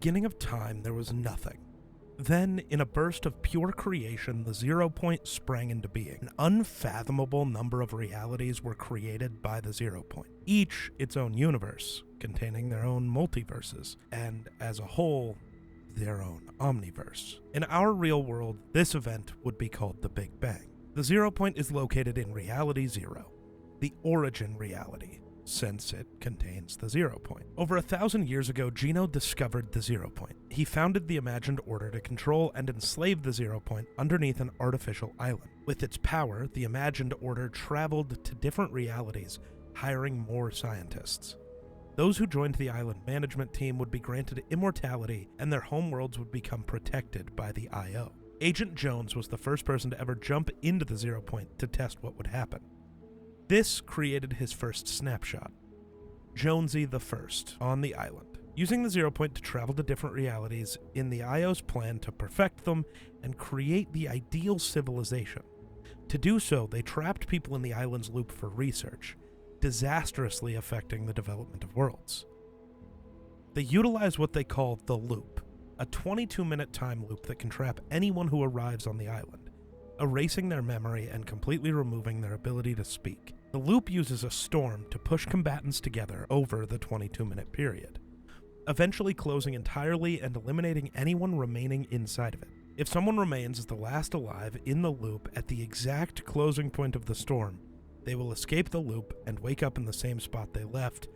beginning of time, there was nothing. Then, in a burst of pure creation, the 0 point sprang into being. An unfathomable number of realities were created by the 0 point, each its own universe, containing their own multiverses, and as a whole, their own omniverse. In our real world, this event would be called the Big Bang. The 0 point is located in Reality 0, the origin reality, since it contains the 0 point. Over 1,000 years ago, Geno discovered the 0 point. He founded the imagined order to control and enslave the 0 point underneath an artificial island. With its power, the imagined order traveled to different realities, hiring more scientists. Those who joined the island management team would be granted immortality, and their homeworlds would become protected by the IO. Agent Jones was the first person to ever jump into the 0 point to test what would happen. This created his first snapshot, Jonesy the First, on the island, using the 0 point to travel to different realities in the IO's plan to perfect them and create the ideal civilization. To do so, they trapped people in the island's loop for research, disastrously affecting the development of worlds. They utilize what they call the loop, a 22-minute time loop that can trap anyone who arrives on the island, erasing their memory and completely removing their ability to speak. The loop uses a storm to push combatants together over the 22-minute period, eventually closing entirely and eliminating anyone remaining inside of it. If someone remains as the last alive in the loop at the exact closing point of the storm, they will escape the loop and wake up in the same spot they left,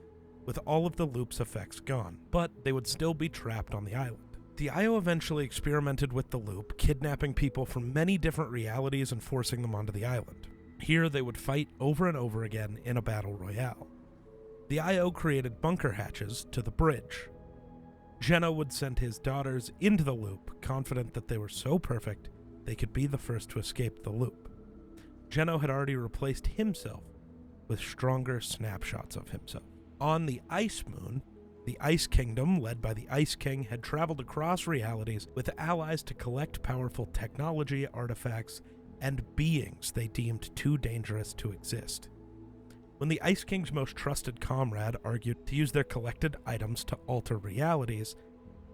with all of the loop's effects gone, but they would still be trapped on the island. The IO eventually experimented with the loop, kidnapping people from many different realities and forcing them onto the island. Here they would fight over and over again in a battle royale. The IO created bunker hatches to the bridge. Geno would send his daughters into the loop, confident that they were so perfect they could be the first to escape the loop. Geno had already replaced himself with stronger snapshots of himself. On the Ice Moon, the Ice Kingdom, led by the Ice King, had traveled across realities with allies to collect powerful technology, artifacts, and beings they deemed too dangerous to exist. When the Ice King's most trusted comrade argued to use their collected items to alter realities,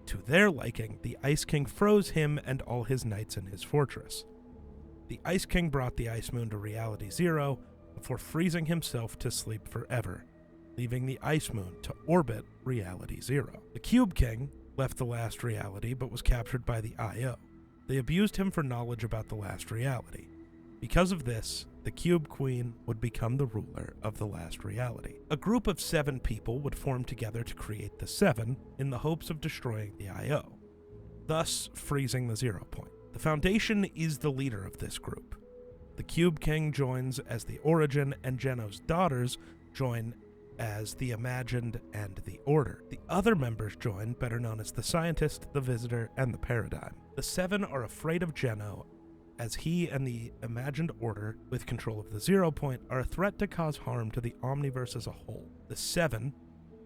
to their liking, the Ice King froze him and all his knights in his fortress. The Ice King brought the Ice Moon to Reality 0 before freezing himself to sleep forever, leaving the Ice Moon to orbit Reality 0. The Cube King left the last reality but was captured by the IO. They abused him for knowledge about the last reality. Because of this, the Cube Queen would become the ruler of the last reality. A group of 7 people would form together to create the 7 in the hopes of destroying the IO, thus freezing the 0 point. The Foundation is the leader of this group. The Cube King joins as the Origin, and Geno's daughters join as the Imagined and the Order. The other members join, better known as the Scientist, the Visitor, and the Paradigm. The 7 are afraid of Geno, as he and the Imagined Order, with control of the 0 point, are a threat to cause harm to the Omniverse as a whole. The 7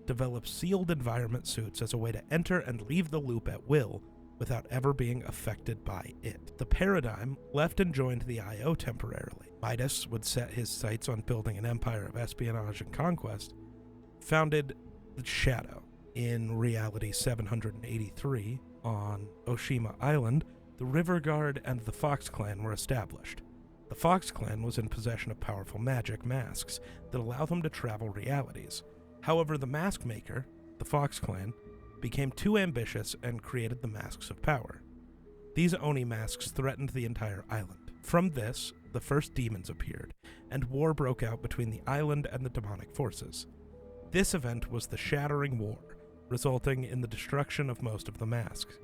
develop sealed environment suits as a way to enter and leave the loop at will without ever being affected by it. The Paradigm left and joined the IO temporarily. Midas would set his sights on building an empire of espionage and conquest, founded the Shadow. In Reality 783, on Oshima Island, the River Guard and the Fox Clan were established. The Fox Clan was in possession of powerful magic masks that allow them to travel realities. However, the Mask Maker, the Fox Clan, became too ambitious and created the Masks of Power. These Oni masks threatened the entire island. From this, the first demons appeared, and war broke out between the island and the demonic forces. This event was the Shattering War, resulting in the destruction of most of the masks,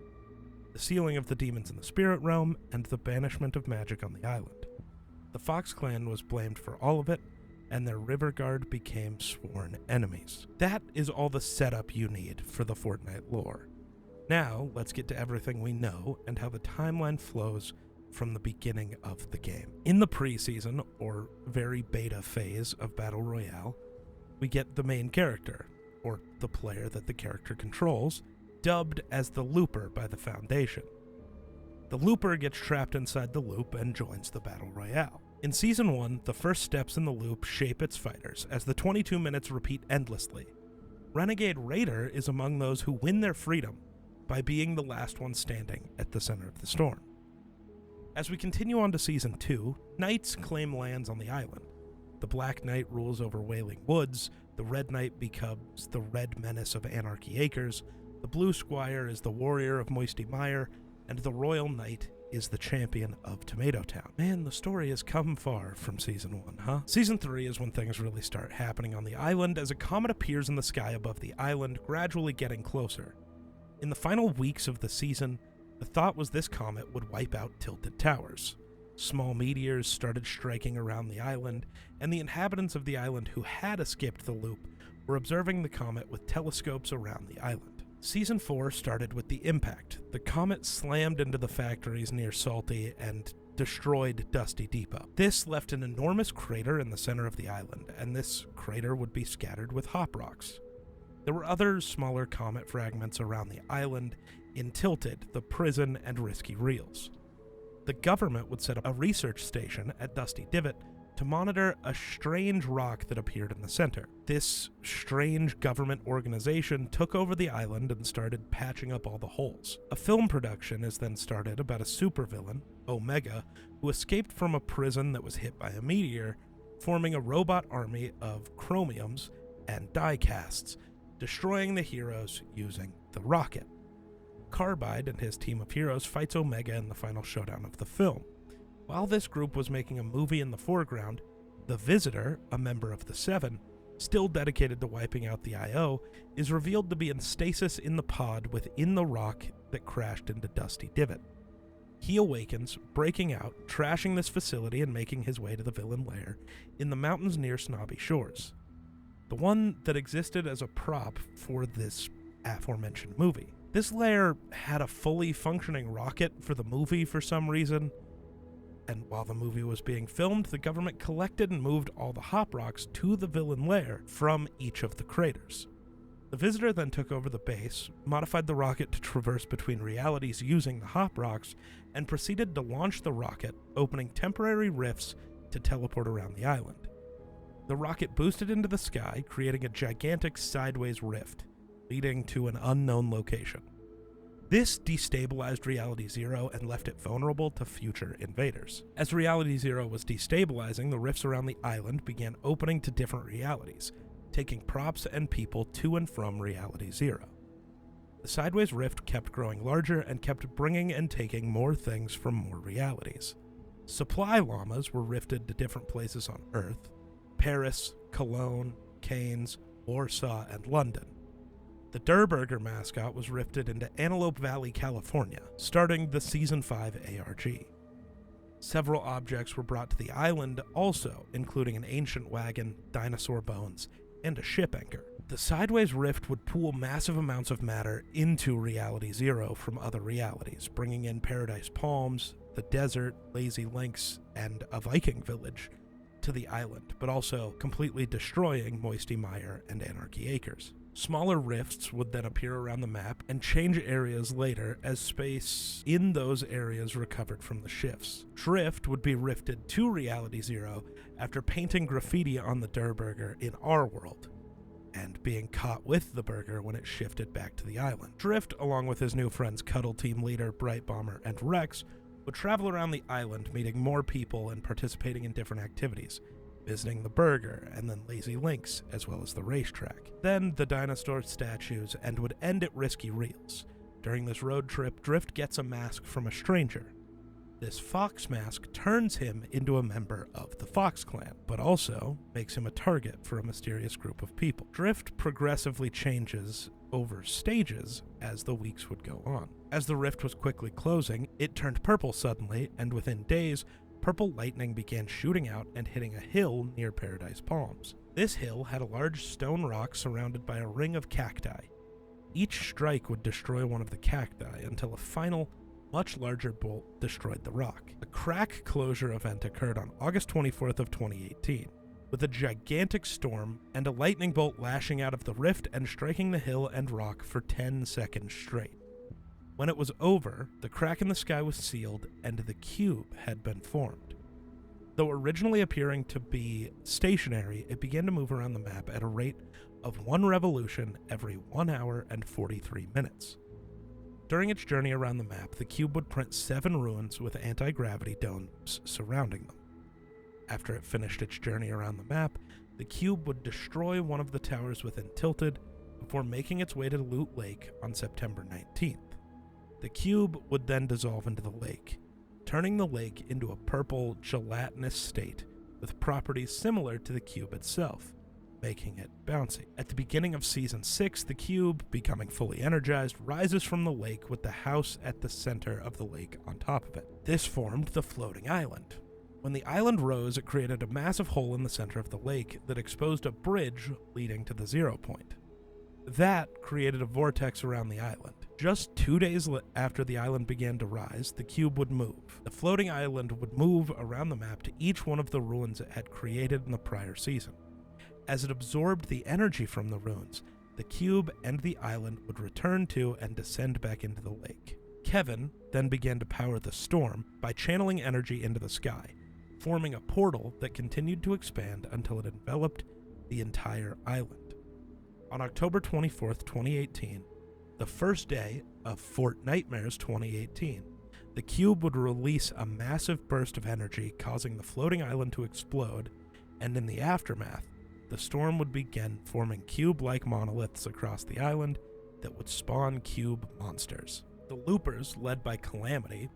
the sealing of the demons in the spirit realm, and the banishment of magic on the island. The Fox Clan was blamed for all of it, and their River Guard became sworn enemies. That is all the setup you need for the Fortnite lore. Now, let's get to everything we know and how the timeline flows from the beginning of the game. In the pre-season, or very beta phase of Battle Royale, we get the main character, or the player that the character controls, dubbed as the Looper by the Foundation. The Looper gets trapped inside the loop and joins the Battle Royale. In Season 1, the first steps in the loop shape its fighters, as the 22 minutes repeat endlessly. Renegade Raider is among those who win their freedom, by being the last one standing at the center of the storm. As we continue on to Season 2, Knights claim lands on the island. The Black Knight rules over Wailing Woods, the Red Knight becomes the Red Menace of Anarchy Acres, the Blue Squire is the Warrior of Moisty Mire, and the Royal Knight is the champion of Tomato Town. Man, the story has come far from Season 1, huh? Season 3 is when things really start happening on the island as a comet appears in the sky above the island, gradually getting closer. In the final weeks of the season, the thought was this comet would wipe out Tilted Towers. Small meteors started striking around the island, and the inhabitants of the island who had escaped the loop were observing the comet with telescopes around the island. Season 4 started with the impact. The comet slammed into the factories near Salty and destroyed Dusty Depot. This left an enormous crater in the center of the island, and this crater would be scattered with hop rocks. There were other smaller comet fragments around the island in Tilted, the Prison, and Risky Reels. The government would set up a research station at Dusty Divot to monitor a strange rock that appeared in the center. This strange government organization took over the island and started patching up all the holes. A film production is then started about a supervillain, Omega, who escaped from a prison that was hit by a meteor, forming a robot army of chromiums and die-casts, destroying the heroes using the rocket. Carbide and his team of heroes fights Omega in the final showdown of the film. While this group was making a movie in the foreground, the Visitor, a member of the Seven, still dedicated to wiping out the I.O., is revealed to be in stasis in the pod within the rock that crashed into Dusty Divot. He awakens, breaking out, trashing this facility and making his way to the villain lair in the mountains near Snobby Shores, the one that existed as a prop for this aforementioned movie. This lair had a fully functioning rocket for the movie for some reason, and while the movie was being filmed, the government collected and moved all the hop rocks to the villain lair from each of the craters. The Visitor then took over the base, modified the rocket to traverse between realities using the hop rocks, and proceeded to launch the rocket, opening temporary rifts to teleport around the island. The rocket boosted into the sky, creating a gigantic sideways rift, leading to an unknown location. This destabilized Reality Zero and left it vulnerable to future invaders. As Reality Zero was destabilizing, the rifts around the island began opening to different realities, taking props and people to and from Reality Zero. The sideways rift kept growing larger and kept bringing and taking more things from more realities. Supply llamas were rifted to different places on Earth: Paris, Cologne, Cannes, Warsaw, and London. The Durburger mascot was rifted into Antelope Valley, California, starting the Season 5 ARG. Several objects were brought to the island also, including an ancient wagon, dinosaur bones, and a ship anchor. The sideways rift would pool massive amounts of matter into Reality Zero from other realities, bringing in Paradise Palms, the desert, Lazy Links, and a Viking village to the island, but also completely destroying Moisty Mire and Anarchy Acres. Smaller rifts would then appear around the map and change areas later as space in those areas recovered from the shifts. Drift would be rifted to Reality Zero after painting graffiti on the Durburger in our world, and being caught with the burger when it shifted back to the island. Drift, along with his new friends Cuddle Team leader Bright Bomber and Rex, would travel around the island meeting more people and participating in different activities, visiting the burger, and then Lazy Links, as well as the racetrack. Then the dinosaur statues, and would end at Risky Reels. During this road trip, Drift gets a mask from a stranger. This fox mask turns him into a member of the Fox Clan, but also makes him a target for a mysterious group of people. Drift progressively changes over stages as the weeks would go on. As the rift was quickly closing, it turned purple suddenly, and within days, purple lightning began shooting out and hitting a hill near Paradise Palms. This hill had a large stone rock surrounded by a ring of cacti. Each strike would destroy one of the cacti until a final, much larger bolt destroyed the rock. A crack closure event occurred on August 24th of 2018, with a gigantic storm and a lightning bolt lashing out of the rift and striking the hill and rock for 10 seconds straight. When it was over, the crack in the sky was sealed and the cube had been formed. Though originally appearing to be stationary, it began to move around the map at a rate of 1 revolution every 1 hour and 43 minutes. During its journey around the map, the cube would print 7 ruins with anti-gravity domes surrounding them. After it finished its journey around the map, the cube would destroy one of the towers within Tilted before making its way to Loot Lake on September 19th. The cube would then dissolve into the lake, turning the lake into a purple, gelatinous state with properties similar to the cube itself, making it bouncy. At the beginning of Season 6, the cube, becoming fully energized, rises from the lake with the house at the center of the lake on top of it. This formed the floating island. When the island rose, it created a massive hole in the center of the lake that exposed a bridge leading to the 0 point. That created a vortex around the island. Just 2 days after the island began to rise, the cube would move. The floating island would move around the map to each one of the ruins it had created in the prior season. As it absorbed the energy from the ruins, the cube and the island would return to and descend back into the lake. Kevin then began to power the storm by channeling energy into the sky, forming a portal that continued to expand until it enveloped the entire island. On October 24th, 2018, the first day of Fortnitemares 2018, the cube would release a massive burst of energy, causing the floating island to explode, and in the aftermath, the storm would begin forming cube-like monoliths across the island that would spawn cube monsters. The loopers, led by Calamity,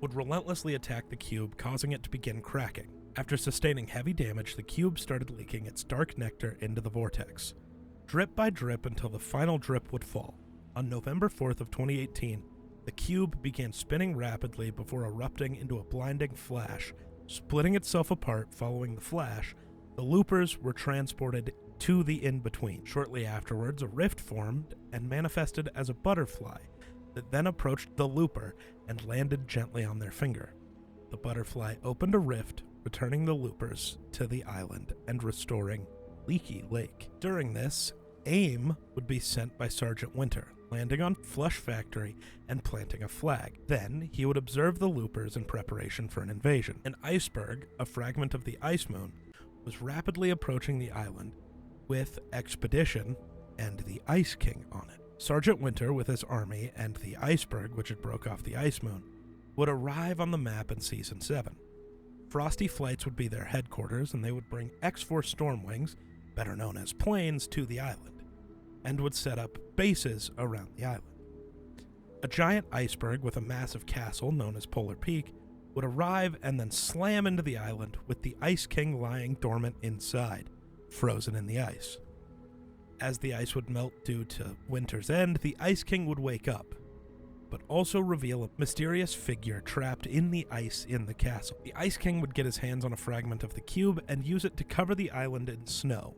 would relentlessly attack the cube, causing it to begin cracking. After sustaining heavy damage, the cube started leaking its dark nectar into the vortex, drip by drip until the final drip would fall. On November 4th of 2018, the cube began spinning rapidly before erupting into a blinding flash. Splitting itself apart following the flash, the loopers were transported to the in-between. Shortly afterwards, a rift formed and manifested as a butterfly that then approached the looper and landed gently on their finger. The butterfly opened a rift, returning the loopers to the island and restoring Leaky Lake. During this, AIM would be sent by Sergeant Winter, landing on Flush Factory and planting a flag. Then, he would observe the loopers in preparation for an invasion. An iceberg, a fragment of the ice moon, was rapidly approaching the island with Expedition and the Ice King on it. Sergeant Winter, with his army and the iceberg, which had broke off the ice moon, would arrive on the map in Season 7. Frosty Flights would be their headquarters, and they would bring X-Force Stormwings, better known as planes, to the island, and would set up bases around the island. A giant iceberg with a massive castle known as Polar Peak would arrive and then slam into the island with the Ice King lying dormant inside, frozen in the ice. As the ice would melt due to winter's end, the Ice King would wake up, but also reveal a mysterious figure trapped in the ice in the castle. The Ice King would get his hands on a fragment of the cube and use it to cover the island in snow.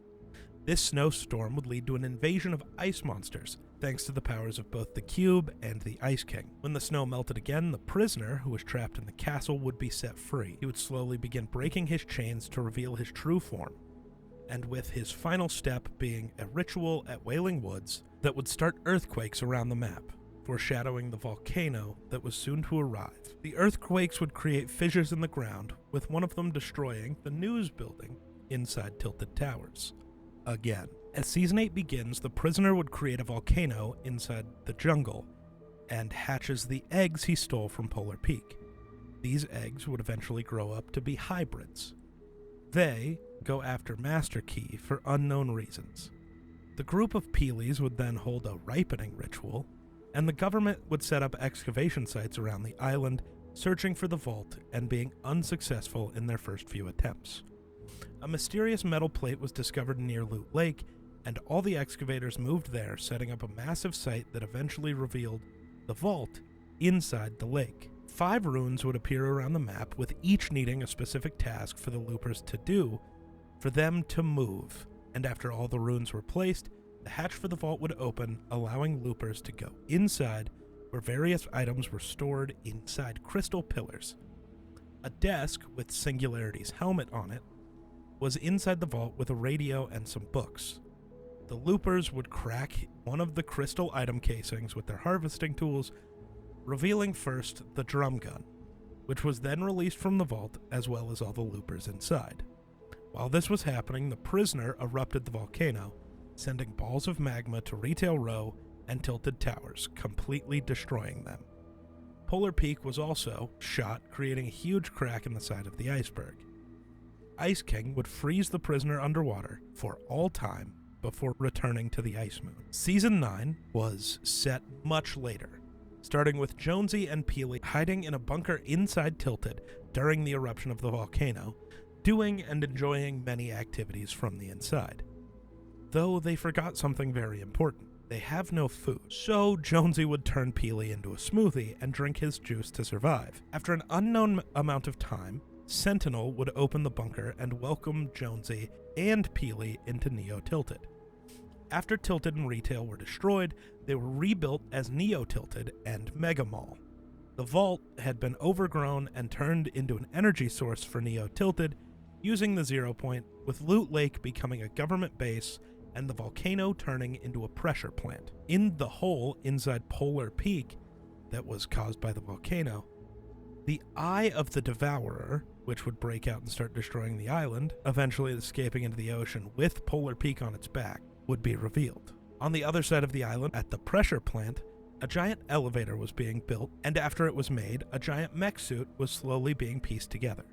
This snowstorm would lead to an invasion of ice monsters, thanks to the powers of both the cube and the Ice King. When the snow melted again, the prisoner, who was trapped in the castle, would be set free. He would slowly begin breaking his chains to reveal his true form, and with his final step being a ritual at Wailing Woods that would start earthquakes around the map, foreshadowing the volcano that was soon to arrive. The earthquakes would create fissures in the ground, with one of them destroying the news building inside Tilted Towers. Again. As Season 8 begins, the prisoner would create a volcano inside the jungle and hatches the eggs he stole from Polar Peak. These eggs would eventually grow up to be hybrids. They go after Master Key for unknown reasons. The group of Peelies would then hold a ripening ritual, and the government would set up excavation sites around the island, searching for the vault and being unsuccessful in their first few attempts. A mysterious metal plate was discovered near Loot Lake, and all the excavators moved there, setting up a massive site that eventually revealed the vault inside the lake. 5 runes would appear around the map, with each needing a specific task for the loopers to do for them to move, and after all the runes were placed, the hatch for the vault would open, allowing loopers to go inside, where various items were stored inside crystal pillars. A desk with Singularity's helmet on it was inside the vault with a radio and some books. The loopers would crack one of the crystal item casings with their harvesting tools, revealing first the drum gun, which was then released from the vault, as well as all the loopers inside. While this was happening, the prisoner erupted the volcano, sending balls of magma to Retail Row and tilted towers, completely destroying them. Polar Peak was also shot, creating a huge crack in the side of the iceberg. Ice King would freeze the prisoner underwater for all time before returning to the Ice Moon. Season 9 was set much later, starting with Jonesy and Peely hiding in a bunker inside Tilted during the eruption of the volcano, doing and enjoying many activities from the inside. Though they forgot something very important. They have no food, so Jonesy would turn Peely into a smoothie and drink his juice to survive. After an unknown amount of time, Sentinel would open the bunker and welcome Jonesy and Peely into Neo Tilted. After Tilted and Retail were destroyed, they were rebuilt as Neo Tilted and Mega Mall. The vault had been overgrown and turned into an energy source for Neo Tilted, using the 0 point, with Loot Lake becoming a government base and the volcano turning into a pressure plant. In the hole inside Polar Peak that was caused by the volcano, the Eye of the Devourer, which would break out and start destroying the island, eventually escaping into the ocean with Polar Peak on its back, would be revealed. On the other side of the island, at the pressure plant, a giant elevator was being built, and after it was made, a giant mech suit was slowly being pieced together,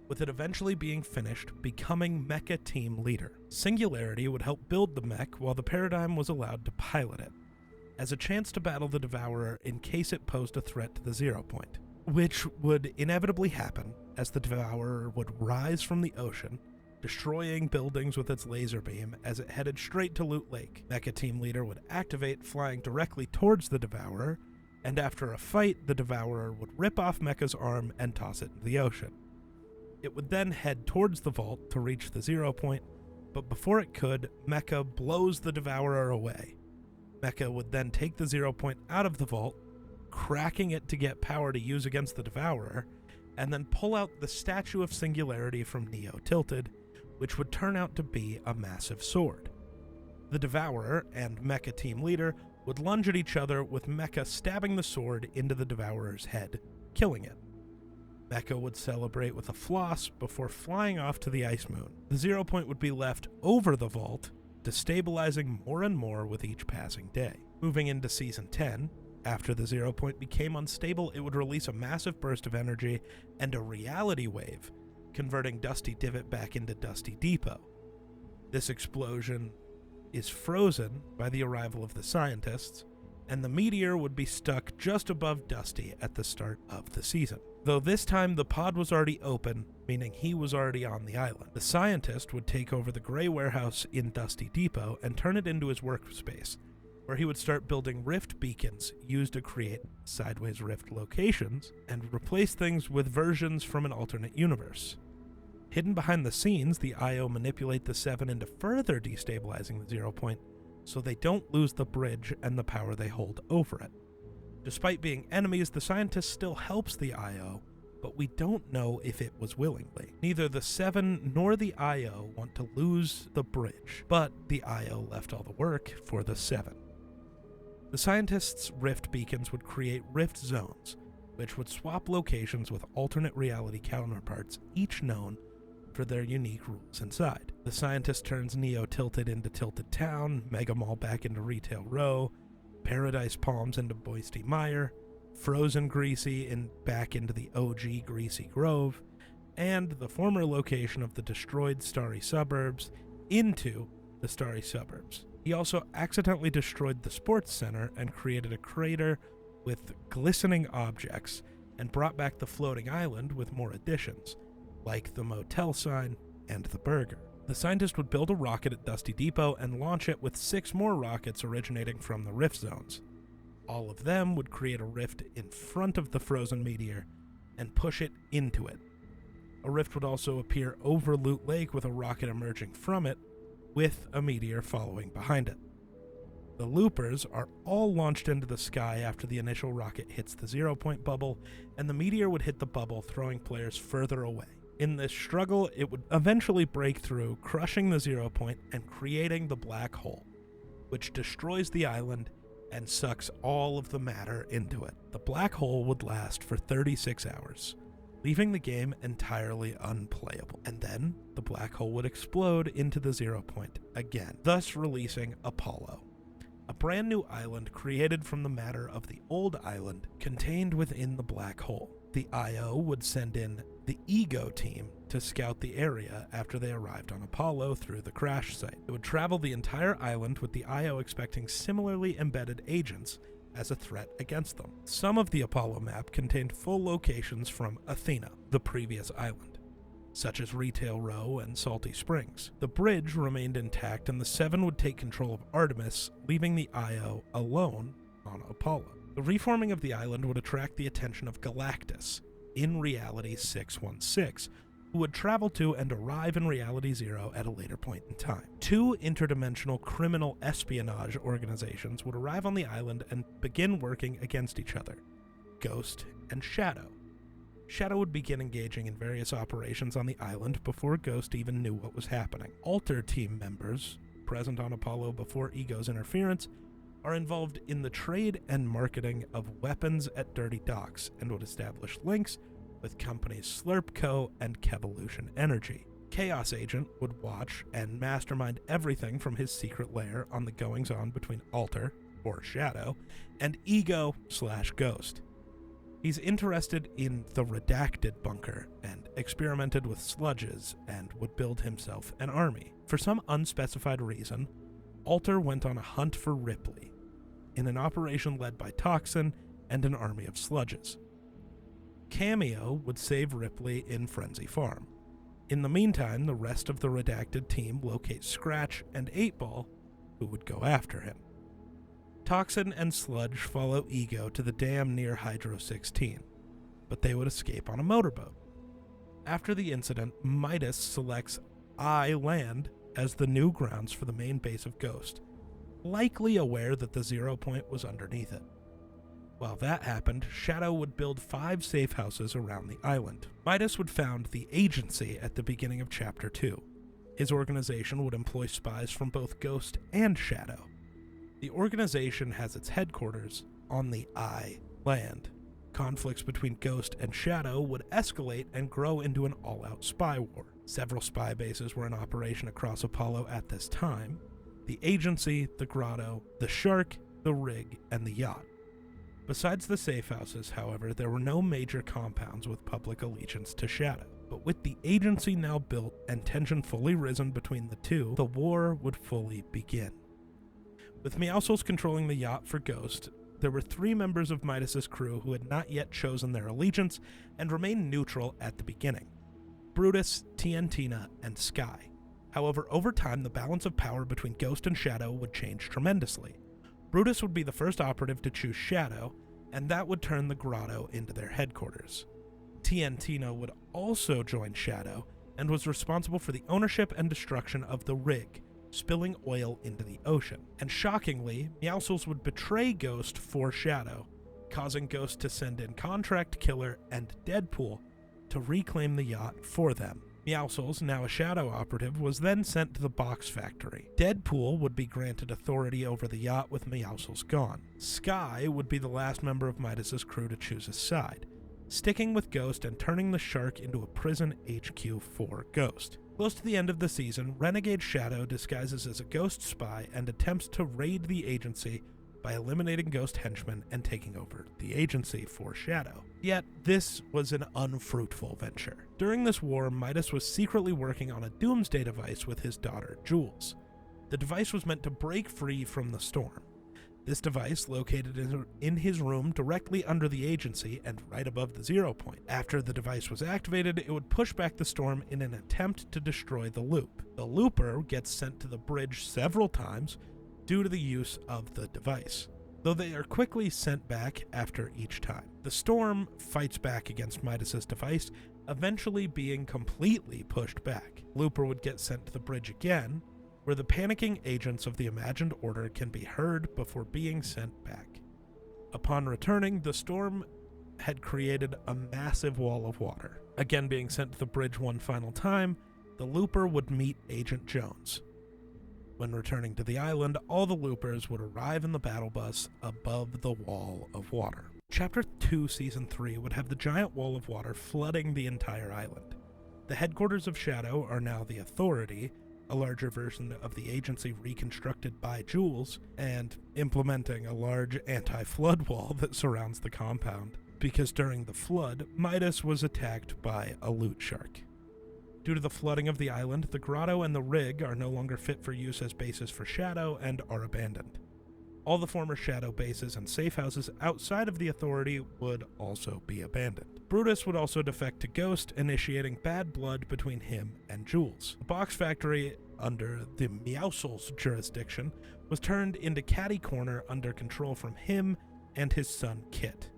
with it eventually being finished, becoming Mecha Team Leader. Singularity would help build the mech while the Paradigm was allowed to pilot it, as a chance to battle the Devourer in case it posed a threat to the 0 point, which would inevitably happen as the Devourer would rise from the ocean, destroying buildings with its laser beam as it headed straight to Loot Lake. Mecha Team Leader would activate, flying directly towards the Devourer, and after a fight, the Devourer would rip off Mecha's arm and toss it into the ocean. It would then head towards the vault to reach the 0 point, but before it could, Mecha blows the Devourer away. Mecha would then take the 0 point out of the vault, cracking it to get power to use against the Devourer, and then pull out the Statue of Singularity from Neo Tilted, which would turn out to be a massive sword. The Devourer and Mecha Team Leader would lunge at each other, with Mecha stabbing the sword into the Devourer's head, killing it. Mecha would celebrate with a floss before flying off to the Ice Moon. The 0 point would be left over the vault, destabilizing more and more with each passing day. Moving into Season 10, after the 0 point became unstable, it would release a massive burst of energy and a reality wave, converting Dusty Divot back into Dusty Depot. This explosion is frozen by the arrival of the scientists, and the meteor would be stuck just above Dusty at the start of the season. Though this time the pod was already open, meaning he was already on the island. The scientist would take over the gray warehouse in Dusty Depot and turn it into his workspace, where he would start building rift beacons used to create sideways rift locations and replace things with versions from an alternate universe. Hidden behind the scenes, the IO manipulate the 7 into further destabilizing the 0 point so they don't lose the bridge and the power they hold over it. Despite being enemies, the scientist still helps the IO, but we don't know if it was willingly. Neither the 7 nor the IO want to lose the bridge, but the IO left all the work for the 7. The scientists' rift beacons would create rift zones, which would swap locations with alternate reality counterparts, each known for their unique rules inside. The scientist turns Neo Tilted into Tilted Town, Mega Mall back into Retail Row, Paradise Palms into Boisty Mire, Frozen Greasy back into the OG Greasy Grove, and the former location of the destroyed Starry Suburbs into the Starry Suburbs. He also accidentally destroyed the sports center and created a crater with glistening objects and brought back the floating island with more additions, like the motel sign and the burger. The scientist would build a rocket at Dusty Depot and launch it with 6 more rockets originating from the rift zones. All of them would create a rift in front of the frozen meteor and push it into it. A rift would also appear over Loot Lake with a rocket emerging from it, with a meteor following behind it. The loopers are all launched into the sky after the initial rocket hits the 0 point bubble, and the meteor would hit the bubble, throwing players further away. In this struggle, it would eventually break through, crushing the 0 point and creating the black hole, which destroys the island and sucks all of the matter into it. The black hole would last for 36 hours, leaving the game entirely unplayable. And then the black hole would explode into the 0 point again, thus releasing Apollo, a brand new island created from the matter of the old island contained within the black hole. The IO would send in the Ego team to scout the area after they arrived on Apollo through the crash site. It would travel the entire island with the IO expecting similarly embedded agents as a threat against them. Some of the Apollo map contained full locations from Athena, the previous island, such as Retail Row and Salty Springs. The bridge remained intact, and the Seven would take control of Artemis, leaving the IO alone on Apollo. The reforming of the island would attract the attention of Galactus, in Reality 616, who would travel to and arrive in Reality Zero at a later point in time. Two interdimensional criminal espionage organizations would arrive on the island and begin working against each other, Ghost and Shadow. Shadow would begin engaging in various operations on the island before Ghost even knew what was happening. Alter team members, present on Apollo before Ego's interference, are involved in the trade and marketing of weapons at Dirty Docks and would establish links with companies Slurp Co. and Kevolution Energy. Chaos Agent would watch and mastermind everything from his secret lair on the goings-on between Alter, or Shadow, and Ego/Ghost. He's interested in the redacted bunker and experimented with sludges and would build himself an army. For some unspecified reason, Alter went on a hunt for Ripley in an operation led by Toxin and an army of sludges. Cameo would save Ripley in Frenzy Farm. In the meantime, the rest of the redacted team locate Scratch and 8-Ball, who would go after him. Toxin and Sludge follow Ego to the dam near Hydro 16, but they would escape on a motorboat. After the incident, Midas selects I-Land as the new grounds for the main base of Ghost, likely aware that the 0 point was underneath it. While that happened, Shadow would build 5 safe houses around the island. Midas would found the Agency at the beginning of Chapter 2. His organization would employ spies from both Ghost and Shadow. The organization has its headquarters on the I-Land. Conflicts between Ghost and Shadow would escalate and grow into an all-out spy war. Several spy bases were in operation across Apollo at this time: the Agency, the Grotto, the Shark, the Rig, and the Yacht. Besides the safe houses, however, there were no major compounds with public allegiance to Shadow. But with the Agency now built and tension fully risen between the two, the war would fully begin. With Meowscles controlling the Yacht for Ghost, there were 3 members of Midas's crew who had not yet chosen their allegiance and remained neutral at the beginning: Brutus, Tiantina, and Sky. However, over time, the balance of power between Ghost and Shadow would change tremendously. Brutus would be the first operative to choose Shadow, and that would turn the Grotto into their headquarters. Tiantina would also join Shadow, and was responsible for the ownership and destruction of the Rig, spilling oil into the ocean. And shockingly, Meowscles would betray Ghost for Shadow, causing Ghost to send in Contract Killer and Deadpool to reclaim the yacht for them. Meowscles, now a Shadow operative, was then sent to the box factory. Deadpool would be granted authority over the yacht with Meowscles gone. Sky would be the last member of Midas's crew to choose a side, sticking with Ghost and turning the Shark into a prison HQ for Ghost. Close to the end of the season, Renegade Shadow disguises as a Ghost spy and attempts to raid the Agency by eliminating Ghost henchmen and taking over the Agency for Shadow. Yet, this was an unfruitful venture. During this war, Midas was secretly working on a doomsday device with his daughter, Jules. The device was meant to break free from the storm. This device, located in his room directly under the Agency and right above the 0 point. After the device was activated, it would push back the storm in an attempt to destroy the loop. The looper gets sent to the bridge several times due to the use of the device, though they are quickly sent back after each time. The storm fights back against Midas's device, eventually being completely pushed back. Looper would get sent to the bridge again, where the panicking agents of the imagined order can be heard before being sent back. Upon returning, the storm had created a massive wall of water. Again being sent to the bridge one final time, the Looper would meet Agent Jones. When returning to the island, all the Loopers would arrive in the battle bus above the wall of water. Chapter 2, Season 3 would have the giant wall of water flooding the entire island. The headquarters of Shadow are now the Authority, a larger version of the agency reconstructed by Jules, and implementing a large anti-flood wall that surrounds the compound, because during the flood, Midas was attacked by a loot shark. Due to the flooding of the island, the grotto and the rig are no longer fit for use as bases for Shadow and are abandoned. All the former Shadow bases and safe houses outside of the Authority would also be abandoned. Brutus would also defect to Ghost, initiating bad blood between him and Jules. The box factory, under the Meowscles jurisdiction, was turned into Catty Corner under control from him and his son Kit.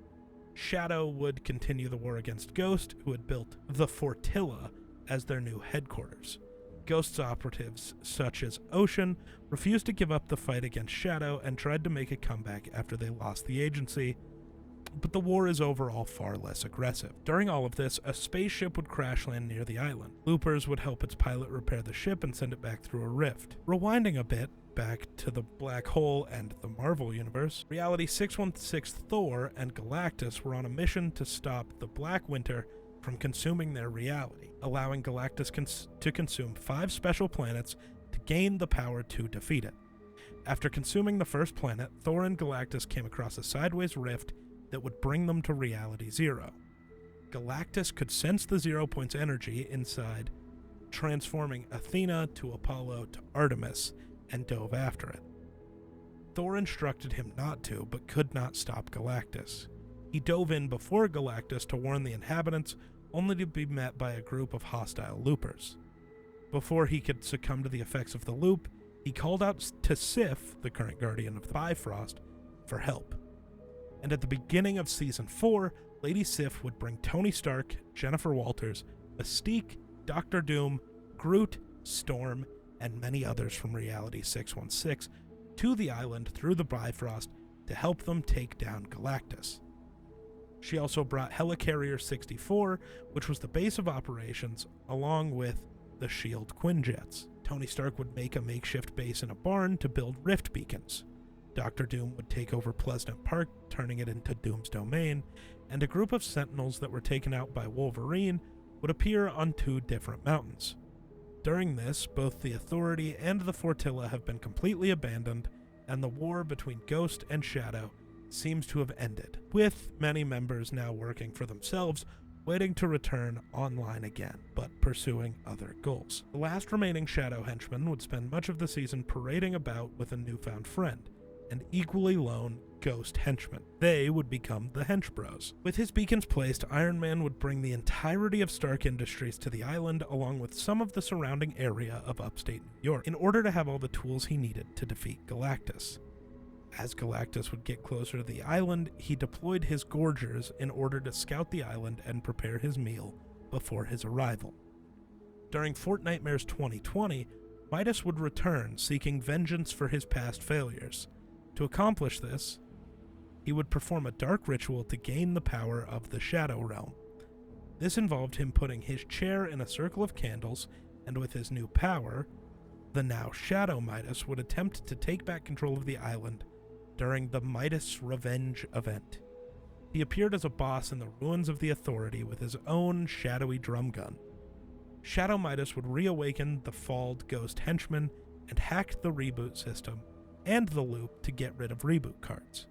Shadow would continue the war against Ghost, who had built the Fortilla as their new headquarters. Ghost's operatives, such as Ocean, refused to give up the fight against Shadow and tried to make a comeback after they lost the agency, but the war is overall far less aggressive. During all of this, a spaceship would crash land near the island. Loopers would help its pilot repair the ship and send it back through a rift. Rewinding a bit, back to the Black Hole and the Marvel Universe, Reality 616 Thor and Galactus were on a mission to stop the Black Winter from consuming their reality, allowing Galactus to consume 5 special planets to gain the power to defeat it. After consuming the first planet, Thor and Galactus came across a sideways rift that would bring them to Reality Zero. Galactus could sense the 0 Point's energy inside, transforming Athena to Apollo to Artemis, and dove after it. Thor instructed him not to, but could not stop Galactus. He dove in before Galactus to warn the inhabitants, only to be met by a group of hostile loopers. Before he could succumb to the effects of the loop, he called out to Sif, the current guardian of the Bifrost, for help. And at the beginning of Season 4, Lady Sif would bring Tony Stark, Jennifer Walters, Mystique, Doctor Doom, Groot, Storm, and many others from Reality 616 to the island through the Bifrost to help them take down Galactus. She also brought Helicarrier 64, which was the base of operations, along with the SHIELD Quinjets. Tony Stark would make a makeshift base in a barn to build rift beacons. Doctor Doom would take over Pleasant Park, turning it into Doom's domain, and a group of Sentinels that were taken out by Wolverine would appear on 2 different mountains. During this, both the Authority and the Fortilla have been completely abandoned, and the war between Ghost and Shadow seems to have ended, with many members now working for themselves, waiting to return online again, but pursuing other goals. The last remaining Shadow henchman would spend much of the season parading about with a newfound friend, an equally lone Ghost henchman. They would become the Hench Bros. With his beacons placed, Iron Man would bring the entirety of Stark Industries to the island, along with some of the surrounding area of upstate New York, in order to have all the tools he needed to defeat Galactus. As Galactus would get closer to the island, he deployed his Gorgers in order to scout the island and prepare his meal before his arrival. During Fortnitemares 2020, Midas would return, seeking vengeance for his past failures. To accomplish this, he would perform a dark ritual to gain the power of the Shadow Realm. This involved him putting his chair in a circle of candles, and with his new power, the now Shadow Midas would attempt to take back control of the island during the Midas Revenge event. He appeared as a boss in the ruins of the Authority with his own shadowy drum gun. Shadow Midas would reawaken the falled Ghost henchman and hack the reboot system and the loop to get rid of reboot cards,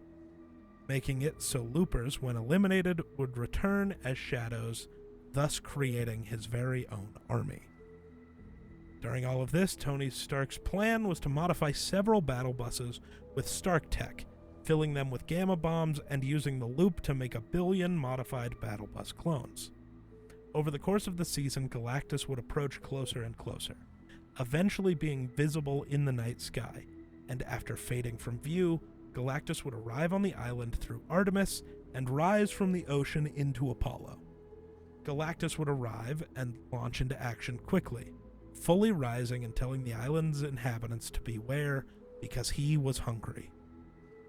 making it so loopers, when eliminated, would return as shadows, thus creating his very own army. During all of this, Tony Stark's plan was to modify several battle buses with Stark tech, filling them with gamma bombs and using the loop to make 1 billion modified battle bus clones. Over the course of the season, Galactus would approach closer and closer, eventually being visible in the night sky, and after fading from view, Galactus would arrive on the island through Artemis and rise from the ocean into Apollo. Galactus would arrive and launch into action quickly, fully rising and telling the island's inhabitants to beware because he was hungry.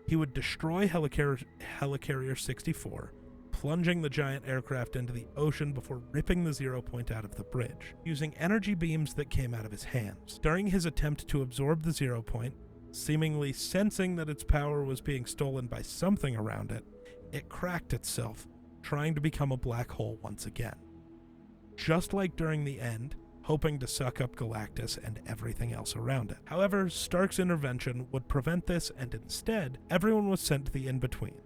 He would destroy Helicarrier 64, plunging the giant aircraft into the ocean before ripping the 0 Point out of the bridge, using energy beams that came out of his hands. During his attempt to absorb the 0 Point, seemingly sensing that its power was being stolen by something around it, it cracked itself, trying to become a black hole once again. Just like during the end, hoping to suck up Galactus and everything else around it. However, Stark's intervention would prevent this, and instead, everyone was sent to the in-between,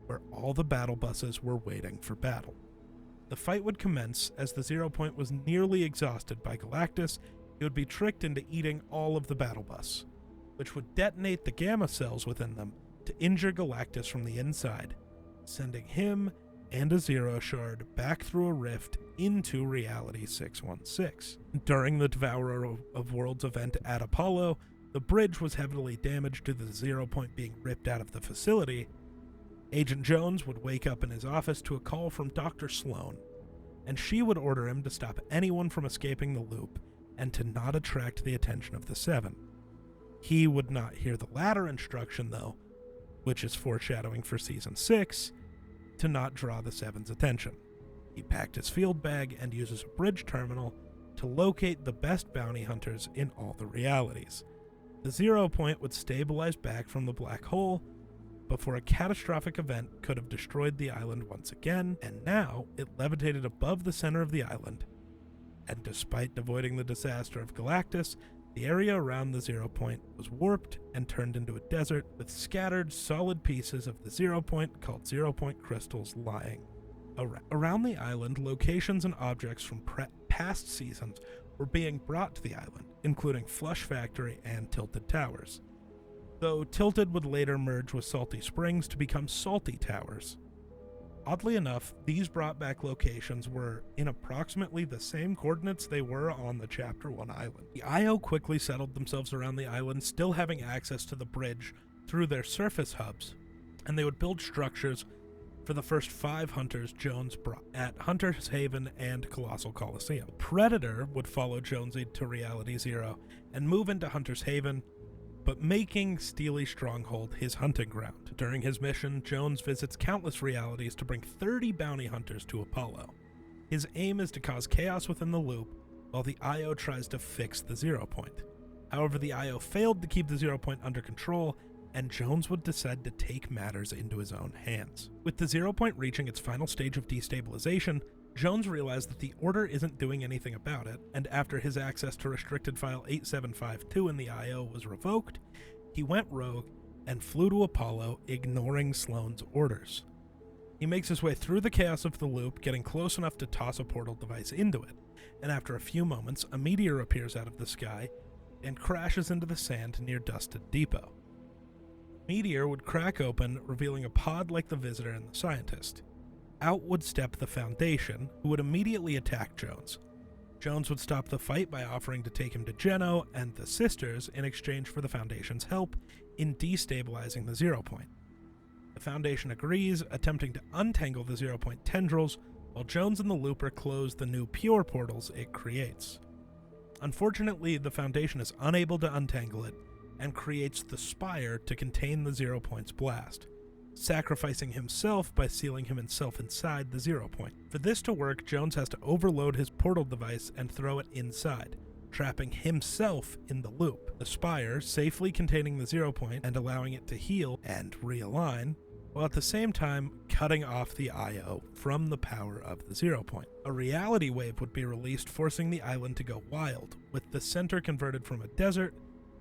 where all the battle buses were waiting for battle. The fight would commence as the Zero Point was nearly exhausted by Galactus. He would be tricked into eating all of the battle bus, which would detonate the gamma cells within them to injure Galactus from the inside, sending him and a Zero Shard back through a rift into Reality 616. During the Devourer of Worlds event at Apollo, the bridge was heavily damaged due to the Zero Point being ripped out of the facility. Agent Jones would wake up in his office to a call from Dr. Sloan, and she would order him to stop anyone from escaping the loop and to not attract the attention of the Seven. He would not hear the latter instruction, though, which is foreshadowing for Season 6, to not draw the Seven's attention. He packed his field bag and uses a bridge terminal to locate the best bounty hunters in all the realities. The Zero Point would stabilize back from the black hole before a catastrophic event could have destroyed the island once again, and now it levitated above the center of the island, and despite avoiding the disaster of Galactus, the area around the Zero Point was warped and turned into a desert with scattered solid pieces of the Zero Point called Zero Point crystals lying around the island. Locations and objects from past seasons were being brought to the island, including Flush Factory and Tilted Towers, though Tilted would later merge with Salty Springs to become Salty Towers. Oddly enough, these brought back locations were in approximately the same coordinates they were on the Chapter 1 island. The IO quickly settled themselves around the island, still having access to the bridge through their surface hubs, and they would build structures for the first 5 hunters Jones brought at Hunter's Haven and Colossal Coliseum. Predator would follow Jonesy to Reality Zero and move into Hunter's Haven, but making Steely Stronghold his hunting ground. During his mission, Jones visits countless realities to bring 30 bounty hunters to Apollo. His aim is to cause chaos within the loop, while the IO tries to fix the Zero Point. However, the IO failed to keep the Zero Point under control, and Jones would decide to take matters into his own hands. With the Zero Point reaching its final stage of destabilization, Jones realized that the Order isn't doing anything about it, and after his access to Restricted File 8752 in the IO was revoked, he went rogue and flew to Apollo, ignoring Sloan's orders. He makes his way through the chaos of the loop, getting close enough to toss a portal device into it, and after a few moments, a meteor appears out of the sky and crashes into the sand near Dusted Depot. Meteor would crack open, revealing a pod like the Visitor and the Scientist. Out would step the Foundation, who would immediately attack Jones. Jones would stop the fight by offering to take him to Geno and the Sisters in exchange for the Foundation's help in destabilizing the Zero Point. The Foundation agrees, attempting to untangle the Zero Point tendrils, while Jones and the Looper close the new pure portals it creates. Unfortunately, the Foundation is unable to untangle it, and creates the Spire to contain the Zero Point's blast, sacrificing himself by sealing himself inside the Zero Point. For this to work, Jones has to overload his portal device and throw it inside, trapping himself in the loop. The Spire safely containing the Zero Point and allowing it to heal and realign, while at the same time cutting off the IO from the power of the Zero Point. A reality wave would be released, forcing the island to go wild, with the center converted from a desert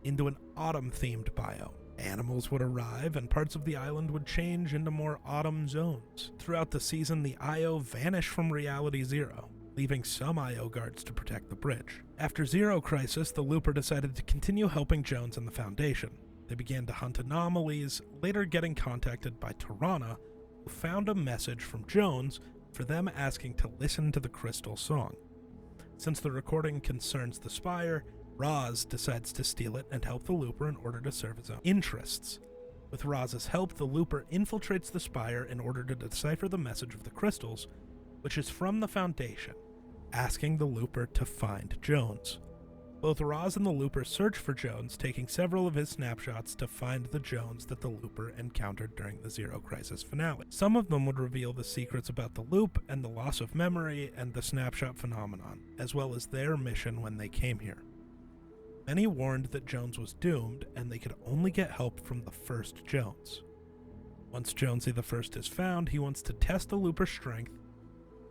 into an autumn-themed biome. Animals would arrive, and parts of the island would change into more autumn zones. Throughout the season, the IO vanished from Reality Zero, leaving some IO guards to protect the bridge. After Zero Crisis, the Looper decided to continue helping Jones and the Foundation. They began to hunt anomalies, later getting contacted by Tirana, who found a message from Jones for them asking to listen to the Crystal Song. Since the recording concerns the Spire, Roz decides to steal it and help the Looper in order to serve his own interests. With Roz's help, the Looper infiltrates the Spire in order to decipher the message of the crystals, which is from the Foundation, asking the Looper to find Jones. Both Roz and the Looper search for Jones, taking several of his snapshots to find the Jones that the Looper encountered during the Zero Crisis finale. Some of them would reveal the secrets about the loop and the loss of memory and the snapshot phenomenon, as well as their mission when they came here. Many warned that Jones was doomed, and they could only get help from the first Jones. Once Jonesy the First is found, he wants to test the Looper's strength,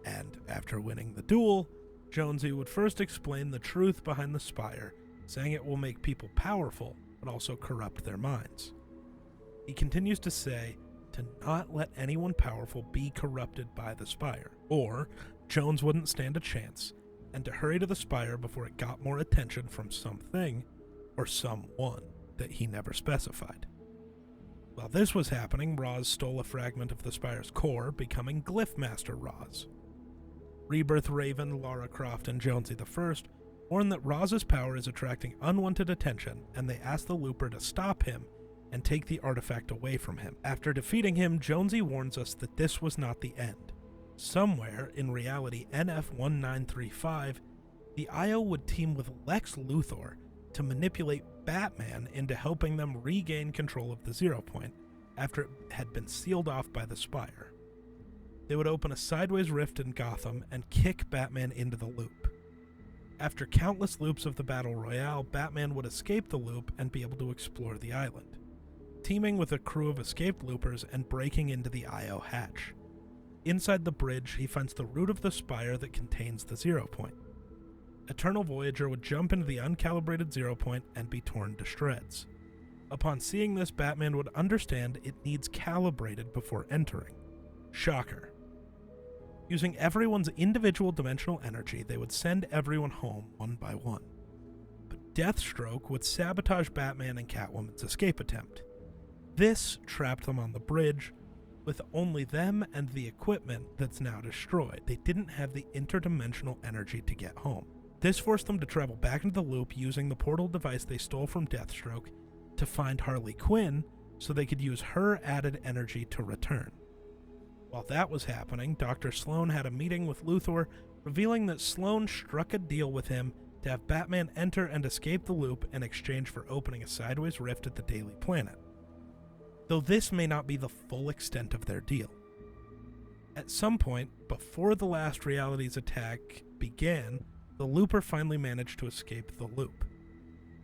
and after winning the duel, Jonesy would first explain the truth behind the Spire, saying it will make people powerful, but also corrupt their minds. He continues to say to not let anyone powerful be corrupted by the Spire, or Jones wouldn't stand a chance, and to hurry to the Spire before it got more attention from something or someone that he never specified. While this was happening, Roz stole a fragment of the Spire's core, becoming Glyphmaster Roz. Rebirth Raven, Lara Croft, and Jonesy I warn that Roz's power is attracting unwanted attention, and they ask the Looper to stop him and take the artifact away from him. After defeating him, Jonesy warns us that this was not the end. Somewhere in reality NF1935, the IO would team with Lex Luthor to manipulate Batman into helping them regain control of the Zero Point after it had been sealed off by the Spire. They would open a sideways rift in Gotham and kick Batman into the loop. After countless loops of the Battle Royale, Batman would escape the loop and be able to explore the island, teaming with a crew of escaped loopers and breaking into the IO hatch. Inside the bridge, he finds the root of the Spire that contains the Zero Point. Eternal Voyager would jump into the uncalibrated Zero Point and be torn to shreds. Upon seeing this, Batman would understand it needs calibrated before entering. Shocker. Using everyone's individual dimensional energy, they would send everyone home one by one. But Deathstroke would sabotage Batman and Catwoman's escape attempt. This trapped them on the bridge, with only them and the equipment that's now destroyed. They didn't have the interdimensional energy to get home. This forced them to travel back into the loop using the portal device they stole from Deathstroke to find Harley Quinn so they could use her added energy to return. While that was happening, Dr. Sloan had a meeting with Luthor, revealing that Sloan struck a deal with him to have Batman enter and escape the loop in exchange for opening a sideways rift at the Daily Planet. Though this may not be the full extent of their deal. At some point, before the last reality's attack began, the Looper finally managed to escape the loop.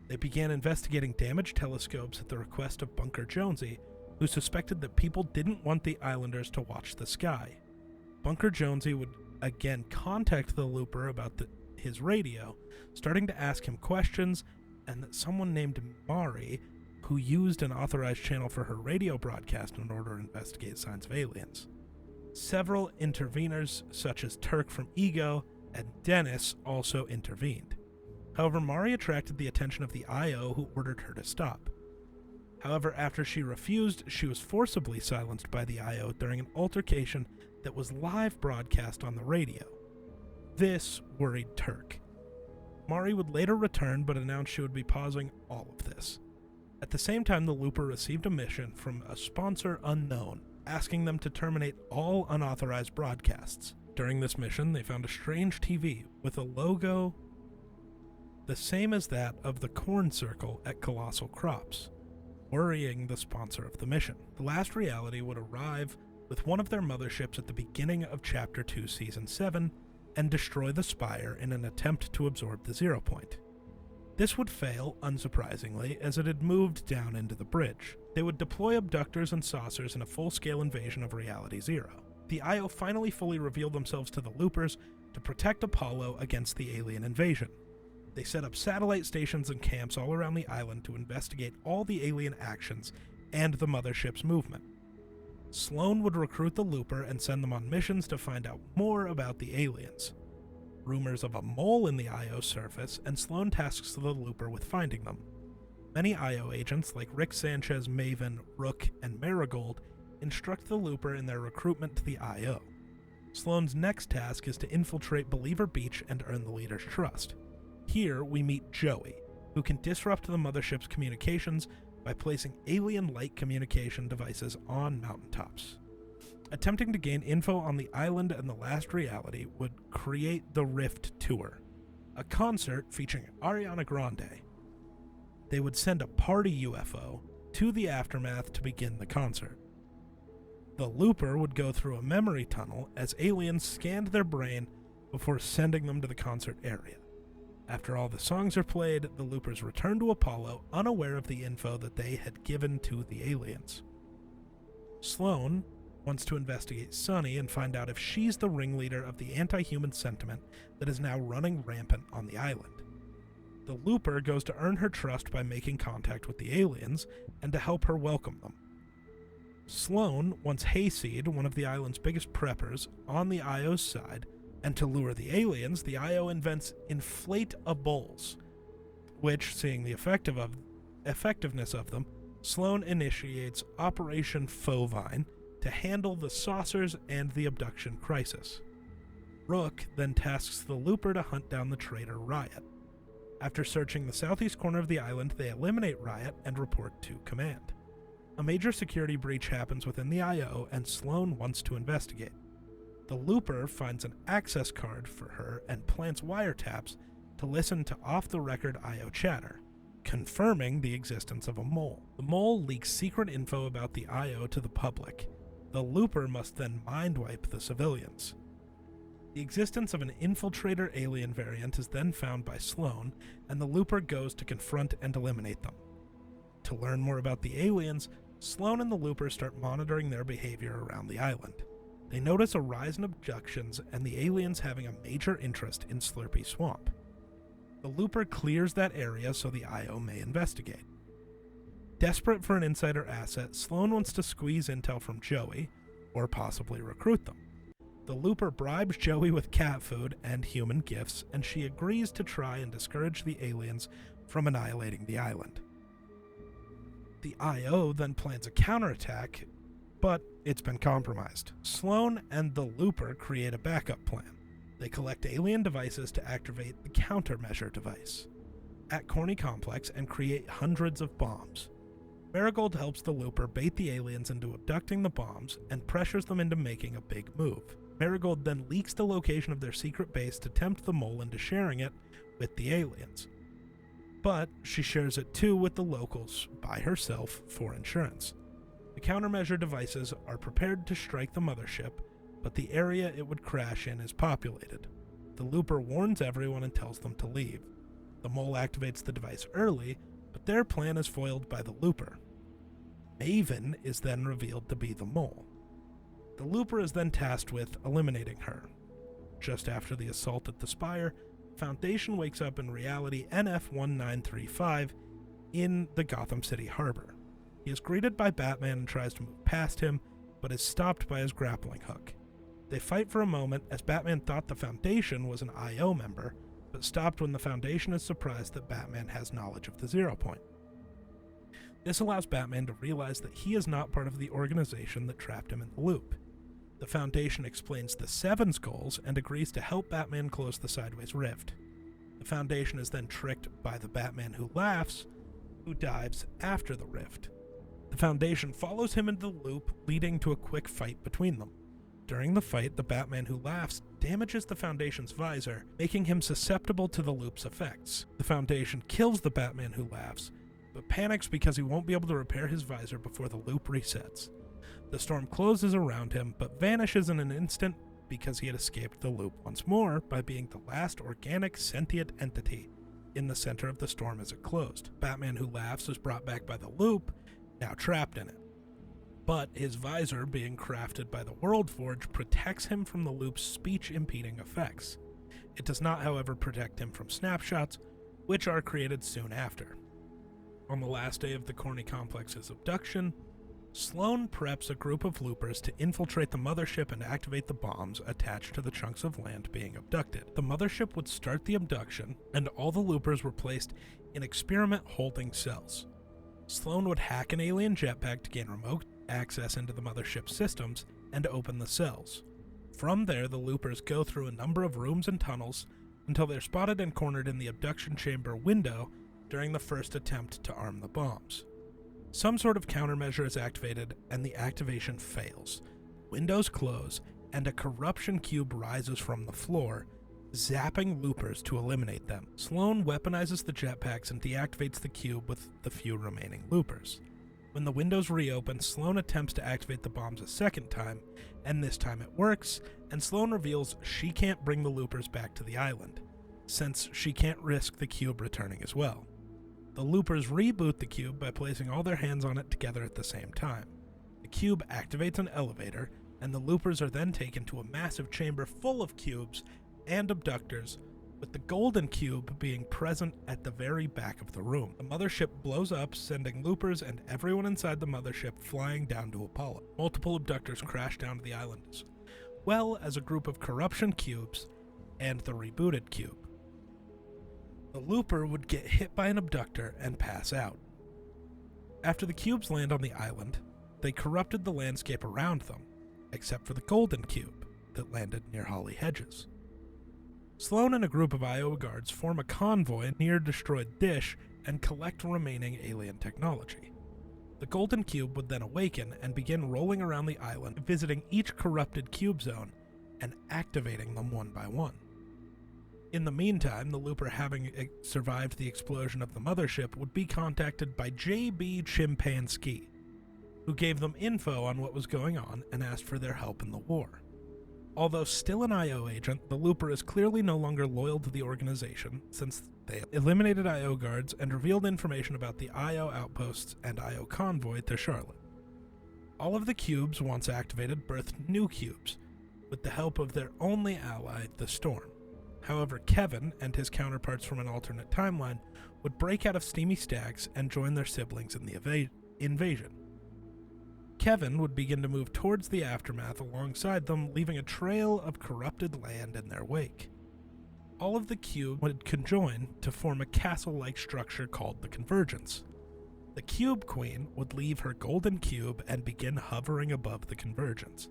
They began investigating damaged telescopes at the request of Bunker Jonesy, who suspected that people didn't want the Islanders to watch the sky. Bunker Jonesy would again contact the Looper about his radio, starting to ask him questions, and that someone named Mari, who used an authorized channel for her radio broadcast in order to investigate signs of aliens. Several interveners, such as Turk from Ego and Dennis, also intervened. However, Mari attracted the attention of the IO, who ordered her to stop. However, after she refused, she was forcibly silenced by the IO during an altercation that was live broadcast on the radio. This worried Turk. Mari would later return, but announced she would be pausing all of this. At the same time, the Looper received a mission from a sponsor unknown, asking them to terminate all unauthorized broadcasts. During this mission, they found a strange TV with a logo the same as that of the corn circle at Colossal Crops, worrying the sponsor of the mission. The last reality would arrive with one of their motherships at the beginning of Chapter 2, Season 7, and destroy the Spire in an attempt to absorb the Zero Point. This would fail, unsurprisingly, as it had moved down into the bridge. They would deploy abductors and saucers in a full-scale invasion of Reality Zero. The IO finally fully revealed themselves to the Loopers to protect Apollo against the alien invasion. They set up satellite stations and camps all around the island to investigate all the alien actions and the mothership's movement. Sloan would recruit the Looper and send them on missions to find out more about the aliens. Rumors of a mole in the IO surface, and Sloan tasks the Looper with finding them. Many IO agents, like Rick Sanchez, Maven, Rook, and Marigold, instruct the Looper in their recruitment to the IO. Sloan's next task is to infiltrate Believer Beach and earn the leader's trust. Here we meet Joey, who can disrupt the mothership's communications by placing alien light communication devices on mountaintops. Attempting to gain info on the island and the last reality would create the Rift Tour, a concert featuring Ariana Grande. They would send a party UFO to the aftermath to begin the concert. The Looper would go through a memory tunnel as aliens scanned their brain before sending them to the concert area. After all the songs are played, the Loopers return to Apollo, unaware of the info that they had given to the aliens. Sloan wants to investigate Sunny and find out if she's the ringleader of the anti-human sentiment that is now running rampant on the island. The Looper goes to earn her trust by making contact with the aliens and to help her welcome them. Sloan wants Hayseed, one of the island's biggest preppers, on the IO's side, and to lure the aliens, the IO invents inflate-a-bulls, which, seeing the effectiveness of them, Sloan initiates Operation Fovine to handle the saucers and the abduction crisis. Rook then tasks the Looper to hunt down the traitor Riot. After searching the southeast corner of the island, they eliminate Riot and report to command. A major security breach happens within the IO, and Sloan wants to investigate. The Looper finds an access card for her and plants wiretaps to listen to off-the-record IO chatter, confirming the existence of a mole. The mole leaks secret info about the IO to the public. The Looper must then mind-wipe the civilians. The existence of an infiltrator alien variant is then found by Sloan, and the Looper goes to confront and eliminate them. To learn more about the aliens, Sloan and the Looper start monitoring their behavior around the island. They notice a rise in abductions and the aliens having a major interest in Slurpy Swamp. The Looper clears that area so the IO may investigate. Desperate for an insider asset, Sloan wants to squeeze intel from Joey, or possibly recruit them. The Looper bribes Joey with cat food and human gifts, and she agrees to try and discourage the aliens from annihilating the island. The IO then plans a counterattack, but it's been compromised. Sloan and the Looper create a backup plan. They collect alien devices to activate the countermeasure device at Corny Complex and create hundreds of bombs. Marigold helps the Looper bait the aliens into abducting the bombs and pressures them into making a big move. Marigold then leaks the location of their secret base to tempt the mole into sharing it with the aliens. But she shares it too with the locals by herself for insurance. The countermeasure devices are prepared to strike the mothership, but the area it would crash in is populated. The Looper warns everyone and tells them to leave. The mole activates the device early, but their plan is foiled by the Looper. Maven is then revealed to be the mole. The Looper is then tasked with eliminating her. Just after the assault at the Spire, Foundation wakes up in reality NF-1935 in the Gotham City harbor. He is greeted by Batman and tries to move past him, but is stopped by his grappling hook. They fight for a moment as Batman thought the Foundation was an IO member, but stopped when the Foundation is surprised that Batman has knowledge of the Zero Point. This allows Batman to realize that he is not part of the organization that trapped him in the loop. The Foundation explains the Seven's goals and agrees to help Batman close the Sideways Rift. The Foundation is then tricked by the Batman who laughs, who dives after the rift. The Foundation follows him into the loop, leading to a quick fight between them. During the fight, the Batman who laughs damages the Foundation's visor, making him susceptible to the loop's effects. The Foundation kills the Batman who laughs, but panics because he won't be able to repair his visor before the loop resets. The storm closes around him, but vanishes in an instant because he had escaped the loop once more by being the last organic sentient entity in the center of the storm as it closed. Batman who laughs is brought back by the loop, now trapped in it. But his visor, being crafted by the Worldforge, protects him from the loop's speech-impeding effects. It does not, however, protect him from snapshots, which are created soon after. On the last day of the Corny Complex's abduction, Sloan preps a group of loopers to infiltrate the mothership and activate the bombs attached to the chunks of land being abducted. The mothership would start the abduction, and all the loopers were placed in experiment holding cells. Sloan would hack an alien jetpack to gain remote access into the mothership's systems and open the cells. From there, the loopers go through a number of rooms and tunnels until they're spotted and cornered in the abduction chamber window during the first attempt to arm the bombs. Some sort of countermeasure is activated, and the activation fails. Windows close, and a corruption cube rises from the floor, zapping loopers to eliminate them. Sloan weaponizes the jetpacks and deactivates the cube with the few remaining loopers. When the windows reopen, Sloan attempts to activate the bombs a second time, and this time it works, and Sloan reveals she can't bring the loopers back to the island, since she can't risk the cube returning as well. The loopers reboot the cube by placing all their hands on it together at the same time. The The cube activates an elevator, and the loopers are then taken to a massive chamber full of cubes and abductors, with the golden cube being present at the very back of the room. The mothership blows up, sending loopers and everyone inside the mothership flying down to Apollo. Multiple abductors crash down to the island, as well as a group of corruption cubes and the rebooted cube. The looper would get hit by an abductor and pass out. After the cubes land on the island, they corrupted the landscape around them, except for the golden cube that landed near Holly Hedges. Sloan and a group of IO guards form a convoy near destroyed Dish and collect remaining alien technology. The golden cube would then awaken and begin rolling around the island, visiting each corrupted cube zone and activating them one by one. In the meantime, the looper, having survived the explosion of the mothership, would be contacted by J.B. Chimpanski, who gave them info on what was going on and asked for their help in the war. Although still an IO agent, the looper is clearly no longer loyal to the organization, since they eliminated IO guards and revealed information about the IO outposts and IO convoy to Charlotte. All of the cubes, once activated, birthed new cubes, with the help of their only ally, the Storm. However, Kevin and his counterparts from an alternate timeline would break out of Steamy Stacks and join their siblings in the invasion. Kevin would begin to move towards the aftermath alongside them, leaving a trail of corrupted land in their wake. All of the cubes would conjoin to form a castle-like structure called the Convergence. The Cube Queen would leave her golden cube and begin hovering above the Convergence.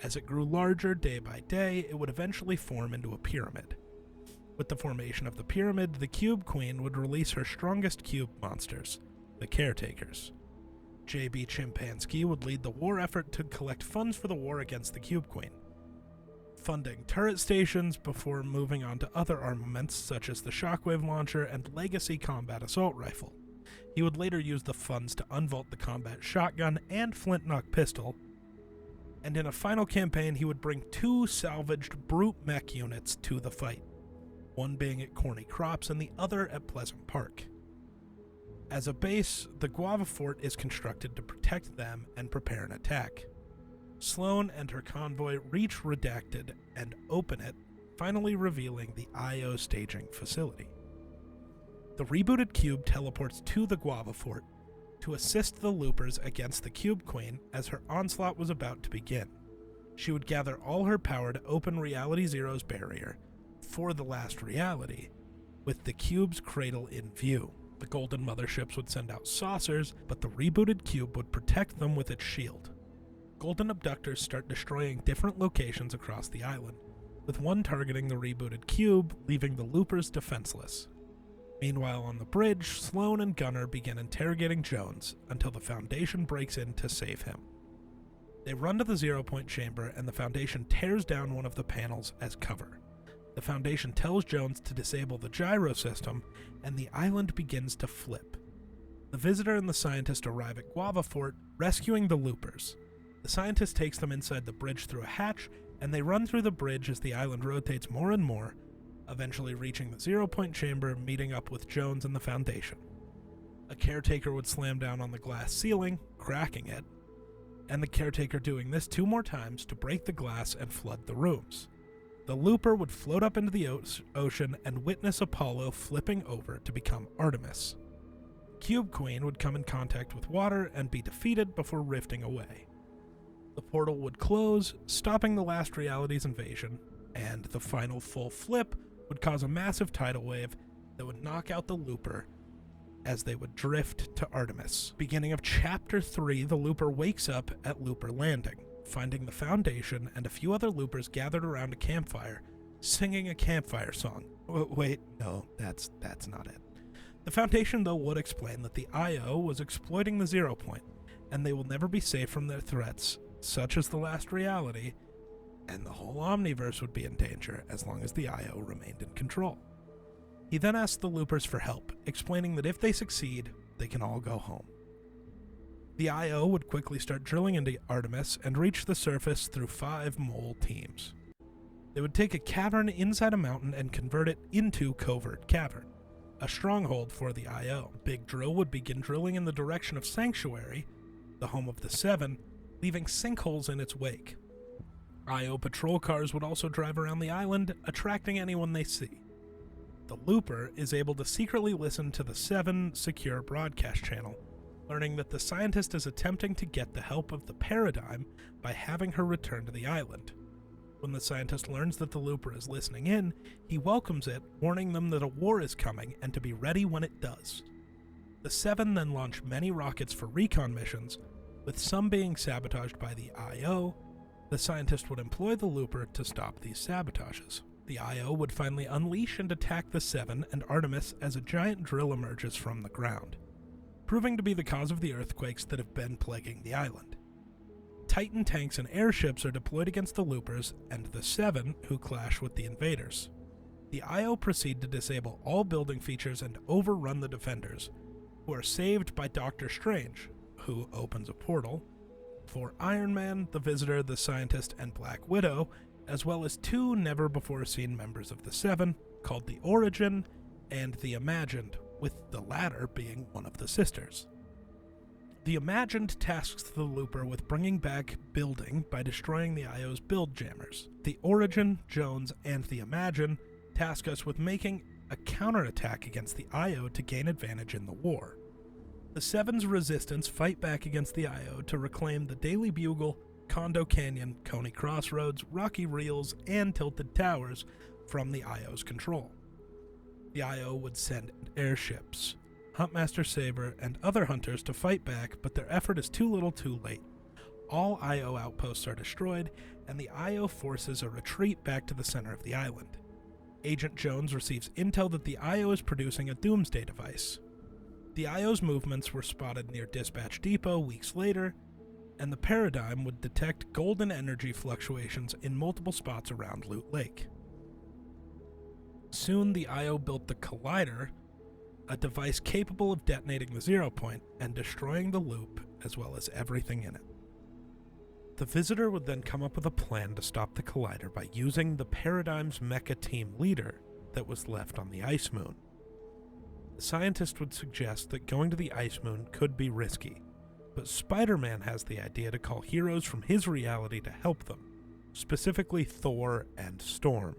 As it grew larger day by day, it would eventually form into a pyramid. With the formation of the pyramid, the Cube Queen would release her strongest cube monsters, the Caretakers. J.B. Chimpanski would lead the war effort to collect funds for the war against the Cube Queen, funding turret stations before moving on to other armaments such as the Shockwave Launcher and Legacy Combat Assault Rifle. He would later use the funds to unvault the Combat Shotgun and Flintlock Pistol, and in a final campaign he would bring 2 salvaged Brute mech units to the fight, one being at Corny Crops and the other at Pleasant Park. As a base, the Guava Fort is constructed to protect them and prepare an attack. Sloan and her convoy reach Redacted and open it, finally revealing the IO staging facility. The rebooted cube teleports to the Guava Fort to assist the loopers against the Cube Queen as her onslaught was about to begin. She would gather all her power to open Reality Zero's barrier for the last reality, with the cube's cradle in view. The golden motherships would send out saucers, but the rebooted cube would protect them with its shield. Golden abductors start destroying different locations across the island, with one targeting the rebooted cube, leaving the loopers defenseless. Meanwhile, on the bridge, Sloan and Gunner begin interrogating Jones until the Foundation breaks in to save him. They run to the 0 Point chamber, and the Foundation tears down one of the panels as cover. The Foundation tells Jones to disable the gyro system, and the island begins to flip. The Visitor and the Scientist arrive at Guava Fort, rescuing the loopers. The Scientist takes them inside the bridge through a hatch, and they run through the bridge as the island rotates more and more, eventually reaching the 0 Point chamber, meeting up with Jones and the Foundation. A Caretaker would slam down on the glass ceiling, cracking it, and the Caretaker doing this 2 more times to break the glass and flood the rooms. The looper would float up into the ocean and witness Apollo flipping over to become Artemis. Cube Queen would come in contact with water and be defeated before rifting away. The portal would close, stopping the last reality's invasion, and the final full flip would cause a massive tidal wave that would knock out the looper as they would drift to Artemis. Beginning of Chapter 3, the looper wakes up at Looper Landing, finding the Foundation and a few other loopers gathered around a campfire, singing a campfire song. Wait, no, that's not it. The Foundation, though, would explain that the IO was exploiting the 0 Point, and they will never be safe from their threats, such as the last reality, and the whole Omniverse would be in danger as long as the IO remained in control. He then asks the loopers for help, explaining that if they succeed, they can all go home. The IO would quickly start drilling into Artemis and reach the surface through 5 mole teams. They would take a cavern inside a mountain and convert it into Covert Cavern, a stronghold for the IO. Big Drill would begin drilling in the direction of Sanctuary, the home of the 7, leaving sinkholes in its wake. Io patrol cars would also drive around the island, attracting anyone they see. The Looper is able to secretly listen to the 7 secure broadcast channel, learning that the scientist is attempting to get the help of the Paradigm by having her return to the island. When the scientist learns that the Looper is listening in, he welcomes it, warning them that a war is coming and to be ready when it does. The 7 then launch many rockets for recon missions, with some being sabotaged by the IO. The scientist would employ the Looper to stop these sabotages. The IO would finally unleash and attack the 7 and Artemis as a giant drill emerges from the ground, proving to be the cause of the earthquakes that have been plaguing the island. Titan tanks and airships are deployed against the Loopers and the 7, who clash with the invaders. The IO proceed to disable all building features and overrun the defenders, who are saved by Doctor Strange, who opens a portal, for Iron Man, the Visitor, the Scientist, and Black Widow, as well as 2 never-before-seen members of the 7, called the Origin and the Imagined, with the latter being one of the sisters. The Imagined tasks the Looper with bringing back building by destroying the IO's build jammers. The Origin, Jones, and the Imagine task us with making a counterattack against the IO to gain advantage in the war. The 7's resistance fight back against the IO to reclaim the Daily Bugle, Condo Canyon, Coney Crossroads, Rocky Reels, and Tilted Towers from the IO's control. The IO would send airships, Huntmaster Saber, and other hunters to fight back, but their effort is too little too late. All IO outposts are destroyed, and the IO forces a retreat back to the center of the island. Agent Jones receives intel that the IO is producing a doomsday device. The IO's movements were spotted near Dispatch Depot weeks later, and the Paradigm would detect golden energy fluctuations in multiple spots around Loot Lake. Soon the IO built the Collider, a device capable of detonating the Zero Point and destroying the loop as well as everything in it. The Visitor would then come up with a plan to stop the Collider by using the Paradigm's mecha team leader that was left on the Ice Moon. The scientist would suggest that going to the Ice Moon could be risky, but Spider-Man has the idea to call heroes from his reality to help them, specifically Thor and Storm.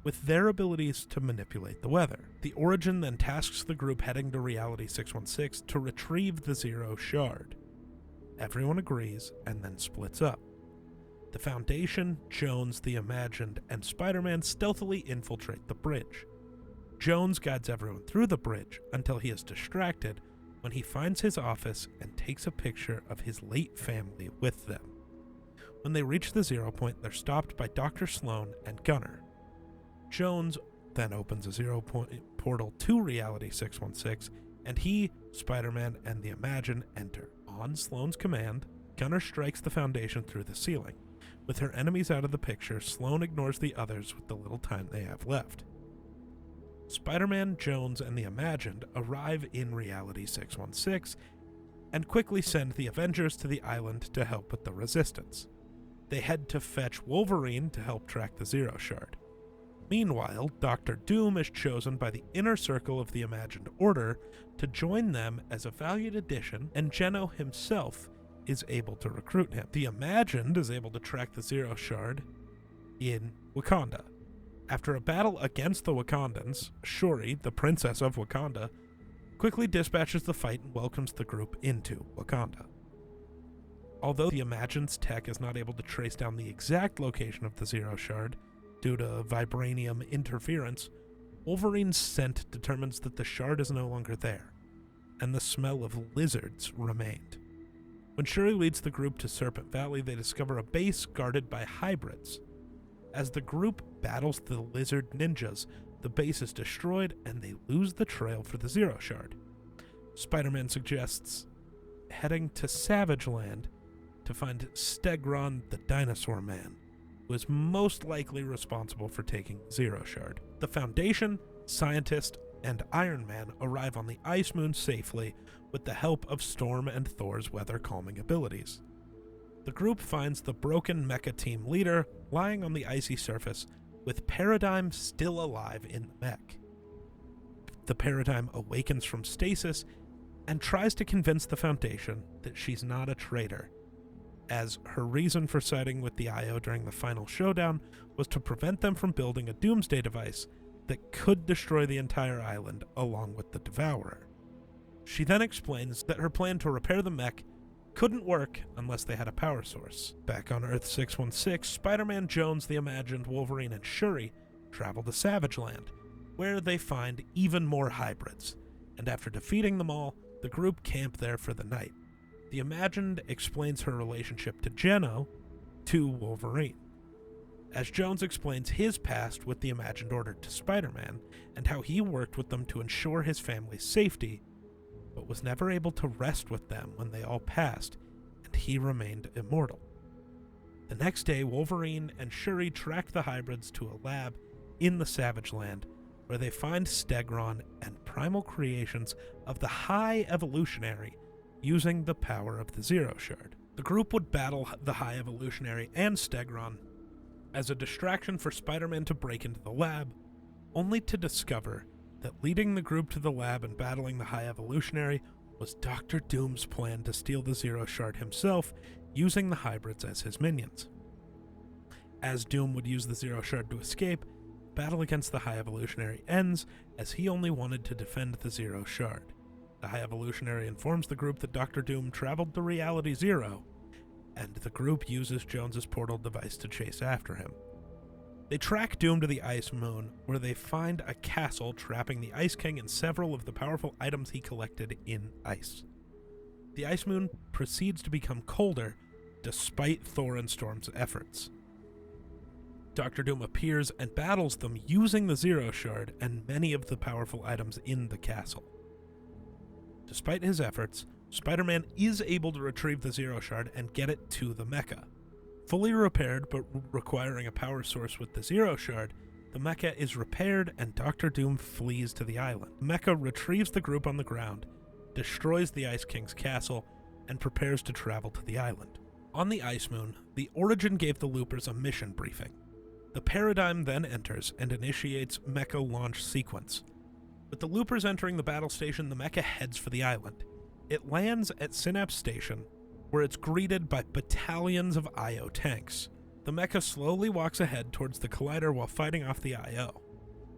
With their abilities to manipulate the weather, the Origin then tasks the group heading to Reality 616 to retrieve the Zero Shard. Everyone agrees and then splits up. The Foundation, Jones, the Imagined, and Spider-Man stealthily infiltrate the bridge. Jones guides everyone through the bridge until he is distracted when he finds his office and takes a picture of his late family with them. When they reach the Zero Point, they're stopped by Dr. Sloan and Gunner. Jones then opens a Zero Point portal to Reality 616, and he, Spider-Man, and the Imagine enter. On Sloan's command, Gunner strikes the Foundation through the ceiling. With her enemies out of the picture, Sloan ignores the others with the little time they have left. Spider-Man, Jones, and the Imagined arrive in Reality 616 and quickly send the Avengers to the island to help with the Resistance. They head to fetch Wolverine to help track the Zero Shard. Meanwhile, Doctor Doom is chosen by the inner circle of the Imagined Order to join them as a valued addition, and Geno himself is able to recruit him. The Imagined is able to track the Zero Shard in Wakanda. After a battle against the Wakandans, Shuri, the Princess of Wakanda, quickly dispatches the fight and welcomes the group into Wakanda. Although the Imagine's tech is not able to trace down the exact location of the Zero Shard due to vibranium interference, Wolverine's scent determines that the shard is no longer there, and the smell of lizards remained. When Shuri leads the group to Serpent Valley, they discover a base guarded by hybrids. As the group battles the lizard ninjas, the base is destroyed and they lose the trail for the Zero Shard. Spider-Man suggests heading to Savage Land to find Stegron the Dinosaur Man, who is most likely responsible for taking the Zero Shard. The Foundation, Scientist, and Iron Man arrive on the Ice Moon safely with the help of Storm and Thor's weather calming abilities. The group finds the broken mecha team leader lying on the icy surface, with Paradigm still alive in the mech. The Paradigm awakens from stasis and tries to convince the Foundation that she's not a traitor, as her reason for siding with the IO during the final showdown was to prevent them from building a doomsday device that could destroy the entire island along with the Devourer. She then explains that her plan to repair the mech couldn't work unless they had a power source. Back on Earth 616, Spider-Man, Jones, the Imagined, Wolverine, and Shuri travel to Savage Land, where they find even more hybrids, and after defeating them all, the group camp there for the night. The Imagined explains her relationship to Geno to Wolverine, as Jones explains his past with the Imagined Order to Spider-Man, and how he worked with them to ensure his family's safety, but was never able to rest with them when they all passed, and he remained immortal. The next day, Wolverine and Shuri track the hybrids to a lab in the Savage Land, where they find Stegron and primal creations of the High Evolutionary using the power of the Zero Shard. The group would battle the High Evolutionary and Stegron as a distraction for Spider-Man to break into the lab, only to discover that leading the group to the lab and battling the High Evolutionary was Dr. Doom's plan to steal the Zero Shard himself, using the hybrids as his minions. As Doom would use the Zero Shard to escape, battle against the High Evolutionary ends, as he only wanted to defend the Zero Shard. The High Evolutionary informs the group that Dr. Doom traveled to Reality Zero, and the group uses Jones's portal device to chase after him. They track Doom to the Ice Moon, where they find a castle trapping the Ice King and several of the powerful items he collected in ice. The Ice Moon proceeds to become colder, despite Thor and Storm's efforts. Dr. Doom appears and battles them using the Zero Shard and many of the powerful items in the castle. Despite his efforts, Spider-Man is able to retrieve the Zero Shard and get it to the mecha. Fully repaired, but requiring a power source with the Zero Shard, the mecha is repaired and Dr. Doom flees to the island. The mecha retrieves the group on the ground, destroys the Ice King's castle, and prepares to travel to the island. On the Ice Moon, the Origin gave the Loopers a mission briefing. The Paradigm then enters and initiates mecha launch sequence. With the Loopers entering the battle station, the mecha heads for the island. It lands at Synapse Station, where it's greeted by battalions of IO tanks. The mecha slowly walks ahead towards the collider while fighting off the IO.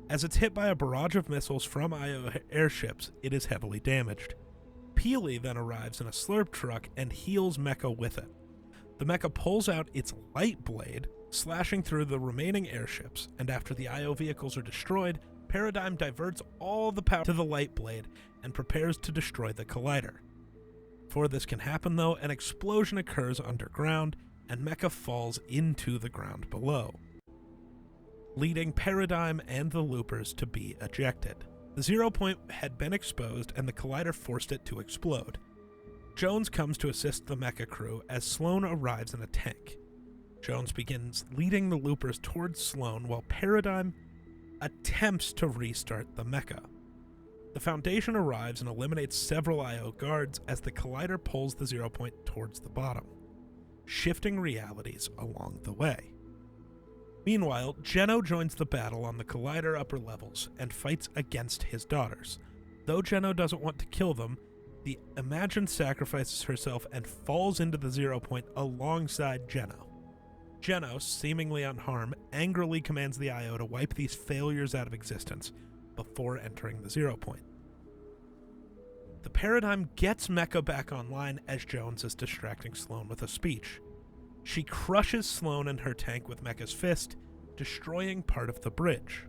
As it's hit by a barrage of missiles from IO airships, it is heavily damaged. Peely then arrives in a slurp truck and heals mecha with it. The mecha pulls out its light blade, slashing through the remaining airships, and after the IO vehicles are destroyed, Paradigm diverts all the power to the light blade and prepares to destroy the collider. Before this can happen, though, an explosion occurs underground, and mecha falls into the ground below, leading Paradigm and the Loopers to be ejected. The Zero Point had been exposed, and the collider forced it to explode. Jones comes to assist the mecha crew as Sloan arrives in a tank. Jones begins leading the Loopers towards Sloan while Paradigm attempts to restart the mecha. The Foundation arrives and eliminates several IO guards as the collider pulls the Zero Point towards the bottom, shifting realities along the way. Meanwhile, Geno joins the battle on the collider upper levels and fights against his daughters. Though Geno doesn't want to kill them, the Imagined sacrifices herself and falls into the Zero Point alongside Geno. Geno, seemingly unharmed, angrily commands the IO to wipe these failures out of existence before entering the Zero Point. The Paradigm gets mecha back online as Jones is distracting Sloan with a speech. She crushes Sloan and her tank with mecha's fist, destroying part of the bridge.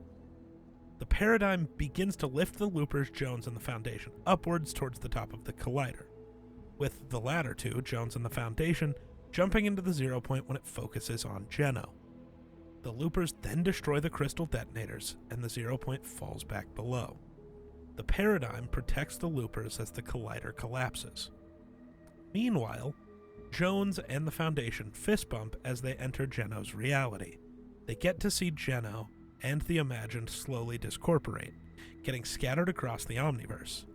The Paradigm begins to lift the Loopers, Jones, and the Foundation upwards towards the top of the collider, with the latter two, Jones and the Foundation, jumping into the Zero Point when it focuses on Geno. The Loopers then destroy the crystal detonators, and the Zero Point falls back below. The Paradigm protects the Loopers as the collider collapses. Meanwhile, Jones and the Foundation fist bump as they enter Geno's reality. They get to see Geno and the Imagined slowly discorporate, getting scattered across the Omniverse.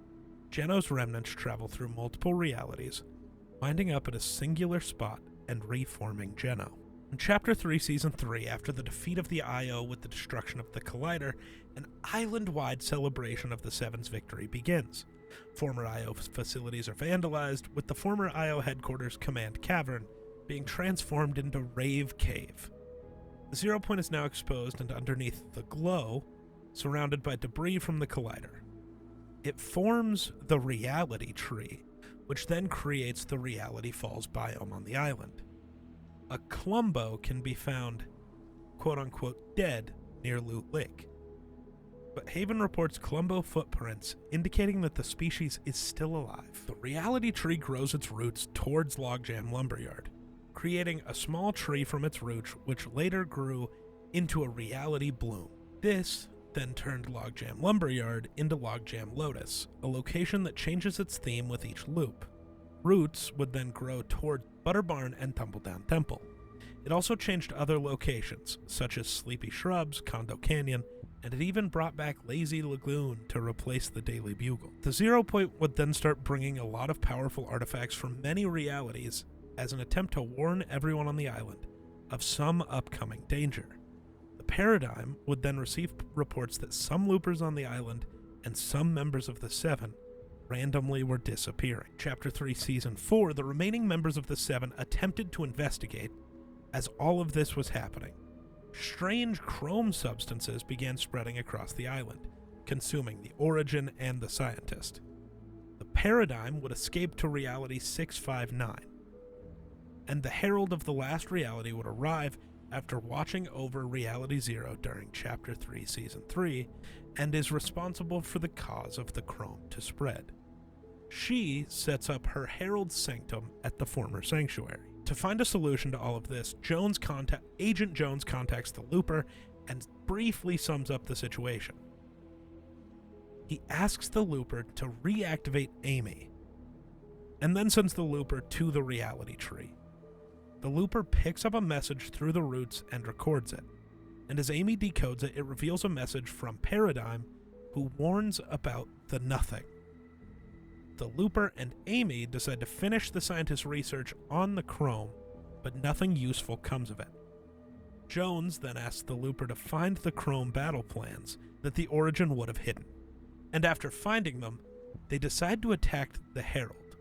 Geno's remnants travel through multiple realities, winding up at a singular spot and reforming Geno. In Chapter 3, Season 3, after the defeat of the IO with the destruction of the Collider, an island-wide celebration of the Seven's victory begins. Former IO facilities are vandalized, with the former IO headquarters Command Cavern being transformed into Rave Cave. The 0 point is now exposed and underneath the glow, surrounded by debris from the collider. It forms the reality tree, which then creates the Reality Falls biome on the island. A Clumbo can be found, quote-unquote, dead near Loot Lake. But Haven reports Clumbo footprints, indicating that the species is still alive. The reality tree grows its roots towards Logjam Lumberyard, creating a small tree from its roots, which later grew into a reality bloom. This then turned Logjam Lumberyard into Logjam Lotus, a location that changes its theme with each loop. Roots would then grow toward Butter Barn and Tumbledown Temple. It also changed other locations, such as Sleepy Shrubs, Condo Canyon, and it even brought back Lazy Lagoon to replace the Daily Bugle. The 0 point would then start bringing a lot of powerful artifacts from many realities as an attempt to warn everyone on the island of some upcoming danger. The Paradigm would then receive reports that some loopers on the island and some members of the Seven randomly were disappearing. Chapter 3, Season 4, the remaining members of the Seven attempted to investigate as all of this was happening. Strange chrome substances began spreading across the island, consuming the Origin and the Scientist. The Paradigm would escape to Reality 659, and the Herald of the Last Reality would arrive after watching over Reality Zero during Chapter 3, Season 3, and is responsible for the cause of the chrome to spread. She sets up her Herald Sanctum at the former sanctuary. To find a solution to all of this, Agent Jones contacts the Looper and briefly sums up the situation. He asks the Looper to reactivate Amy, and then sends the Looper to the reality tree. The Looper picks up a message through the roots and records it, and as Amy decodes it, it reveals a message from Paradigm, who warns about the Nothing. The Looper and Amy decide to finish the scientist's research on the chrome, but nothing useful comes of it. Jones then asks the Looper to find the chrome battle plans that the Origin would have hidden, and after finding them, they decide to attack the Herald,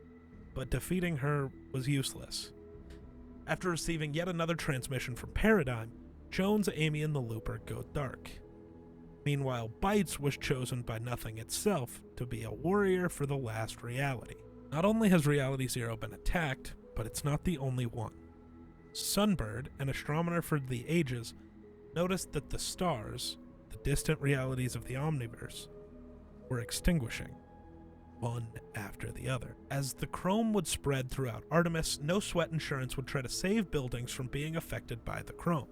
but defeating her was useless. After receiving yet another transmission from Paradigm, Jones, Amy, and the Looper go dark. Meanwhile, Bites was chosen by Nothing itself to be a warrior for the last reality. Not only has Reality Zero been attacked, but it's not the only one. Sunbird, an astronomer for the ages, noticed that the stars, the distant realities of the Omniverse, were extinguishing, one after the other. As the chrome would spread throughout Artemis, No Sweat Insurance would try to save buildings from being affected by the chrome.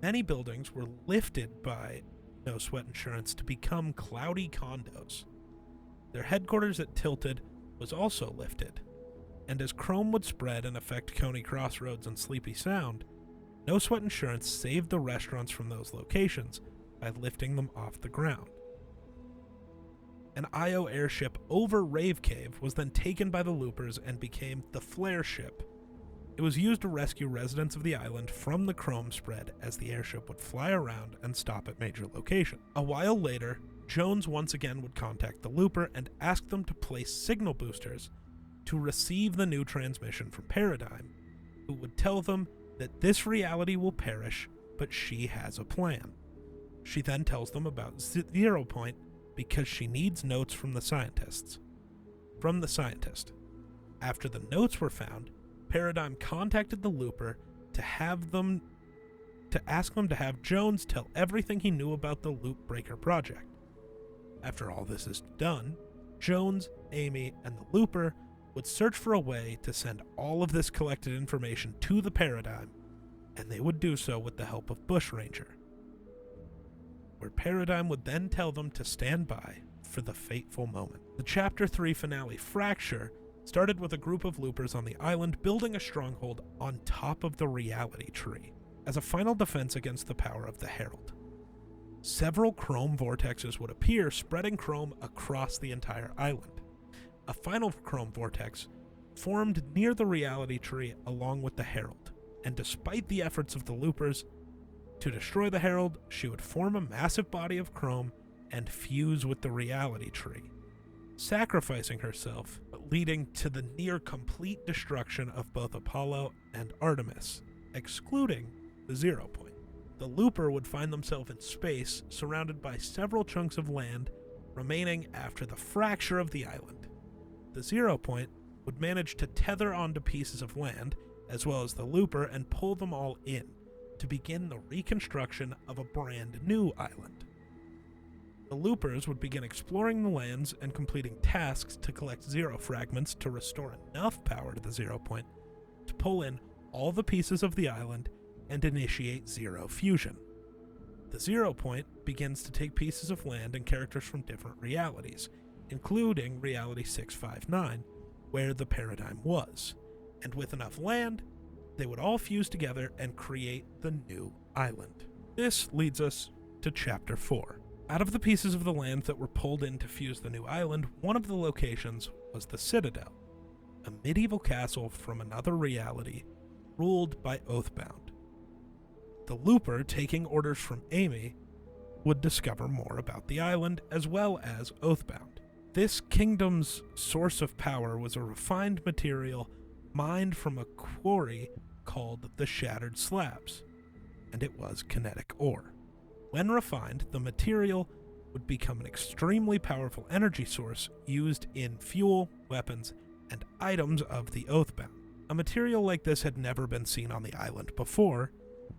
Many buildings were lifted by No Sweat Insurance to become cloudy condos. Their headquarters at Tilted was also lifted, and as chrome would spread and affect Coney Crossroads and Sleepy Sound, No Sweat Insurance saved the restaurants from those locations by lifting them off the ground. An IO airship over Rave Cave was then taken by the Loopers and became the Flare Ship. It was used to rescue residents of the island from the chrome spread as the airship would fly around and stop at major locations. A while later, Jones once again would contact the Looper and ask them to place signal boosters to receive the new transmission from Paradigm, who would tell them that this reality will perish, but she has a plan. She then tells them about 0 Point because she needs notes from the scientist. After the notes were found, Paradigm contacted the Looper to ask them to have Jones tell everything he knew about the Loop Breaker project. After all this is done, Jones, Amy, and the Looper would search for a way to send all of this collected information to the Paradigm, and they would do so with the help of Bushranger, where Paradigm would then tell them to stand by for the fateful moment. The Chapter 3 finale, Fracture, started with a group of Loopers on the island building a stronghold on top of the reality tree, as a final defense against the power of the Herald. Several chrome vortexes would appear, spreading chrome across the entire island. A final chrome vortex formed near the reality tree along with the Herald, and despite the efforts of the Loopers to destroy the Herald, she would form a massive body of chrome and fuse with the reality tree, sacrificing herself, but leading to the near-complete destruction of both Apollo and Artemis, excluding the 0 point. The Looper would find themselves in space, surrounded by several chunks of land remaining after the fracture of the island. The 0 point would manage to tether onto pieces of land, as well as the Looper, and pull them all in, to begin the reconstruction of a brand new island. The Loopers would begin exploring the lands and completing tasks to collect Zero fragments to restore enough power to the 0 point to pull in all the pieces of the island and initiate Zero fusion. The 0 point begins to take pieces of land and characters from different realities, including Reality 659, where the paradigm was, and with enough land, they would all fuse together and create the new island. This leads us to Chapter 4. Out of the pieces of the land that were pulled in to fuse the new island, one of the locations was the Citadel, a medieval castle from another reality ruled by Oathbound. The Looper, taking orders from Amy, would discover more about the island as well as Oathbound. This kingdom's source of power was a refined material mined from a quarry called the Shattered Slabs, and it was kinetic ore. When refined, the material would become an extremely powerful energy source used in fuel, weapons, and items of the Oathbound. A material like this had never been seen on the island before,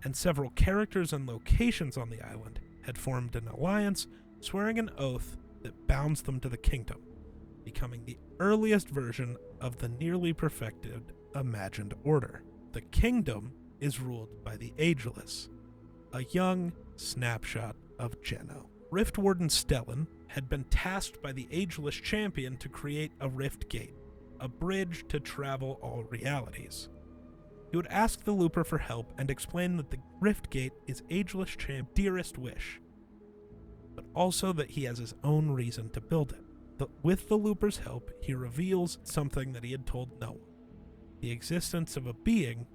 and several characters and locations on the island had formed an alliance, swearing an oath that bounds them to the kingdom, becoming the earliest version of the nearly perfected imagined order. The kingdom is ruled by the Ageless, a young snapshot of Geno. Rift Warden Stellan had been tasked by the Ageless champion to create a Rift Gate, a bridge to travel all realities. He would ask the Looper for help and explain that the Rift Gate is Ageless champ's dearest wish, but also that he has his own reason to build it. With the Looper's help, he reveals something that he had told no one: the existence of a being,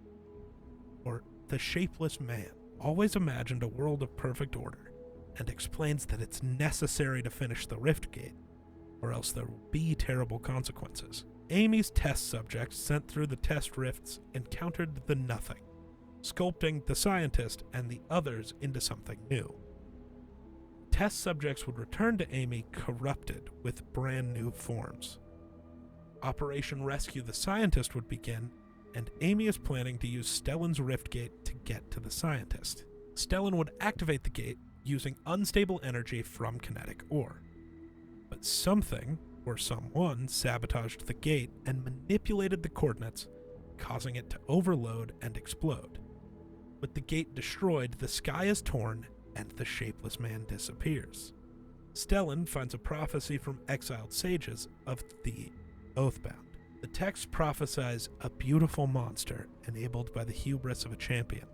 or the Shapeless Man, always imagined a world of perfect order, and explains that it's necessary to finish the Rift Gate, or else there will be terrible consequences. Amy's test subjects sent through the test rifts encountered the Nothing, sculpting the scientist and the others into something new. Test subjects would return to Amy corrupted with brand new forms. Operation Rescue the Scientist would begin, and Amy is planning to use Stellan's Rift Gate to get to the scientist. Stellan would activate the gate using unstable energy from kinetic ore. But something, or someone, sabotaged the gate and manipulated the coordinates, causing it to overload and explode. With the gate destroyed, the sky is torn and the Shapeless Man disappears. Stellan finds a prophecy from exiled sages of the Oathbound. The text prophesies a beautiful monster enabled by the hubris of a champion,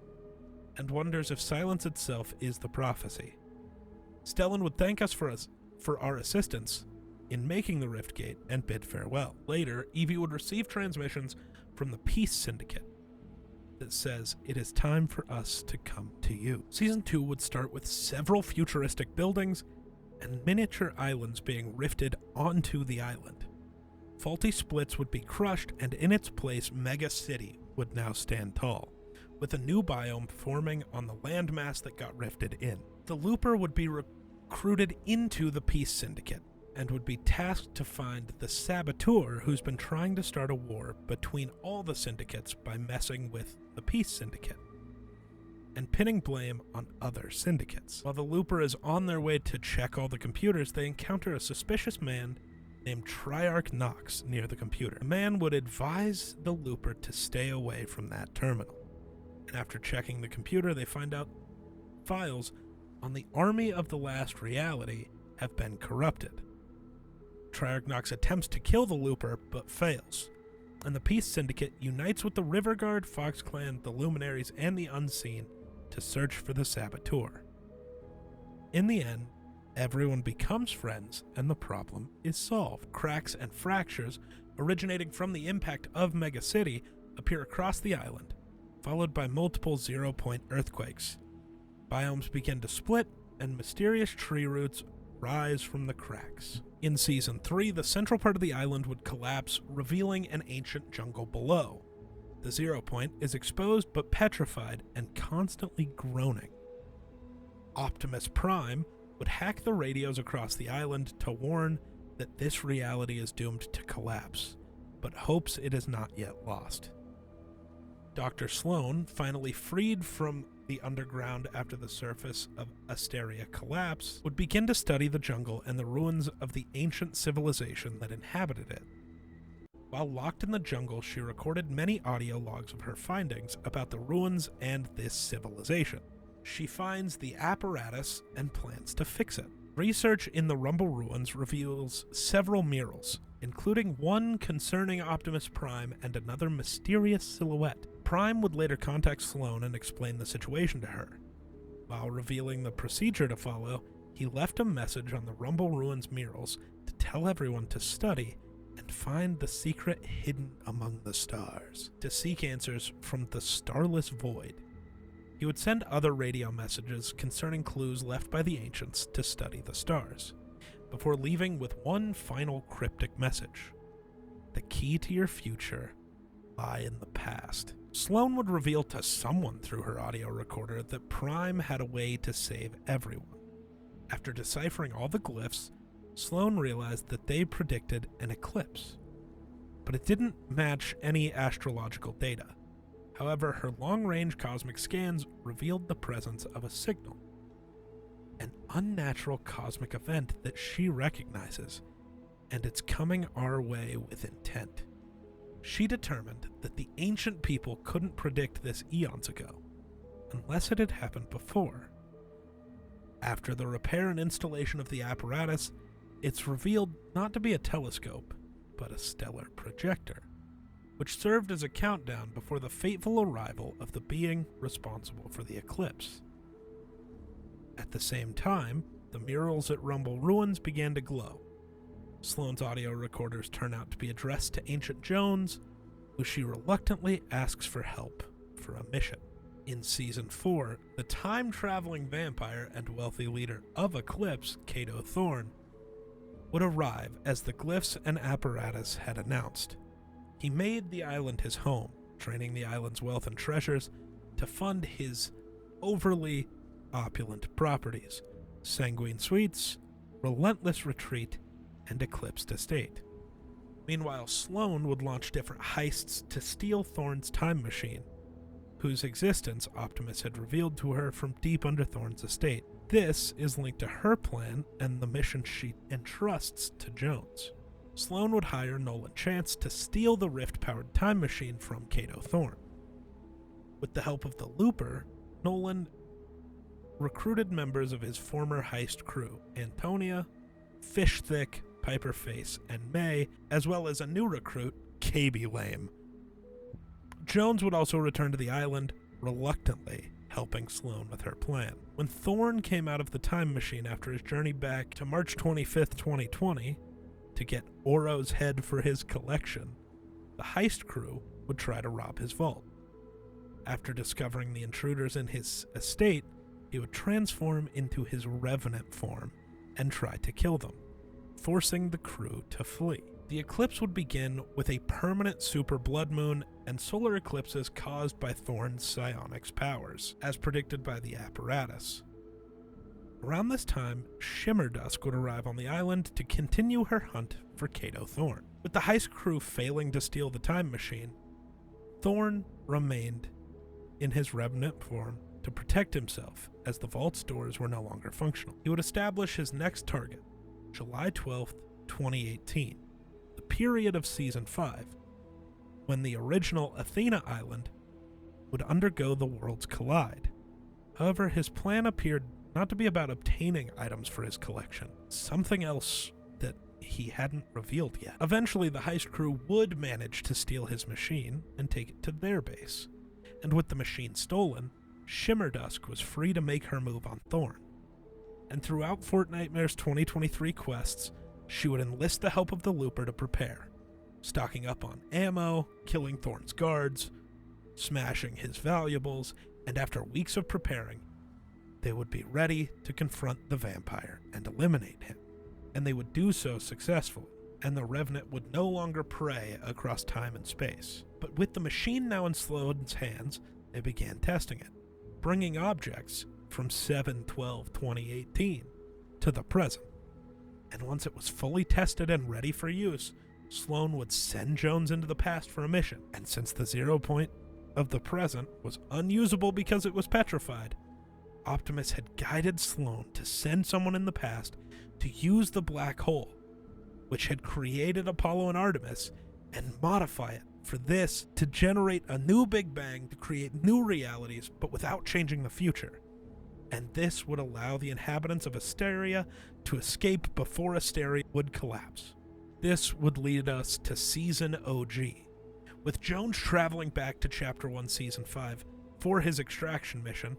and wonders if silence itself is the prophecy. Stellan would thank us for our assistance in making the Rift Gate and bid farewell. Later, Evie would receive transmissions from the Peace Syndicate that says it is time for us to come to you. Season 2 would start with several futuristic buildings and miniature islands being rifted onto the island. Faulty splits would be crushed, and in its place, Mega City would now stand tall, with a new biome forming on the landmass that got rifted in. The Looper would be recruited into the Peace Syndicate, and would be tasked to find the saboteur who's been trying to start a war between all the syndicates by messing with the Peace Syndicate, and pinning blame on other syndicates. While the Looper is on their way to check all the computers, they encounter a suspicious man named Triarch Nox near the computer. The man would advise the Looper to stay away from that terminal, and after checking the computer, they find out files on the Army of the Last Reality have been corrupted. Triarch Nox attempts to kill the Looper, but fails, and the Peace Syndicate unites with the River Guard, Fox Clan, the Luminaries, and the Unseen to search for the saboteur. In the end, everyone becomes friends, and the problem is solved. Cracks and fractures originating from the impact of Mega City appear across the island, followed by multiple 0 point earthquakes. Biomes begin to split, and mysterious tree roots rise from the cracks. In Season 3, the central part of the island would collapse, revealing an ancient jungle below. The 0 point is exposed but petrified and constantly groaning. Optimus Prime would hack the radios across the island to warn that this reality is doomed to collapse, but hopes it is not yet lost. Dr. Sloan, finally freed from the underground after the surface of Asteria collapse, would begin to study the jungle and the ruins of the ancient civilization that inhabited it. While locked in the jungle, she recorded many audio logs of her findings about the ruins and this civilization. She finds the apparatus and plans to fix it. Research in the Rumble ruins reveals several murals, including one concerning Optimus Prime and another mysterious silhouette. Prime would later contact Sloan and explain the situation to her. While revealing the procedure to follow, he left a message on the Rumble ruins murals to tell everyone to study and find the secret hidden among the stars, to seek answers from the starless void. He would send other radio messages concerning clues left by the ancients to study the stars, before leaving with one final cryptic message: the key to your future lie in the past. Sloan would reveal to someone through her audio recorder that Prime had a way to save everyone. After deciphering all the glyphs, Sloan realized that they predicted an eclipse, but it didn't match any astrological data. However, her long-range cosmic scans revealed the presence of a signal, an unnatural cosmic event that she recognizes, and it's coming our way with intent. She determined that the ancient people couldn't predict this eons ago, unless it had happened before. After the repair and installation of the apparatus, it's revealed not to be a telescope, but a stellar projector, which served as a countdown before the fateful arrival of the being responsible for the eclipse. At the same time, the murals at Rumble Ruins began to glow. Sloan's audio recorders turn out to be addressed to Ancient Jones, who she reluctantly asks for help for a mission. In Season 4, the time-traveling vampire and wealthy leader of Eclipse, Cato Thorne, would arrive as the glyphs and apparatus had announced. He made the island his home, draining the island's wealth and treasures to fund his overly opulent properties: Sanguine Suites, Relentless Retreat, and Eclipsed Estate. Meanwhile, Sloan would launch different heists to steal Thorne's time machine, whose existence Optimus had revealed to her from deep under Thorne's estate. This is linked to her plan and the mission she entrusts to Jones. Sloan would hire Nolan Chance to steal the rift-powered time machine from Cato Thorne. With the help of the Looper, Nolan recruited members of his former heist crew, Antonia, Fishthick, Piper Face, and May, as well as a new recruit, KB Lame. Jones would also return to the island, reluctantly helping Sloan with her plan. When Thorne came out of the time machine after his journey back to March 25th, 2020, to get Oro's head for his collection, the heist crew would try to rob his vault. After discovering the intruders in his estate, he would transform into his revenant form and try to kill them, forcing the crew to flee. The eclipse would begin with a permanent super blood moon and solar eclipses caused by Thorne's psionics powers, as predicted by the apparatus. Around this time, Shimmerdusk would arrive on the island to continue her hunt for Cato Thorne. With the heist crew failing to steal the time machine, Thorne remained in his revenant form to protect himself, as the vault's doors were no longer functional. He would establish his next target, July 12th, 2018, the period of Season 5, when the original Athena Island would undergo the worlds collide. However, his plan appeared not to be about obtaining items for his collection, something else that he hadn't revealed yet. Eventually, the heist crew would manage to steal his machine and take it to their base, and with the machine stolen, Shimmerdusk was free to make her move on Thorne. And throughout Fortnite's 2023 quests, she would enlist the help of the Looper to prepare, stocking up on ammo, killing Thorne's guards, smashing his valuables, and after weeks of preparing, they would be ready to confront the vampire and eliminate him. And they would do so successfully, and the Revenant would no longer prey across time and space. But with the machine now in Sloan's hands, they began testing it, bringing objects from 7/12/2018 to the present. And once it was fully tested and ready for use, Sloan would send Jones into the past for a mission. And since the 0 point of the present was unusable because it was petrified, Optimus had guided Sloan to send someone in the past to use the black hole, which had created Apollo and Artemis, and modify it for this to generate a new Big Bang to create new realities, but without changing the future. And this would allow the inhabitants of Asteria to escape before Asteria would collapse. This would lead us to Season OG, with Jones traveling back to Chapter 1, Season 5 for his extraction mission.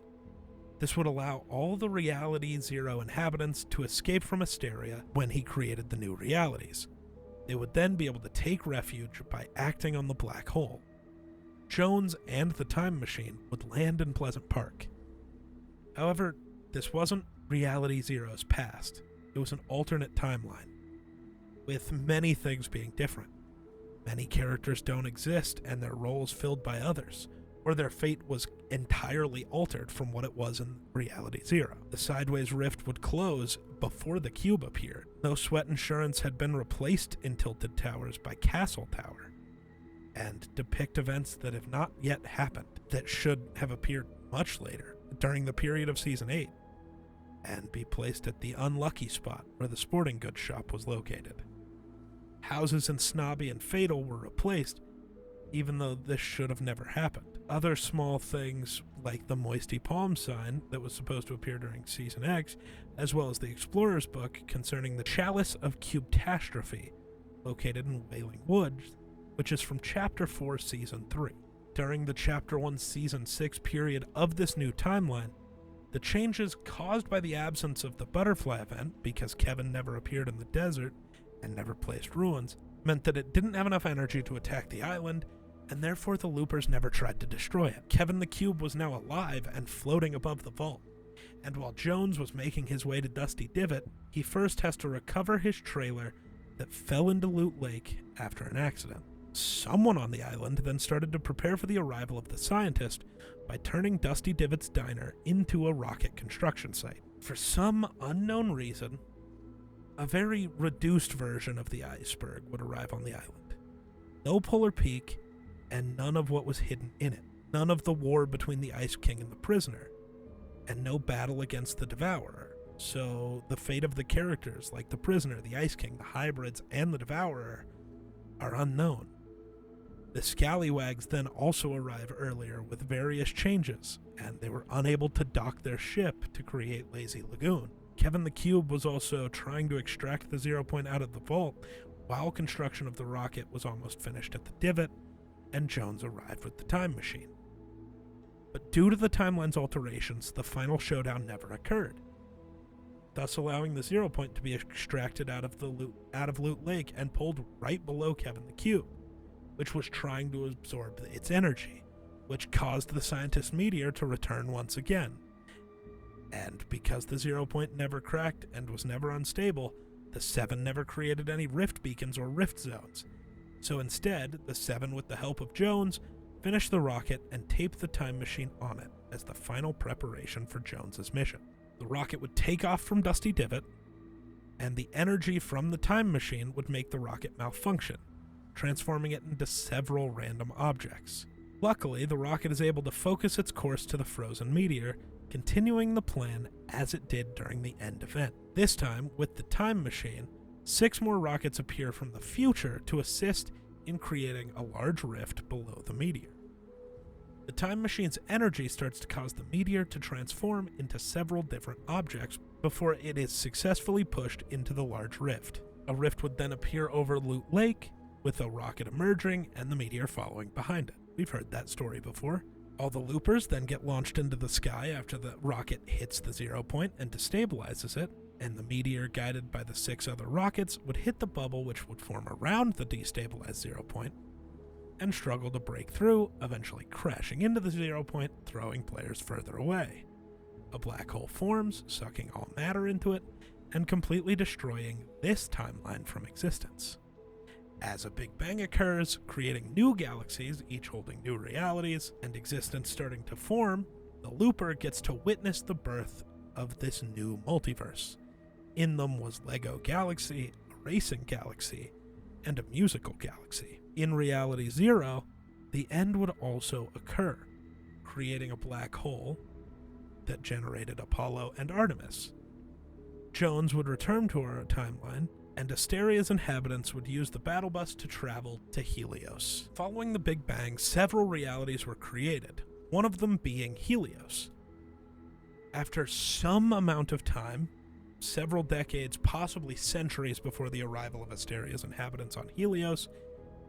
This would allow all the Reality Zero inhabitants to escape from Asteria when he created the new realities. They would then be able to take refuge by acting on the black hole. Jones and the Time Machine would land in Pleasant Park. However, this wasn't Reality Zero's past. It was an alternate timeline, with many things being different. Many characters don't exist and their roles filled by others, or their fate was entirely altered from what it was in Reality Zero. The Sideways Rift would close before the cube appeared. No Sweat Insurance had been replaced in Tilted Towers by Castle Tower, and depict events that have not yet happened, that should have appeared much later, during the period of Season 8, and be placed at the unlucky spot where the sporting goods shop was located. Houses in Snobby and Fatal were replaced, even though this should have never happened. Other small things, like the Moisty Palm sign that was supposed to appear during Season X, as well as the Explorer's book concerning the Chalice of Cubetastrophe, located in Wailing Woods, which is from Chapter 4, Season 3. During the Chapter 1, Season 6 period of this new timeline, the changes caused by the absence of the Butterfly event, because Kevin never appeared in the desert and never placed ruins, meant that it didn't have enough energy to attack the island, and therefore the Loopers never tried to destroy it. Kevin the Cube was now alive and floating above the vault, and while Jones was making his way to Dusty Divot, he first has to recover his trailer that fell into Loot Lake after an accident. Someone on the island then started to prepare for the arrival of the scientist by turning Dusty Divot's diner into a rocket construction site. For some unknown reason, a very reduced version of the iceberg would arrive on the island. No Polar Peak, and none of what was hidden in it. None of the war between the Ice King and the prisoner, and no battle against the Devourer. So the fate of the characters, like the prisoner, the Ice King, the hybrids, and the Devourer, are unknown. The Scallywags then also arrive earlier with various changes, and they were unable to dock their ship to create Lazy Lagoon. Kevin the Cube was also trying to extract the 0 point out of the vault, while construction of the rocket was almost finished at the Divot, and Jones arrived with the Time Machine. But due to the timeline's alterations, the final showdown never occurred, thus allowing the 0 point to be extracted out of Loot Lake and pulled right below Kevin the Cube, which was trying to absorb its energy, which caused the Scientist Meteor to return once again. And because the 0 point never cracked and was never unstable, the 7 never created any rift beacons or rift zones. So instead, the 7, with the help of Jones, finished the rocket and taped the Time Machine on it as the final preparation for Jones's mission. The rocket would take off from Dusty Divot, and the energy from the Time Machine would make the rocket malfunction, transforming it into several random objects. Luckily, the rocket is able to focus its course to the frozen meteor, continuing the plan as it did during the end event. This time, with the Time Machine, 6 more rockets appear from the future to assist in creating a large rift below the meteor. The Time Machine's energy starts to cause the meteor to transform into several different objects before it is successfully pushed into the large rift. A rift would then appear over Loot Lake, with a rocket emerging and the meteor following behind it. We've heard that story before. All the loopers then get launched into the sky after the rocket hits the 0 point and destabilizes it, and the meteor, guided by the 6 other rockets, would hit the bubble which would form around the destabilized 0 point and struggle to break through, eventually crashing into the 0 point, throwing players further away. A black hole forms, sucking all matter into it, and completely destroying this timeline from existence. As a Big Bang occurs, creating new galaxies, each holding new realities, and existence starting to form, the Looper gets to witness the birth of this new multiverse. In them was Lego Galaxy, a racing galaxy, and a musical galaxy. In Reality Zero, the end would also occur, creating a black hole that generated Apollo and Artemis. Jones would return to our timeline, and Asteria's inhabitants would use the battle bus to travel to Helios. Following the Big Bang, several realities were created, one of them being Helios. After some amount of time, several decades, possibly centuries before the arrival of Asteria's inhabitants on Helios,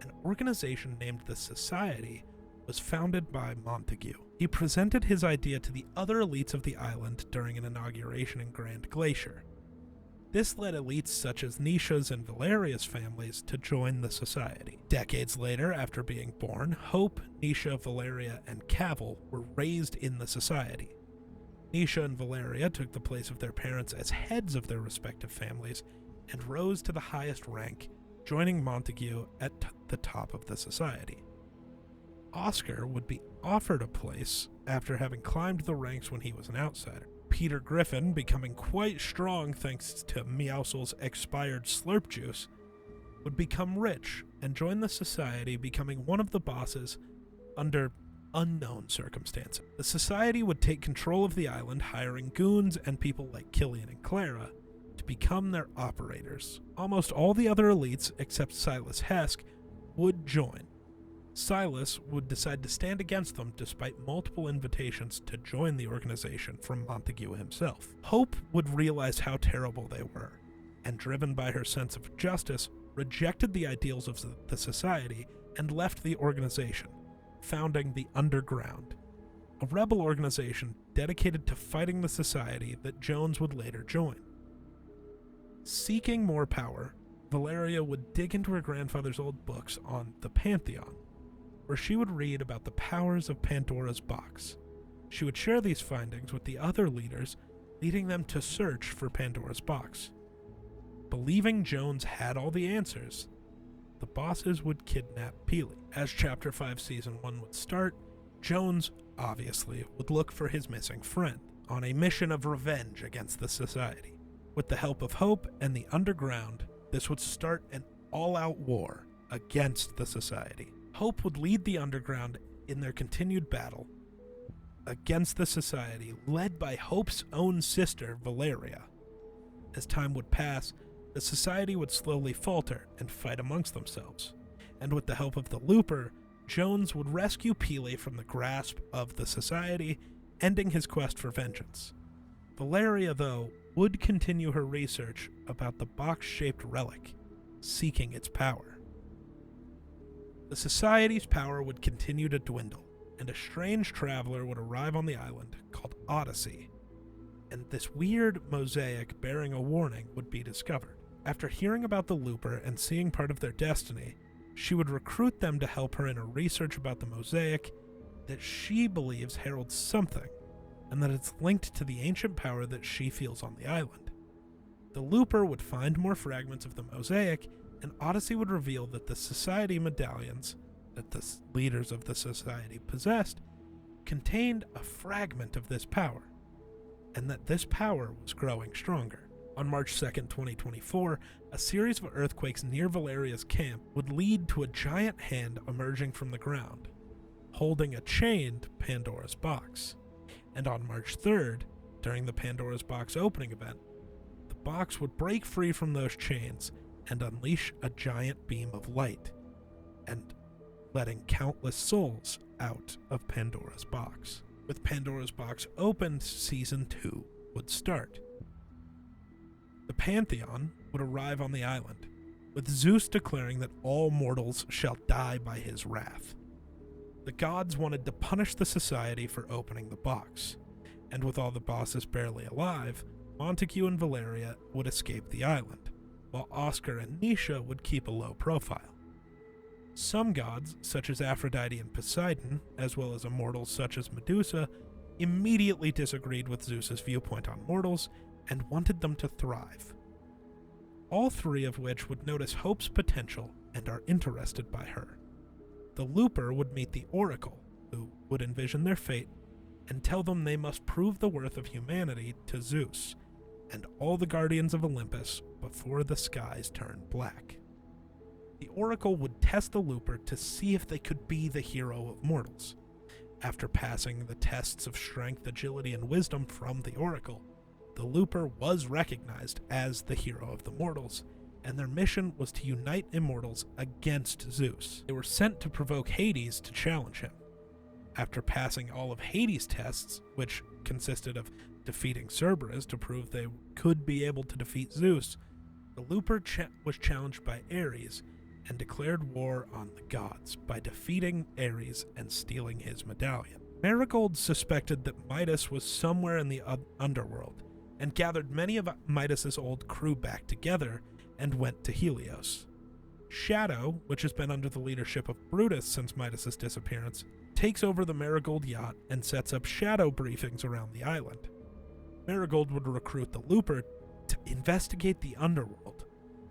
an organization named the Society was founded by Montague. He presented his idea to the other elites of the island during an inauguration in Grand Glacier. This led elites such as Nisha's and Valeria's families to join the Society. Decades later, after being born, Hope, Nisha, Valeria, and Cavil were raised in the Society. Nisha and Valeria took the place of their parents as heads of their respective families and rose to the highest rank, joining Montague at the top of the Society. Oscar would be offered a place after having climbed the ranks when he was an outsider. Peter Griffin, becoming quite strong thanks to Meowscles' expired slurp juice, would become rich and join the Society, becoming one of the bosses under unknown circumstances. The Society would take control of the island, hiring goons and people like Killian and Clara to become their operators. Almost all the other elites, except Silas Hesk, would join. Silas would decide to stand against them despite multiple invitations to join the organization from Montague himself. Hope would realize how terrible they were, and driven by her sense of justice, rejected the ideals of the Society and left the organization, founding the Underground, a rebel organization dedicated to fighting the Society that Jones would later join. Seeking more power, Valeria would dig into her grandfather's old books on the Pantheon, where she would read about the powers of Pandora's box. She would share these findings with the other leaders, leading them to search for Pandora's box. Believing Jones had all the answers, the bosses would kidnap Peely. As Chapter 5 Season 1 would start, Jones, obviously, would look for his missing friend, on a mission of revenge against the Society. With the help of Hope and the Underground, this would start an all-out war against the Society. Hope would lead the Underground in their continued battle against the Society, led by Hope's own sister, Valeria. As time would pass, the Society would slowly falter and fight amongst themselves, and with the help of the Looper, Jones would rescue Peely from the grasp of the Society, ending his quest for vengeance. Valeria, though, would continue her research about the box-shaped relic, seeking its power. The Society's power would continue to dwindle, and a strange traveler would arrive on the island called Odyssey, and this weird mosaic bearing a warning would be discovered. After hearing about the Looper and seeing part of their destiny, she would recruit them to help her in her research about the mosaic that she believes heralds something, and that it's linked to the ancient power that she feels on the island. The Looper would find more fragments of the mosaic, and Odyssey would reveal that the Society medallions that the leaders of the Society possessed contained a fragment of this power, and that this power was growing stronger. On March 2nd, 2024, a series of earthquakes near Valeria's camp would lead to a giant hand emerging from the ground, holding a chained Pandora's box. And on March 3rd, during the Pandora's box opening event, the box would break free from those chains and unleash a giant beam of light, and letting countless souls out of Pandora's box. With Pandora's box opened, Season 2 would start. The Pantheon would arrive on the island, with Zeus declaring that all mortals shall die by his wrath. The gods wanted to punish the Society for opening the box, and with all the bosses barely alive, Montague and Valeria would escape the island, while Oscar and Nisha would keep a low profile. Some gods, such as Aphrodite and Poseidon, as well as immortals such as Medusa, immediately disagreed with Zeus's viewpoint on mortals and wanted them to thrive. All three of which would notice Hope's potential and are interested by her. The Looper would meet the Oracle, who would envision their fate and tell them they must prove the worth of humanity to Zeus and all the guardians of Olympus before the skies turn black. The Oracle would test the Looper to see if they could be the hero of mortals. After passing the tests of strength, agility, and wisdom from the Oracle, the Looper was recognized as the hero of the mortals, and their mission was to unite immortals against Zeus. They were sent to provoke Hades to challenge him. After passing all of Hades' tests, which consisted of defeating Cerberus to prove they could be able to defeat Zeus, the Looper was challenged by Ares and declared war on the gods by defeating Ares and stealing his medallion. Marigold suspected that Midas was somewhere in the underworld and gathered many of Midas's old crew back together and went to Helios. Shadow, which has been under the leadership of Brutus since Midas's disappearance, takes over the Marigold yacht and sets up shadow briefings around the island. Marigold would recruit the Looper to investigate the underworld,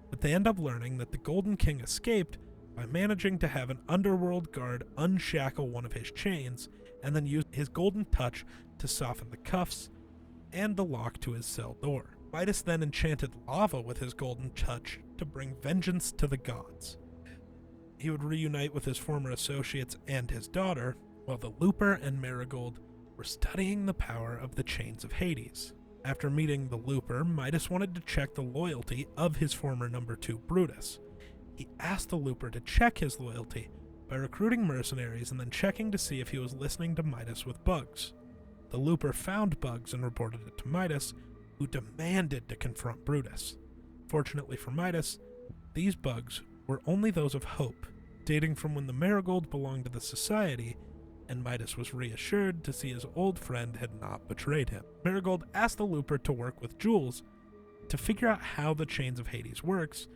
but they end up learning that the Golden King escaped by managing to have an underworld guard unshackle one of his chains and then use his golden touch to soften the cuffs and the lock to his cell door. Midas then enchanted lava with his golden touch to bring vengeance to the gods. He would reunite with his former associates and his daughter, while the Looper and Marigold were studying the power of the chains of Hades. After meeting the Looper, Midas wanted to check the loyalty of his former number 2 Brutus. He asked the Looper to check his loyalty by recruiting mercenaries and then checking to see if he was listening to Midas with bugs. The Looper found bugs and reported it to Midas, who demanded to confront Brutus. Fortunately for Midas, these bugs were only those of Hope, dating from when the Marigold belonged to the Society, and Midas was reassured to see his old friend had not betrayed him. Marigold asked the Looper to work with Jules to figure out how the Chains of Hades works,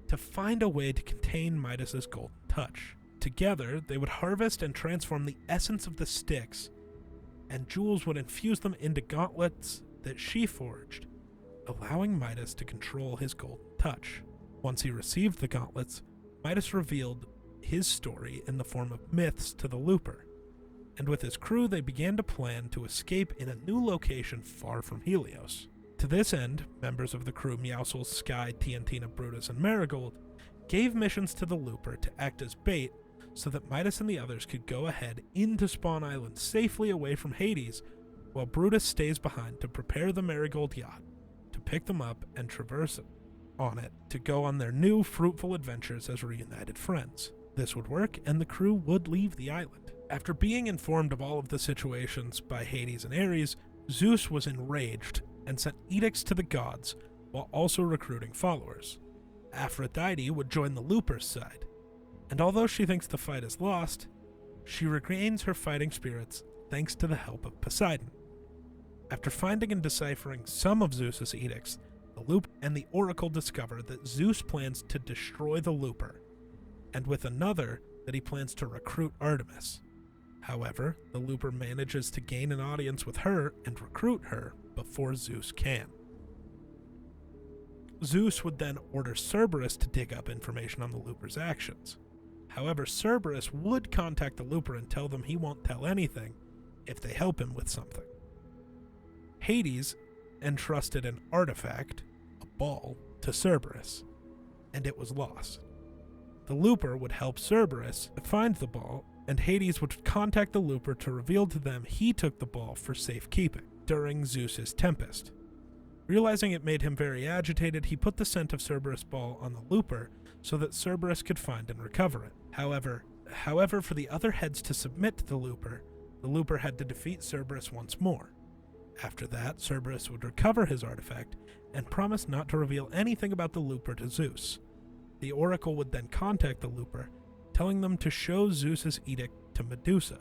to find a way to contain Midas's golden touch. Together, they would harvest and transform the essence of the sticks, and Jules would infuse them into gauntlets that she forged, allowing Midas to control his golden touch. Once he received the gauntlets, Midas revealed his story in the form of myths to the Looper, and with his crew they began to plan to escape in a new location far from Helios. To this end, members of the crew Meowscles, Sky, Tiantina, Brutus, and Marigold gave missions to the Looper to act as bait so that Midas and the others could go ahead into Spawn Island safely away from Hades, while Brutus stays behind to prepare the Marigold yacht, to pick them up and traverse on it to go on their new fruitful adventures as reunited friends. This would work, and the crew would leave the island. After being informed of all of the situations by Hades and Ares, Zeus was enraged and sent edicts to the gods, while also recruiting followers. Aphrodite would join the Looper's side, and although she thinks the fight is lost, she regains her fighting spirits thanks to the help of Poseidon. After finding and deciphering some of Zeus's edicts, the Looper and the Oracle discover that Zeus plans to destroy the Looper, and with another that he plans to recruit Artemis. However, the Looper manages to gain an audience with her and recruit her before Zeus can. Zeus would then order Cerberus to dig up information on the Looper's actions. However, Cerberus would contact the Looper and tell them he won't tell anything if they help him with something. Hades entrusted an artifact, a ball, to Cerberus, and it was lost. The Looper would help Cerberus find the ball, and Hades would contact the Looper to reveal to them he took the ball for safekeeping during Zeus's tempest. Realizing it made him very agitated, he put the scent of Cerberus' ball on the Looper so that Cerberus could find and recover it. However, for the other heads to submit to the Looper had to defeat Cerberus once more. After that, Cerberus would recover his artifact and promise not to reveal anything about the Looper to Zeus. The Oracle would then contact the Looper, telling them to show Zeus's edict to Medusa,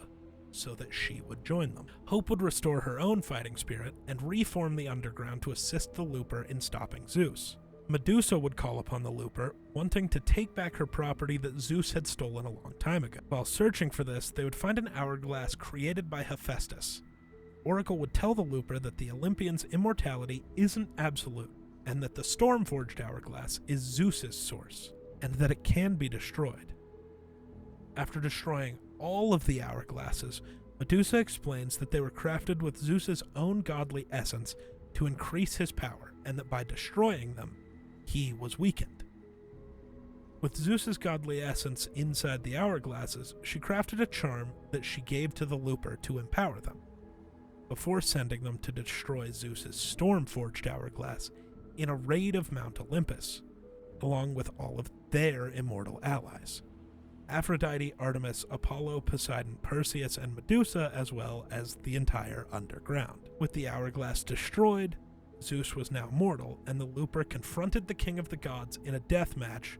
so that she would join them. Hope would restore her own fighting spirit and reform the underground to assist the Looper in stopping Zeus. Medusa would call upon the Looper, wanting to take back her property that Zeus had stolen a long time ago. While searching for this, they would find an hourglass created by Hephaestus, Oracle would tell the Looper that the Olympians' immortality isn't absolute, and that the Storm-Forged Hourglass is Zeus's source, and that it can be destroyed. After destroying all of the hourglasses, Medusa explains that they were crafted with Zeus's own godly essence to increase his power, and that by destroying them, he was weakened. With Zeus's godly essence inside the hourglasses, she crafted a charm that she gave to the Looper to empower them, before sending them to destroy Zeus's storm-forged hourglass in a raid of Mount Olympus, along with all of their immortal allies: Aphrodite, Artemis, Apollo, Poseidon, Perseus, and Medusa, as well as the entire underground. With the hourglass destroyed, Zeus was now mortal, and the Looper confronted the king of the gods in a death match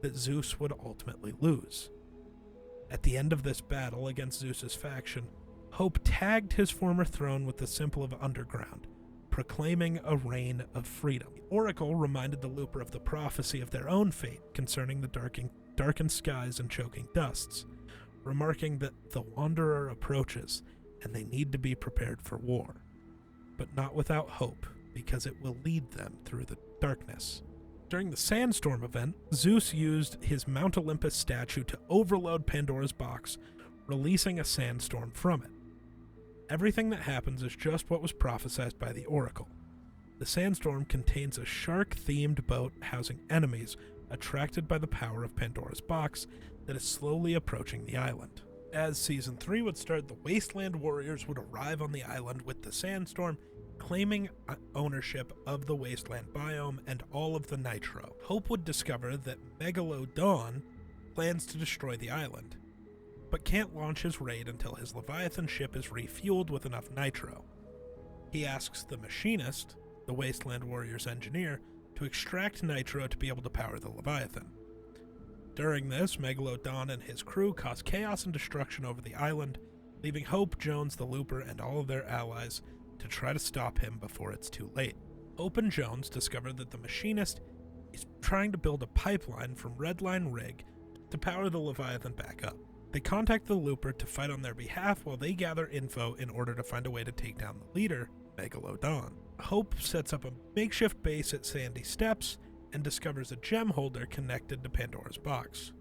that Zeus would ultimately lose. At the end of this battle against Zeus's faction, Hope tagged his former throne with the symbol of underground, proclaiming a reign of freedom. The Oracle reminded the Looper of the prophecy of their own fate concerning the darkened skies and choking dusts, remarking that the Wanderer approaches and they need to be prepared for war, but not without hope, because it will lead them through the darkness. During the Sandstorm event, Zeus used his Mount Olympus statue to overload Pandora's box, releasing a sandstorm from it. Everything that happens is just what was prophesied by the Oracle. The sandstorm contains a shark-themed boat housing enemies attracted by the power of Pandora's box that is slowly approaching the island. As Season 3 would start, the Wasteland warriors would arrive on the island with the sandstorm, claiming ownership of the Wasteland biome and all of the nitro. Hope would discover that Megalodon plans to destroy the island, but can't launch his raid until his Leviathan ship is refueled with enough nitro. He asks the Machinist, the Wasteland warrior's engineer, to extract nitro to be able to power the Leviathan. During this, Megalodon and his crew cause chaos and destruction over the island, leaving Hope, Jones, the Looper, and all of their allies to try to stop him before it's too late. Hope and Jones discover that the Machinist is trying to build a pipeline from Redline Rig to power the Leviathan back up. They contact the Looper to fight on their behalf while they gather info in order to find a way to take down the leader, Megalodon. Hope sets up a makeshift base at Sandy Steps and discovers a gem holder connected to Pandora's box.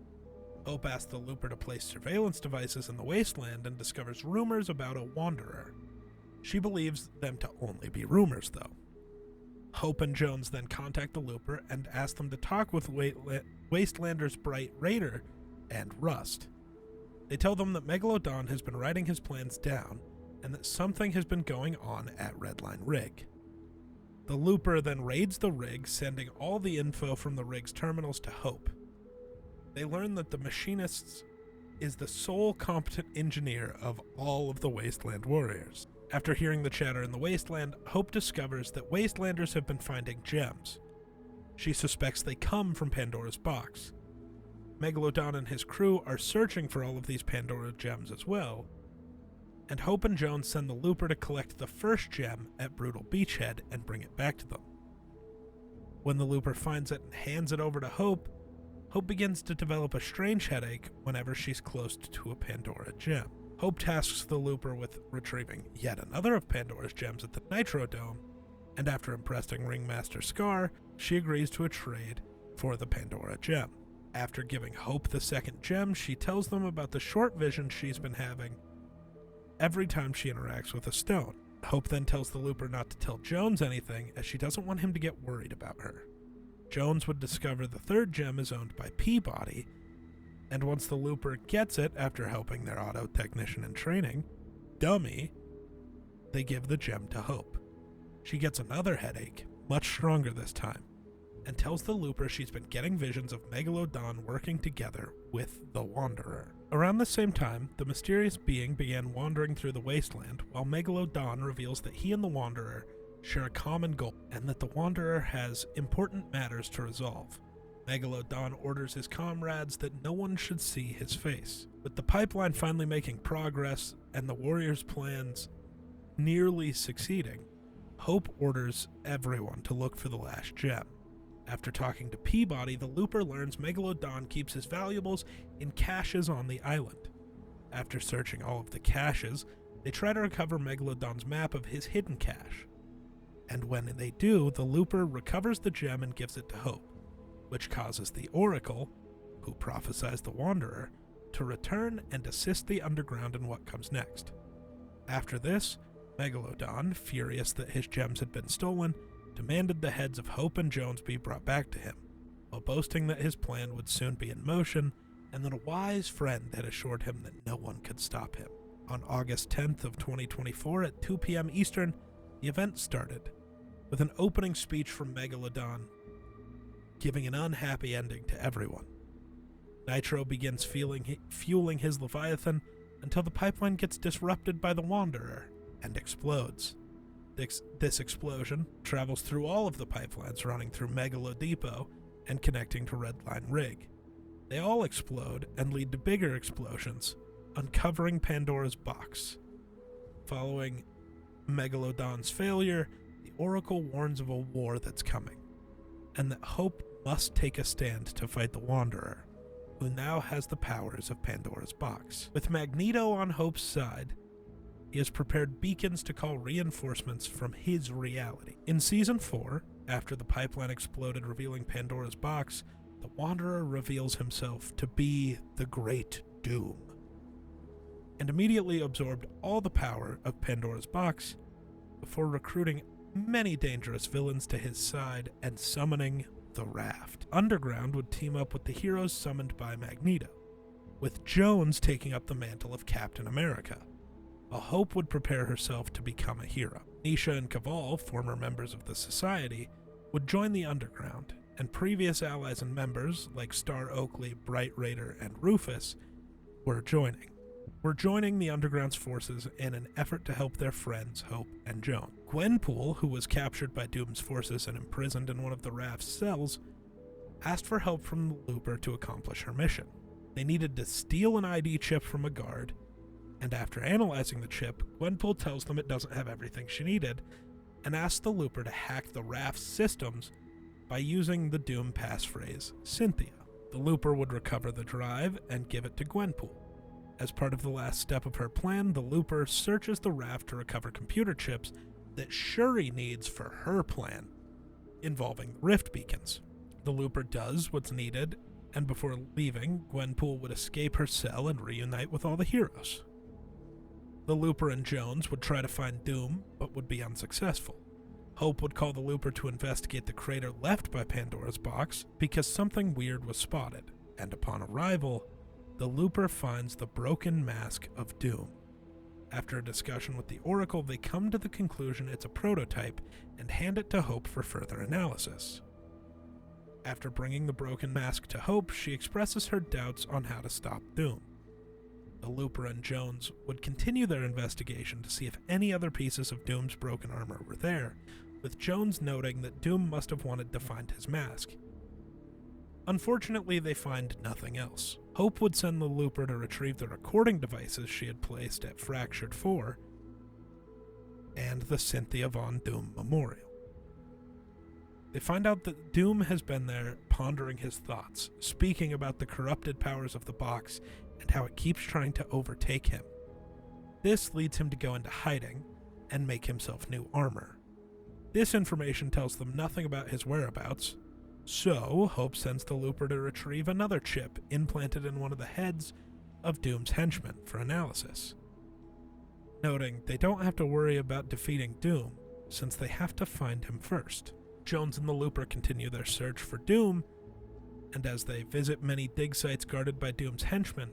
Hope asks the Looper to place surveillance devices in the Wasteland and discovers rumors about a Wanderer. She believes them to only be rumors, though. Hope and Jones then contact the Looper and ask them to talk with Wastelander's Bright Raider and Rust. They tell them that Megalodon has been writing his plans down and that something has been going on at Redline Rig. The Looper then raids the rig, sending all the info from the rig's terminals to Hope. They learn that the Machinist is the sole competent engineer of all of the Wasteland warriors. After hearing the chatter in the Wasteland, Hope discovers that Wastelanders have been finding gems. She suspects they come from Pandora's box. Megalodon and his crew are searching for all of these Pandora gems as well, and Hope and Jones send the Looper to collect the first gem at Brutal Beachhead and bring it back to them. When the Looper finds it and hands it over to Hope, Hope begins to develop a strange headache whenever she's close to a Pandora gem. Hope tasks the Looper with retrieving yet another of Pandora's gems at the Nitro Dome, and after impressing Ringmaster Scar, she agrees to a trade for the Pandora gem. After giving Hope the second gem, she tells them about the short vision she's been having every time she interacts with a stone. Hope then tells the Looper not to tell Jones anything, as she doesn't want him to get worried about her. Jones would discover the third gem is owned by Peabody, and once the Looper gets it after helping their auto technician in training, Dummy, they give the gem to Hope. She gets another headache, much stronger this time, and tells the Looper she's been getting visions of Megalodon working together with the Wanderer. Around the same time, the mysterious being began wandering through the Wasteland, while Megalodon reveals that he and the Wanderer share a common goal, and that the Wanderer has important matters to resolve. Megalodon orders his comrades that no one should see his face. With the pipeline finally making progress, and the warriors' plans nearly succeeding, Hope orders everyone to look for the last gem. After talking to Peabody, the Looper learns Megalodon keeps his valuables in caches on the island. After searching all of the caches, They try to recover Megalodon's map of his hidden cache. And when they do, the Looper recovers the gem and gives it to Hope, which causes the Oracle, who prophesies the Wanderer, to return and assist the Underground in what comes next. After this, Megalodon, furious that his gems had been stolen, demanded the heads of Hope and Jones be brought back to him, while boasting that his plan would soon be in motion and that a wise friend had assured him that no one could stop him. On August 10th of 2024 at 2 p.m. Eastern, the event started, with an opening speech from Megalodon, giving an unhappy ending to everyone. Nitro begins fueling his Leviathan until the pipeline gets disrupted by the Wanderer and explodes. This explosion travels through all of the pipelines running through Megalo Depot and connecting to Redline Rig. They all explode and lead to bigger explosions, uncovering Pandora's box. Following Megalodon's failure, the Oracle warns of a war that's coming, and that Hope must take a stand to fight the Wanderer, who now has the powers of Pandora's box. With Magneto on Hope's side, he has prepared beacons to call reinforcements from his reality. In Season 4, after the pipeline exploded revealing Pandora's box, the Wanderer reveals himself to be the Great Doom, and immediately absorbed all the power of Pandora's box before recruiting many dangerous villains to his side and summoning the Raft. Underground would team up with the heroes summoned by Magneto, with Jones taking up the mantle of Captain America, while Hope would prepare herself to become a hero. Nisha and Caval, former members of the Society, would join the Underground, and previous allies and members like Star Oakley, Bright Raider, and Rufus were joining the Underground's forces in an effort to help their friends Hope and Joan. Gwenpool, who was captured by Doom's forces and imprisoned in one of the Raft's cells, asked for help from the Looper to accomplish her mission. They needed to steal an ID chip from a guard, and after analyzing the chip, Gwenpool tells them it doesn't have everything she needed, and asks the Looper to hack the Raft's systems by using the Doom passphrase, Cynthia. The Looper would recover the drive and give it to Gwenpool. As part of the last step of her plan, the Looper searches the Raft to recover computer chips that Shuri needs for her plan, involving rift beacons. The Looper does what's needed, and before leaving, Gwenpool would escape her cell and reunite with all the heroes. The Looper and Jones would try to find Doom, but would be unsuccessful. Hope would call the Looper to investigate the crater left by Pandora's box because something weird was spotted, and upon arrival, the Looper finds the broken mask of Doom. After a discussion with the Oracle, they come to the conclusion it's a prototype and hand it to Hope for further analysis. After bringing the broken mask to Hope, she expresses her doubts on how to stop Doom. The Looper and Jones would continue their investigation to see if any other pieces of Doom's broken armor were there, with Jones noting that Doom must have wanted to find his mask. Unfortunately, they find nothing else. Hope would send the Looper to retrieve the recording devices she had placed at Fractured 4 and the Cynthia Von Doom Memorial. They find out that Doom has been there pondering his thoughts, speaking about the corrupted powers of the box and how it keeps trying to overtake him. This leads him to go into hiding and make himself new armor. This information tells them nothing about his whereabouts, so Hope sends the Looper to retrieve another chip implanted in one of the heads of Doom's henchmen for analysis, noting they don't have to worry about defeating Doom since they have to find him first. Jones and the Looper continue their search for Doom, and as they visit many dig sites guarded by Doom's henchmen,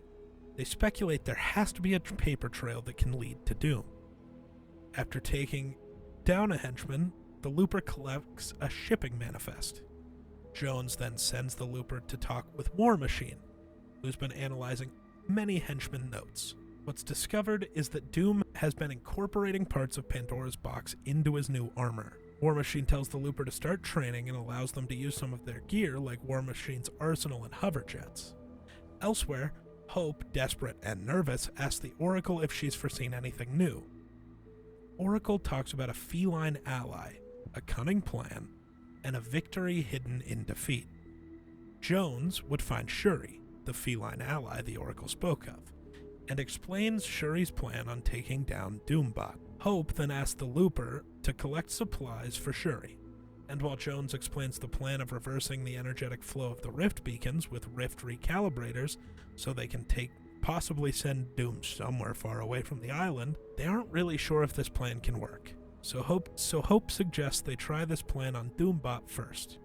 they speculate there has to be a paper trail that can lead to Doom. After taking down a henchman, the Looper collects a shipping manifest. Jones then sends the Looper to talk with War Machine, who's been analyzing many henchman notes. What's discovered is that Doom has been incorporating parts of Pandora's box into his new armor. War Machine tells the Looper to start training and allows them to use some of their gear like War Machine's arsenal and hover jets. Elsewhere, Hope, desperate and nervous, asks the Oracle if she's foreseen anything new. Oracle talks about a feline ally, a cunning plan, and a victory hidden in defeat. Jones would find Shuri, the feline ally the Oracle spoke of, and explains Shuri's plan on taking down Doombot. Hope then asks the Looper to collect supplies for Shuri, and while Jones explains the plan of reversing the energetic flow of the rift beacons with rift recalibrators so they can possibly send Doom somewhere far away from the island, they aren't really sure if this plan can work. So Hope suggests they try this plan on Doombot first.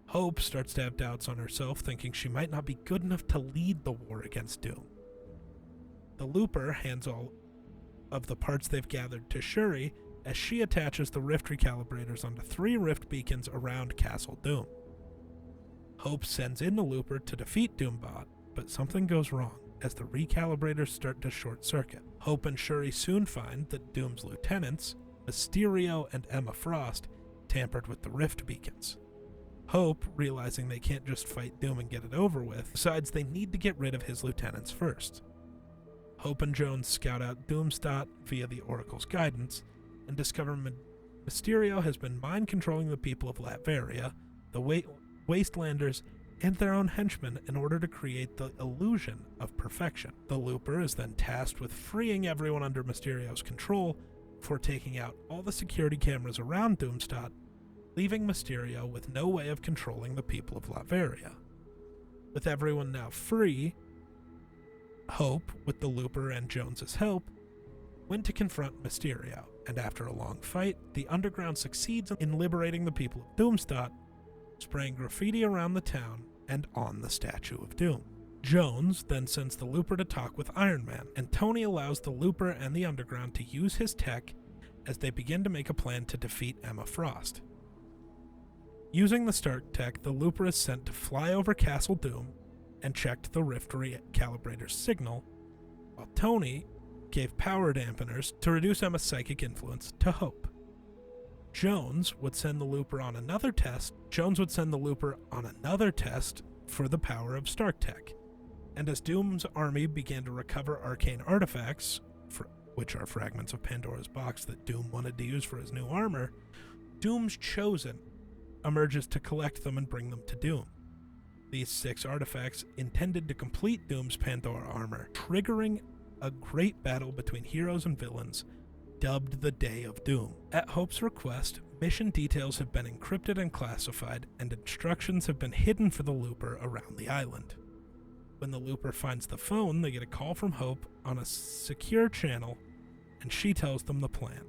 Hope starts to have doubts on herself, thinking she might not be good enough to lead the war against Doom. The Looper hands all of the parts they've gathered to Shuri as she attaches the rift recalibrators onto 3 rift beacons around Castle Doom. Hope sends in the Looper to defeat Doombot, but something goes wrong as the recalibrators start to short-circuit. Hope and Shuri soon find that Doom's lieutenants, Mysterio and Emma Frost, tampered with the rift beacons. Hope, realizing they can't just fight Doom and get it over with, decides they need to get rid of his lieutenants first. Hope and Jones scout out Doomstot via the Oracle's guidance and discover Mysterio has been mind-controlling the people of Latveria, the Wastelanders, and their own henchmen in order to create the illusion of perfection. The Looper is then tasked with freeing everyone under Mysterio's control before taking out all the security cameras around Doomstot, leaving Mysterio with no way of controlling the people of Latveria. With everyone now free, Hope, with the Looper and Jones's help, went to confront Mysterio, and after a long fight, the Underground succeeds in liberating the people of Doomstot, spraying graffiti around the town and on the Statue of Doom. Jones then sends the Looper to talk with Iron Man, and Tony allows the Looper and the Underground to use his tech as they begin to make a plan to defeat Emma Frost. Using the Stark tech, the Looper is sent to fly over Castle Doom and checked the rift recalibrator's signal, while Tony gave power dampeners to reduce Emma's psychic influence to Hope. Jones would send the Looper on another test for the power of Stark tech, and as Doom's army began to recover arcane artifacts, which are fragments of Pandora's box that Doom wanted to use for his new armor, Doom's Chosen emerges to collect them and bring them to Doom. These 6 artifacts intended to complete Doom's Pandora armor, triggering a great battle between heroes and villains, dubbed the Day of Doom. At Hope's request, mission details have been encrypted and classified, and instructions have been hidden for the Looper around the island. When the Looper finds the phone, they get a call from Hope on a secure channel, and she tells them the plan.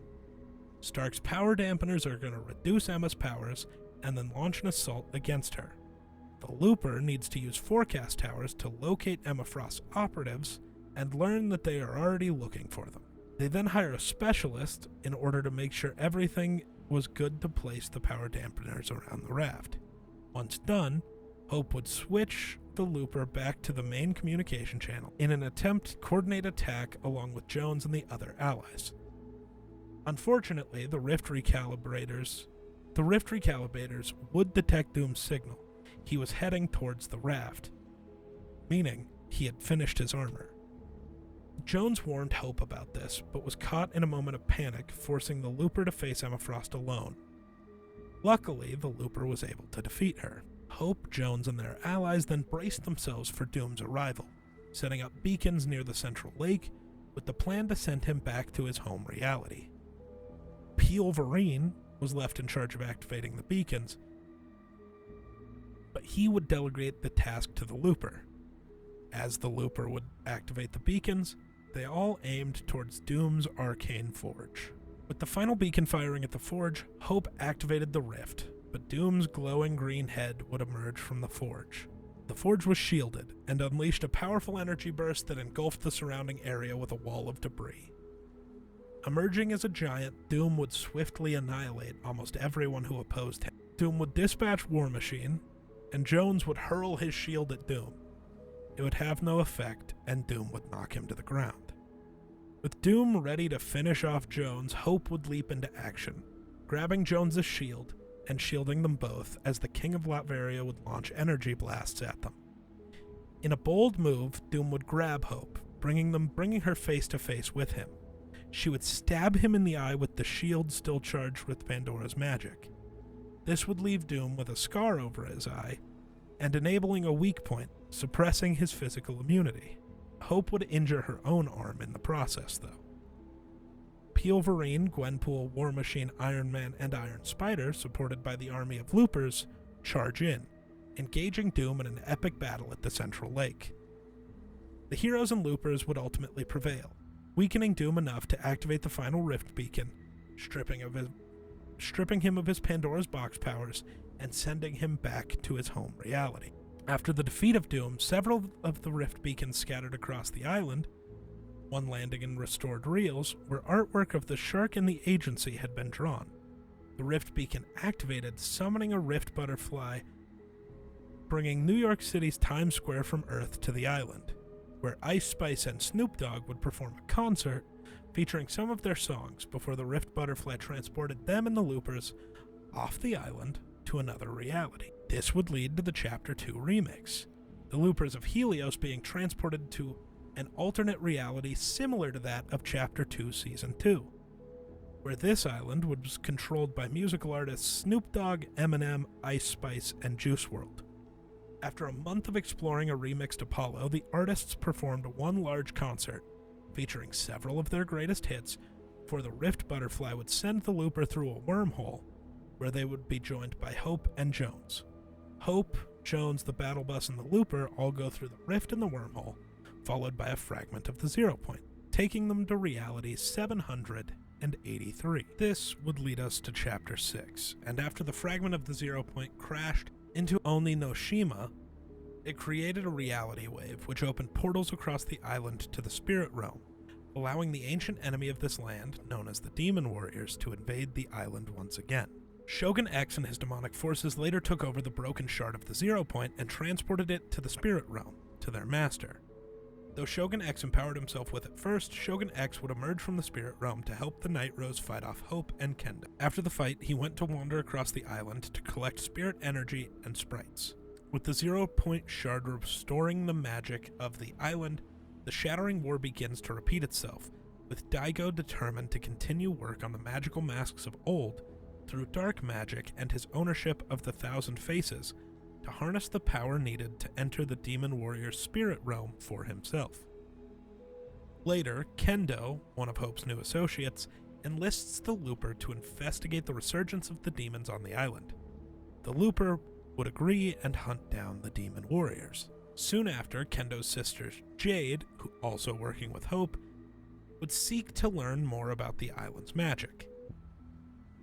Stark's power dampeners are going to reduce Emma's powers and then launch an assault against her. The Looper needs to use forecast towers to locate Emma Frost's operatives and learn that they are already looking for them. They then hire a specialist in order to make sure everything was good to place the power dampeners around the raft. Once done, Hope would switch the Looper back to the main communication channel in an attempt to coordinate attack along with Jones and the other allies. Unfortunately, the rift recalibrators would detect Doom's signal. He was heading towards the raft, meaning he had finished his armor. Jones warned Hope about this, but was caught in a moment of panic, forcing the Looper to face Emma Frost alone. Luckily, the Looper was able to defeat her. Hope, Jones, and their allies then braced themselves for Doom's arrival, setting up beacons near the central lake with the plan to send him back to his home reality. Wolverine was left in charge of activating the beacons, but he would delegate the task to the Looper. As the Looper would activate the beacons, they all aimed towards Doom's arcane forge. With the final beacon firing at the forge, Hope activated the rift, but Doom's glowing green head would emerge from the forge. The forge was shielded and unleashed a powerful energy burst that engulfed the surrounding area with a wall of debris. Emerging as a giant, Doom would swiftly annihilate almost everyone who opposed him. Doom would dispatch War Machine, and Jones would hurl his shield at Doom. It would have no effect, and Doom would knock him to the ground. With Doom ready to finish off Jones, Hope would leap into action, grabbing Jones's shield and shielding them both as the King of Latveria would launch energy blasts at them. In a bold move, Doom would grab Hope, bringing her face to face with him. She would stab him in the eye with the shield still charged with Pandora's magic. This would leave Doom with a scar over his eye and enabling a weak point, suppressing his physical immunity. Hope would injure her own arm in the process, though. Peelverine, Gwenpool, War Machine, Iron Man, and Iron Spider, supported by the army of loopers, charge in, engaging Doom in an epic battle at the Central Lake. The heroes and loopers would ultimately prevail, weakening Doom enough to activate the final Rift Beacon, stripping him of his Pandora's Box powers, and sending him back to his home reality. After the defeat of Doom, several of the Rift Beacons scattered across the island, one landing in restored reels, where artwork of the Shark and the Agency had been drawn. The Rift Beacon activated, summoning a Rift Butterfly, bringing New York City's Times Square from Earth to the island, where Ice Spice and Snoop Dogg would perform a concert featuring some of their songs before the Rift Butterfly transported them and the Loopers off the island to another reality. This would lead to the Chapter 2 remix, the Loopers of Helios being transported to an alternate reality similar to that of Chapter 2 Season 2, where this island was controlled by musical artists Snoop Dogg, Eminem, Ice Spice, and Juice WRLD. After a month of exploring a remixed Apollo, the artists performed one large concert, featuring several of their greatest hits, before the Rift Butterfly would send the Looper through a wormhole, where they would be joined by Hope and Jones. Hope, Jones, the Battle Bus, and the Looper all go through the rift in the wormhole, followed by a fragment of the 0 point, taking them to reality 783. This would lead us to Chapter 6, and after the fragment of the 0 point crashed into Oni-no-Shima, it created a reality wave which opened portals across the island to the Spirit Realm, allowing the ancient enemy of this land, known as the Demon Warriors, to invade the island once again. Shogun X and his demonic forces later took over the broken shard of the 0 point and transported it to the Spirit Realm, to their master. Though Shogun X empowered himself with it first, Shogun X would emerge from the Spirit Realm to help the Night Rose fight off Hope and Kendo. After the fight, he went to wander across the island to collect spirit energy and sprites. With the 0 point shard restoring the magic of the island, the Shattering War begins to repeat itself, with Daigo determined to continue work on the magical masks of old through dark magic and his ownership of the Thousand Faces, to harness the power needed to enter the Demon Warrior's spirit realm for himself. Later, Kendo, one of Hope's new associates, enlists the Looper to investigate the resurgence of the demons on the island. The Looper would agree and hunt down the Demon Warriors. Soon after, Kendo's sister Jade, who also working with Hope, would seek to learn more about the island's magic.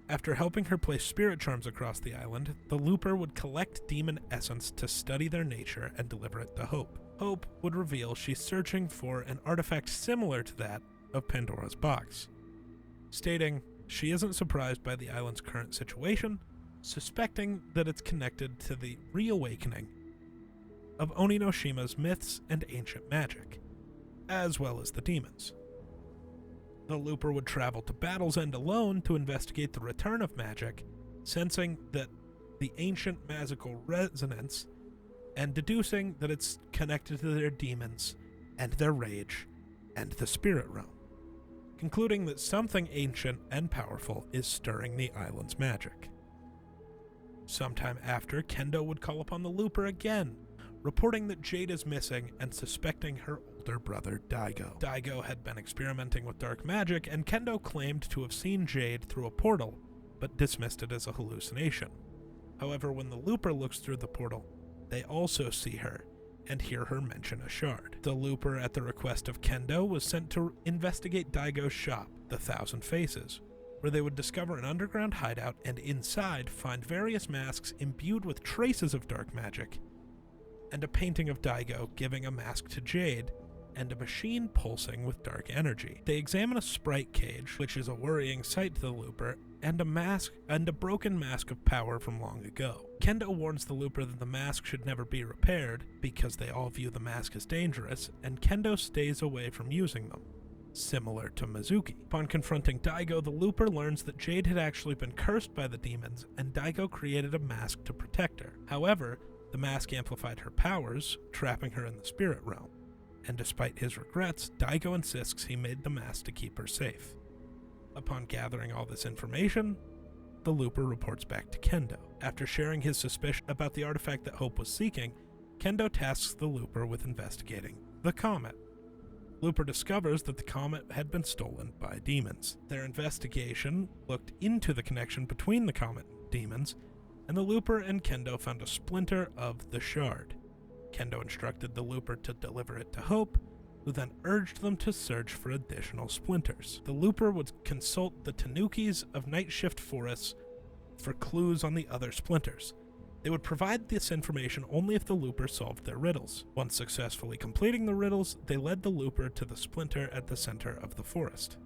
After helping her place spirit charms across the island, the Looper would collect demon essence to study their nature and deliver it to Hope. Hope would reveal she's searching for an artifact similar to that of Pandora's Box, stating she isn't surprised by the island's current situation, suspecting that it's connected to the reawakening of Oni-no-Shima's myths and ancient magic, as well as the demons. The Looper would travel to Battle's End alone to investigate the return of magic, sensing that the ancient magical resonance and deducing that it's connected to their demons and their rage and the spirit realm, concluding that something ancient and powerful is stirring the island's magic. Sometime after, Kendo would call upon the Looper again, reporting that Jade is missing and suspecting her older brother Daigo. Daigo had been experimenting with dark magic, and Kendo claimed to have seen Jade through a portal, but dismissed it as a hallucination. However, when the Looper looks through the portal, they also see her and hear her mention a shard. The Looper, at the request of Kendo, was sent to investigate Daigo's shop, the Thousand Faces, where they would discover an underground hideout and inside find various masks imbued with traces of dark magic, and a painting of Daigo giving a mask to Jade, and a machine pulsing with dark energy. They examine a sprite cage, which is a worrying sight to the Looper, and a broken mask of power from long ago. Kendo warns the Looper that the mask should never be repaired, because they all view the mask as dangerous, and Kendo stays away from using them, similar to Mizuki. Upon confronting Daigo, the Looper learns that Jade had actually been cursed by the demons, and Daigo created a mask to protect her. However, the mask amplified her powers, trapping her in the spirit realm, and despite his regrets, Daigo insists he made the mask to keep her safe. Upon gathering all this information, the Looper reports back to Kendo. After sharing his suspicion about the artifact that Hope was seeking, Kendo tasks the Looper with investigating the comet, Looper discovers that the comet had been stolen by demons. Their investigation looked into the connection between the comet and demons, and the Looper and Geno found a splinter of the shard. Geno instructed the Looper to deliver it to Hope, who then urged them to search for additional splinters. The Looper would consult the Tanukis of Night Shift Forests for clues on the other splinters. They would provide this information only if the Looper solved their riddles. Once successfully completing the riddles, they led the Looper to the splinter at the center of the forest.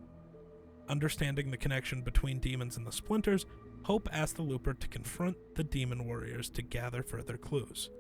Understanding the connection between demons and the splinters, Hope asked the Looper to confront the demon warriors to gather further clues.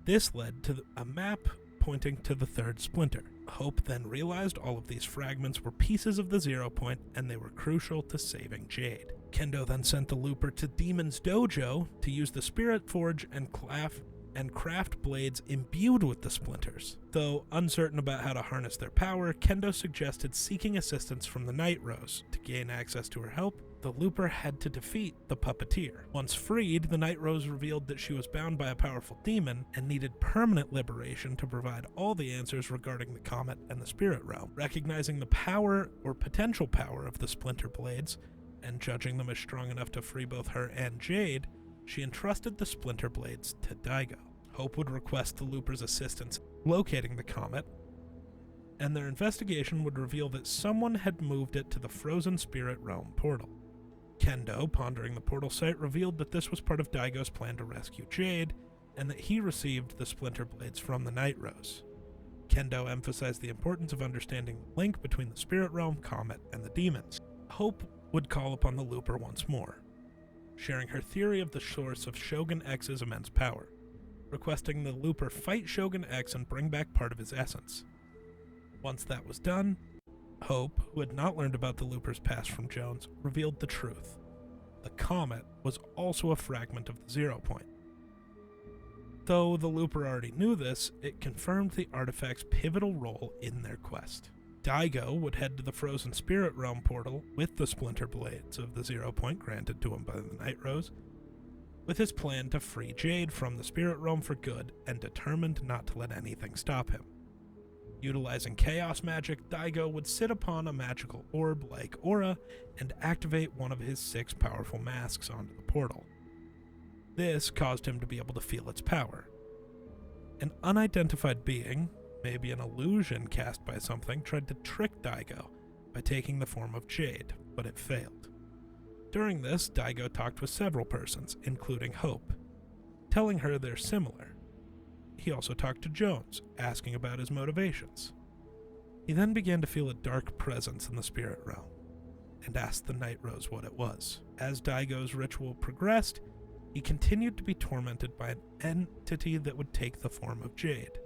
This led to a map pointing to the third splinter. Hope then realized all of these fragments were pieces of the 0 point, and they were crucial to saving Jade. Geno then sent the Looper to Demon's Dojo to use the Spirit Forge and craft blades imbued with the splinters. Though uncertain about how to harness their power, Geno suggested seeking assistance from the Night Rose. To gain access to her help, the Looper had to defeat the Puppeteer. Once freed, the Night Rose revealed that she was bound by a powerful demon and needed permanent liberation to provide all the answers regarding the comet and the Spirit Realm. Recognizing the power or potential power of the Splinter Blades, and judging them as strong enough to free both her and Jade, she entrusted the Splinter Blades to Daigo. Hope would request the Looper's assistance locating the comet, and their investigation would reveal that someone had moved it to the Frozen Spirit Realm portal. Geno, pondering the portal site, revealed that this was part of Daigo's plan to rescue Jade, and that he received the Splinter Blades from the Night Rose. Geno emphasized the importance of understanding the link between the Spirit Realm, Comet, and the demons. Hope would call upon the Looper once more, sharing her theory of the source of Shogun X's immense power, requesting the Looper fight Shogun X and bring back part of his essence. Once that was done, Hope, who had not learned about the Looper's past from Jones, revealed the truth. The comet was also a fragment of the 0 point. Though the Looper already knew this, it confirmed the artifact's pivotal role in their quest. Daigo would head to the Frozen Spirit Realm portal with the Splinter Blades of the 0 point granted to him by the Night Rose, with his plan to free Jade from the Spirit Realm for good and determined not to let anything stop him. Utilizing chaos magic, Daigo would sit upon a magical orb-like aura and activate one of his 6 powerful masks onto the portal. This caused him to be able to feel its power. An unidentified being, maybe an illusion cast by something, tried to trick Daigo by taking the form of Jade, but it failed. During this, Daigo talked with several persons, including Hope, telling her they're similar. He also talked to Jones, asking about his motivations. He then began to feel a dark presence in the spirit realm, and asked the Night Rose what it was. As Daigo's ritual progressed, he continued to be tormented by an entity that would take the form of Jade.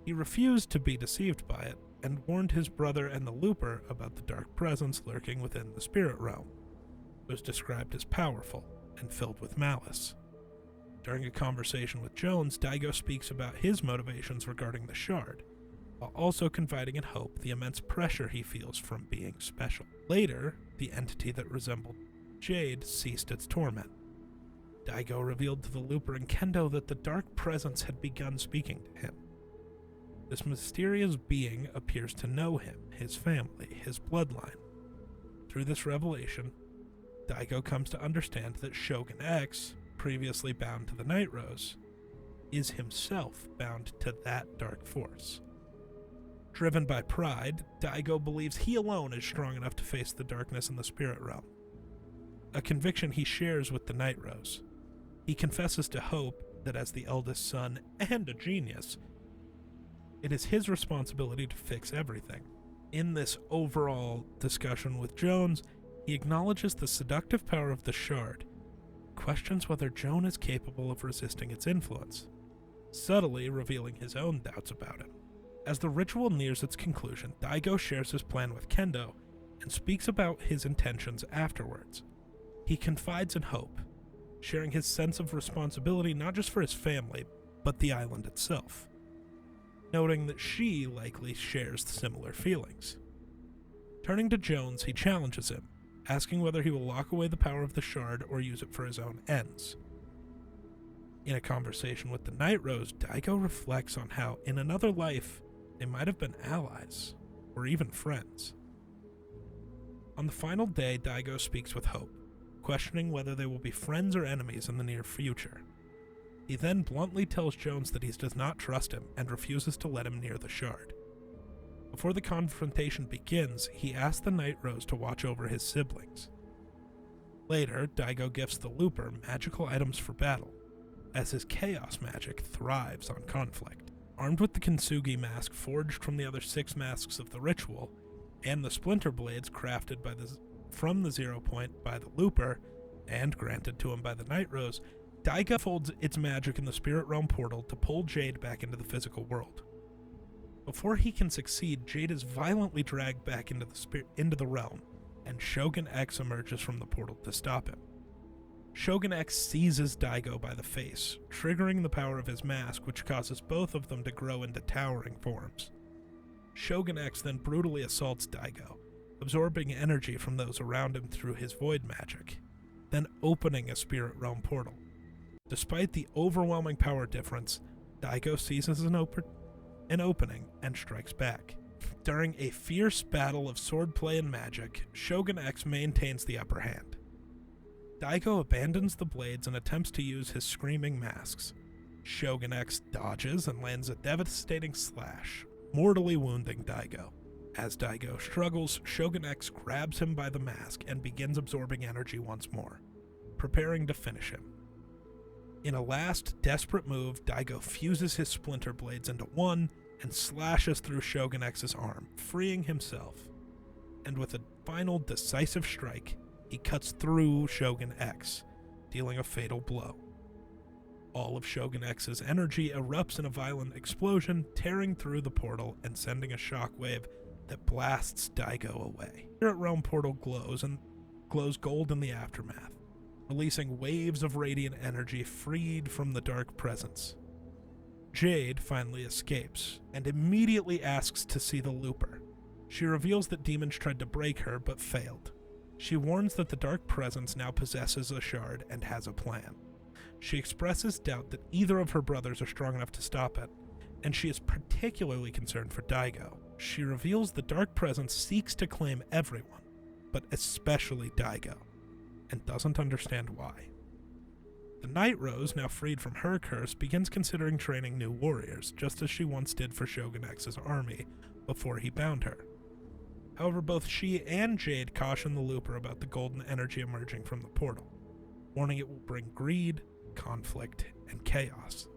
He refused to be deceived by it, and warned his brother and the Looper about the dark presence lurking within the spirit realm. It was described as powerful and filled with malice. During a conversation with Jones, Daigo speaks about his motivations regarding the shard, while also confiding in Hope the immense pressure he feels from being special. Later, the entity that resembled Jade ceased its torment. Daigo revealed to the Looper and Geno that the dark presence had begun speaking to him. This mysterious being appears to know him, his family, his bloodline. Through this revelation, Daigo comes to understand that Shogun X, previously bound to the Night Rose, is himself bound to that dark force. Driven by pride, Daigo believes he alone is strong enough to face the darkness in the spirit realm, a conviction he shares with the Night Rose. He confesses to Hope that as the eldest son and a genius, it is his responsibility to fix everything. In this overall discussion with Jones, he acknowledges the seductive power of the shard, questions whether Joan is capable of resisting its influence, subtly revealing his own doubts about it. As the ritual nears its conclusion, Daigo shares his plan with Geno and speaks about his intentions afterwards. He confides in Hope, sharing his sense of responsibility not just for his family, but the island itself, noting that she likely shares similar feelings. Turning to Jones, he challenges him, asking whether he will lock away the power of the shard or use it for his own ends. In a conversation with the Night Rose, Daigo reflects on how, in another life, They might have been allies, or even friends. On the final day, Daigo speaks with Hope, questioning whether they will be friends or enemies in the near future. He then bluntly tells Jones that he does not trust him and refuses to let him near the shard. Before the confrontation begins, he asks the Night Rose to watch over his siblings. Later, Daigo gifts the Looper magical items for battle, as his chaos magic thrives on conflict. Armed with the Kintsugi mask forged from the other 6 masks of the ritual, and the splinter blades crafted from the 0 point by the Looper, and granted to him by the Night Rose, Daigo folds its magic in the Spirit Realm portal to pull Jade back into the physical world. Before he can succeed, Jade is violently dragged back into the realm, and Shogun X emerges from the portal to stop him. Shogun X seizes Daigo by the face, triggering the power of his mask, which causes both of them to grow into towering forms. Shogun X then brutally assaults Daigo, absorbing energy from those around him through his void magic, then opening a Spirit Realm portal. Despite the overwhelming power difference, Daigo seizes an opening and strikes back. During a fierce battle of swordplay and magic, Shogun X maintains the upper hand. Daigo abandons the blades and attempts to use his screaming masks. Shogun X dodges and lands a devastating slash, mortally wounding Daigo. As Daigo struggles, Shogun X grabs him by the mask and begins absorbing energy once more, preparing to finish him. In a last, desperate move, Daigo fuses his splinter blades into one and slashes through Shogun X's arm, freeing himself. And with a final decisive strike, he cuts through Shogun X, dealing a fatal blow. All of Shogun X's energy erupts in a violent explosion, tearing through the portal and sending a shockwave that blasts Daigo away. Spirit Realm portal glows gold in the aftermath, releasing waves of radiant energy freed from the dark presence. Jade finally escapes, and immediately asks to see the Looper. She reveals that demons tried to break her, but failed. She warns that the dark presence now possesses a shard and has a plan. She expresses doubt that either of her brothers are strong enough to stop it, and she is particularly concerned for Daigo. She reveals the dark presence seeks to claim everyone, but especially Daigo, and doesn't understand why. The Night Rose, now freed from her curse, begins considering training new warriors, just as she once did for Shogun X's army before he bound her. However, both she and Jade caution the Looper about the golden energy emerging from the portal, warning it will bring greed, conflict, and chaos.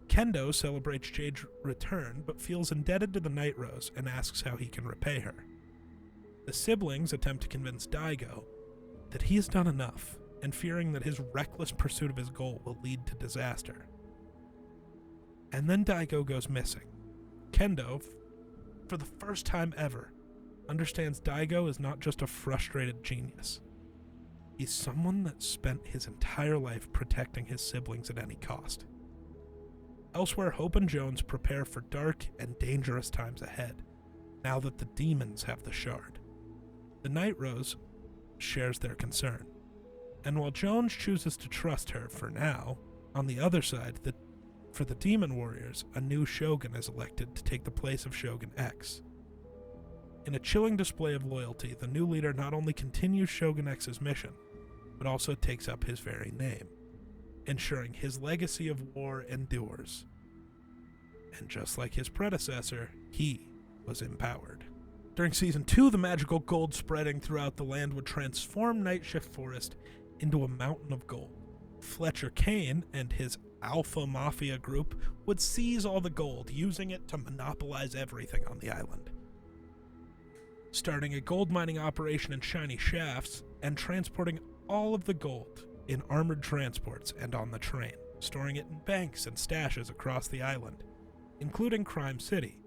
Kendo celebrates Jade's return, but feels indebted to the Night Rose and asks how he can repay her. The siblings attempt to convince Daigo that he has done enough, and fearing that his reckless pursuit of his goal will lead to disaster. And then Daigo goes missing. Kendo, for the first time ever, understands Daigo is not just a frustrated genius. He's someone that spent his entire life protecting his siblings at any cost. Elsewhere, Hope and Jones prepare for dark and dangerous times ahead, now that the demons have the shard. The Night Rose shares their concern, and while Jones chooses to trust her for now, on the other side, for the Demon Warriors, a new Shogun is elected to take the place of Shogun X. In a chilling display of loyalty, the new leader not only continues Shogun X's mission, but also takes up his very name, ensuring his legacy of war endures. And just like his predecessor, he was empowered. During Season 2, the magical gold spreading throughout the land would transform Night Shift Forest into a mountain of gold. Fletcher Kane and his Alpha Mafia group would seize all the gold, using it to monopolize everything on the island. Starting a gold mining operation in shiny shafts and transporting all of the gold in armored transports and on the train, storing it in banks and stashes across the island, including Crime City,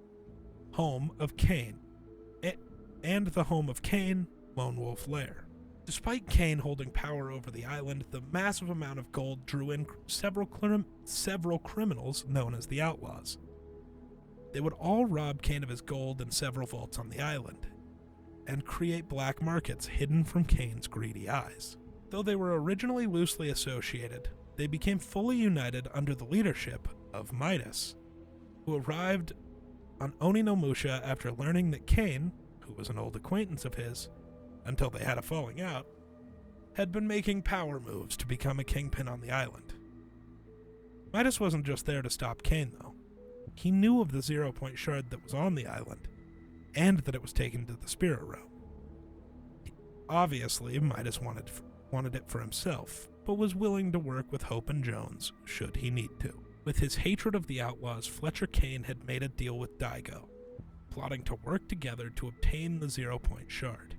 home of Kane, and the home of Kane, Lone Wolf Lair. Despite Kane holding power over the island, the massive amount of gold drew in several criminals known as the Outlaws. They would all rob Kane of his gold in several vaults on the island, and create black markets hidden from Kane's greedy eyes. Though they were originally loosely associated, they became fully united under the leadership of Midas, who arrived on Oni no Musha after learning that Kane, who was an old acquaintance of his, until they had a falling out, had been making power moves to become a kingpin on the island. Midas wasn't just there to stop Kane, though. He knew of the 0-point shard that was on the island, and that it was taken to the spirit realm. Obviously, Midas wanted it for himself, but was willing to work with Hope and Jones should he need to. With his hatred of the Outlaws, Fletcher Kane had made a deal with Daigo, plotting to work together to obtain the 0-point shard.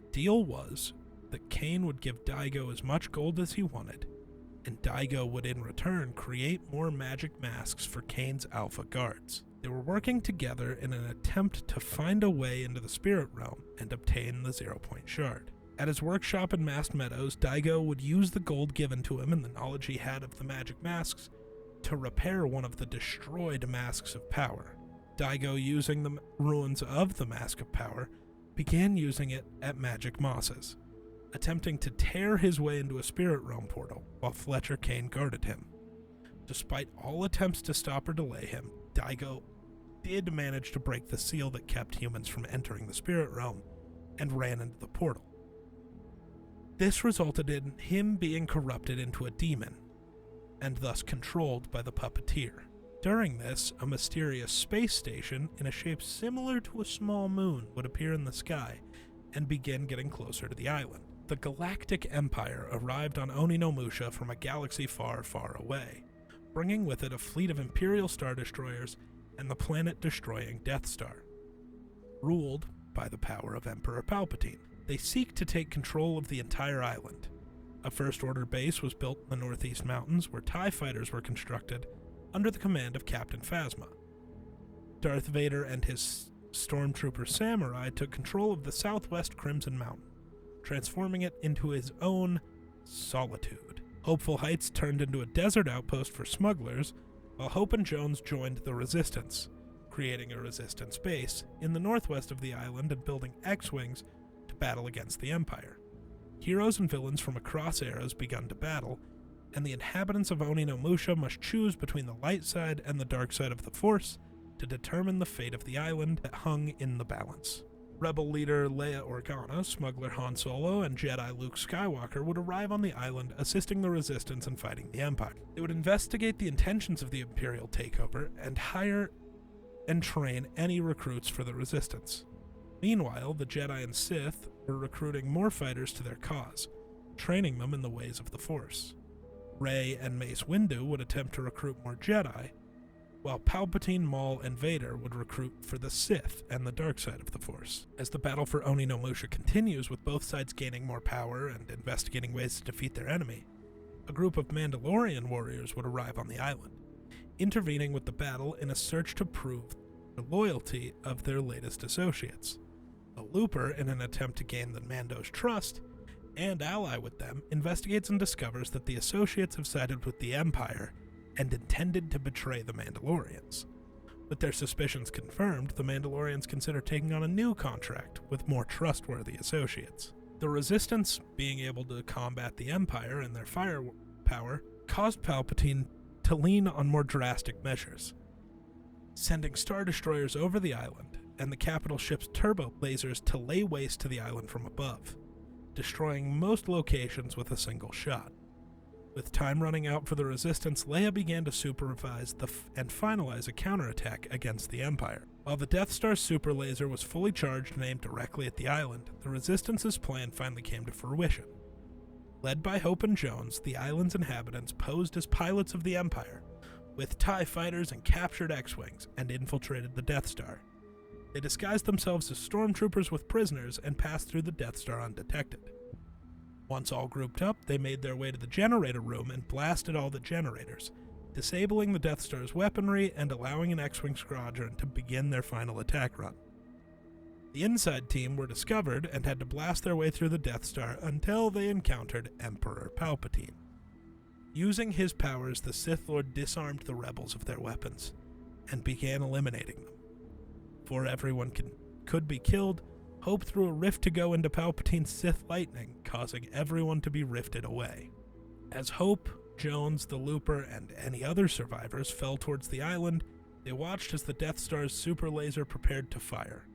The deal was that Kane would give Daigo as much gold as he wanted, and Daigo would in return create more magic masks for Kane's alpha guards. They were working together in an attempt to find a way into the spirit realm and obtain the 0-point shard. At his workshop in Mast Meadows, Daigo would use the gold given to him and the knowledge he had of the magic masks to repair one of the destroyed masks of power. Daigo, using the ruins of the Mask of Power, began using it at magic mosses, attempting to tear his way into a spirit realm portal while Fletcher Kane guarded him. Despite all attempts to stop or delay him, Daigo did manage to break the seal that kept humans from entering the spirit realm and ran into the portal. This resulted in him being corrupted into a demon, and thus controlled by the puppeteer. During this, a mysterious space station in a shape similar to a small moon would appear in the sky and begin getting closer to the island. The Galactic Empire arrived on Oni no Musha from a galaxy far, far away, bringing with it a fleet of Imperial Star Destroyers and the planet-destroying Death Star. Ruled by the power of Emperor Palpatine, they seek to take control of the entire island. A First Order base was built in the Northeast Mountains where TIE fighters were constructed under the command of Captain Phasma. Darth Vader and his stormtrooper samurai took control of the Southwest Crimson Mountain, transforming it into his own Solitude. Hopeful Heights turned into a desert outpost for smugglers, while Hope and Jones joined the Resistance, creating a Resistance base in the northwest of the island and building X-Wings to battle against the Empire. Heroes and villains from across eras begun to battle, and the inhabitants of Oni no Musha must choose between the light side and the dark side of the Force to determine the fate of the island that hung in the balance. Rebel leader Leia Organa, smuggler Han Solo, and Jedi Luke Skywalker would arrive on the island assisting the Resistance in fighting the Empire. They would investigate the intentions of the Imperial takeover and hire and train any recruits for the Resistance. Meanwhile, the Jedi and Sith were recruiting more fighters to their cause, training them in the ways of the Force. Rey and Mace Windu would attempt to recruit more Jedi, while Palpatine, Maul, and Vader would recruit for the Sith and the dark side of the Force. As the battle for Oni no Musha continues, with both sides gaining more power and investigating ways to defeat their enemy, a group of Mandalorian warriors would arrive on the island, intervening with the battle in a search to prove the loyalty of their latest associates. A Looper, in an attempt to gain the Mando's trust and ally with them, investigates and discovers that the associates have sided with the Empire and intended to betray the Mandalorians. With their suspicions confirmed, the Mandalorians consider taking on a new contract with more trustworthy associates. The Resistance, being able to combat the Empire and their firepower, caused Palpatine to lean on more drastic measures, sending Star Destroyers over the island and the capital ship's turbo lasers to lay waste to the island from above, destroying most locations with a single shot. With time running out for the Resistance, Leia began to supervise and finalize a counterattack against the Empire. While the Death Star's super laser was fully charged and aimed directly at the island, the Resistance's plan finally came to fruition. Led by Hope and Jones, the island's inhabitants posed as pilots of the Empire, with TIE fighters and captured X-Wings, and infiltrated the Death Star. They disguised themselves as stormtroopers with prisoners and passed through the Death Star undetected. Once all grouped up, they made their way to the generator room and blasted all the generators, disabling the Death Star's weaponry and allowing an X-Wing squadron to begin their final attack run. The inside team were discovered and had to blast their way through the Death Star until they encountered Emperor Palpatine. Using his powers, the Sith Lord disarmed the rebels of their weapons and began eliminating them. Before everyone could be killed, Hope threw a rift to go into Palpatine's Sith lightning, causing everyone to be rifted away. As Hope, Jones, the Looper, and any other survivors fell towards the island, They watched as the Death Star's super laser prepared to fire.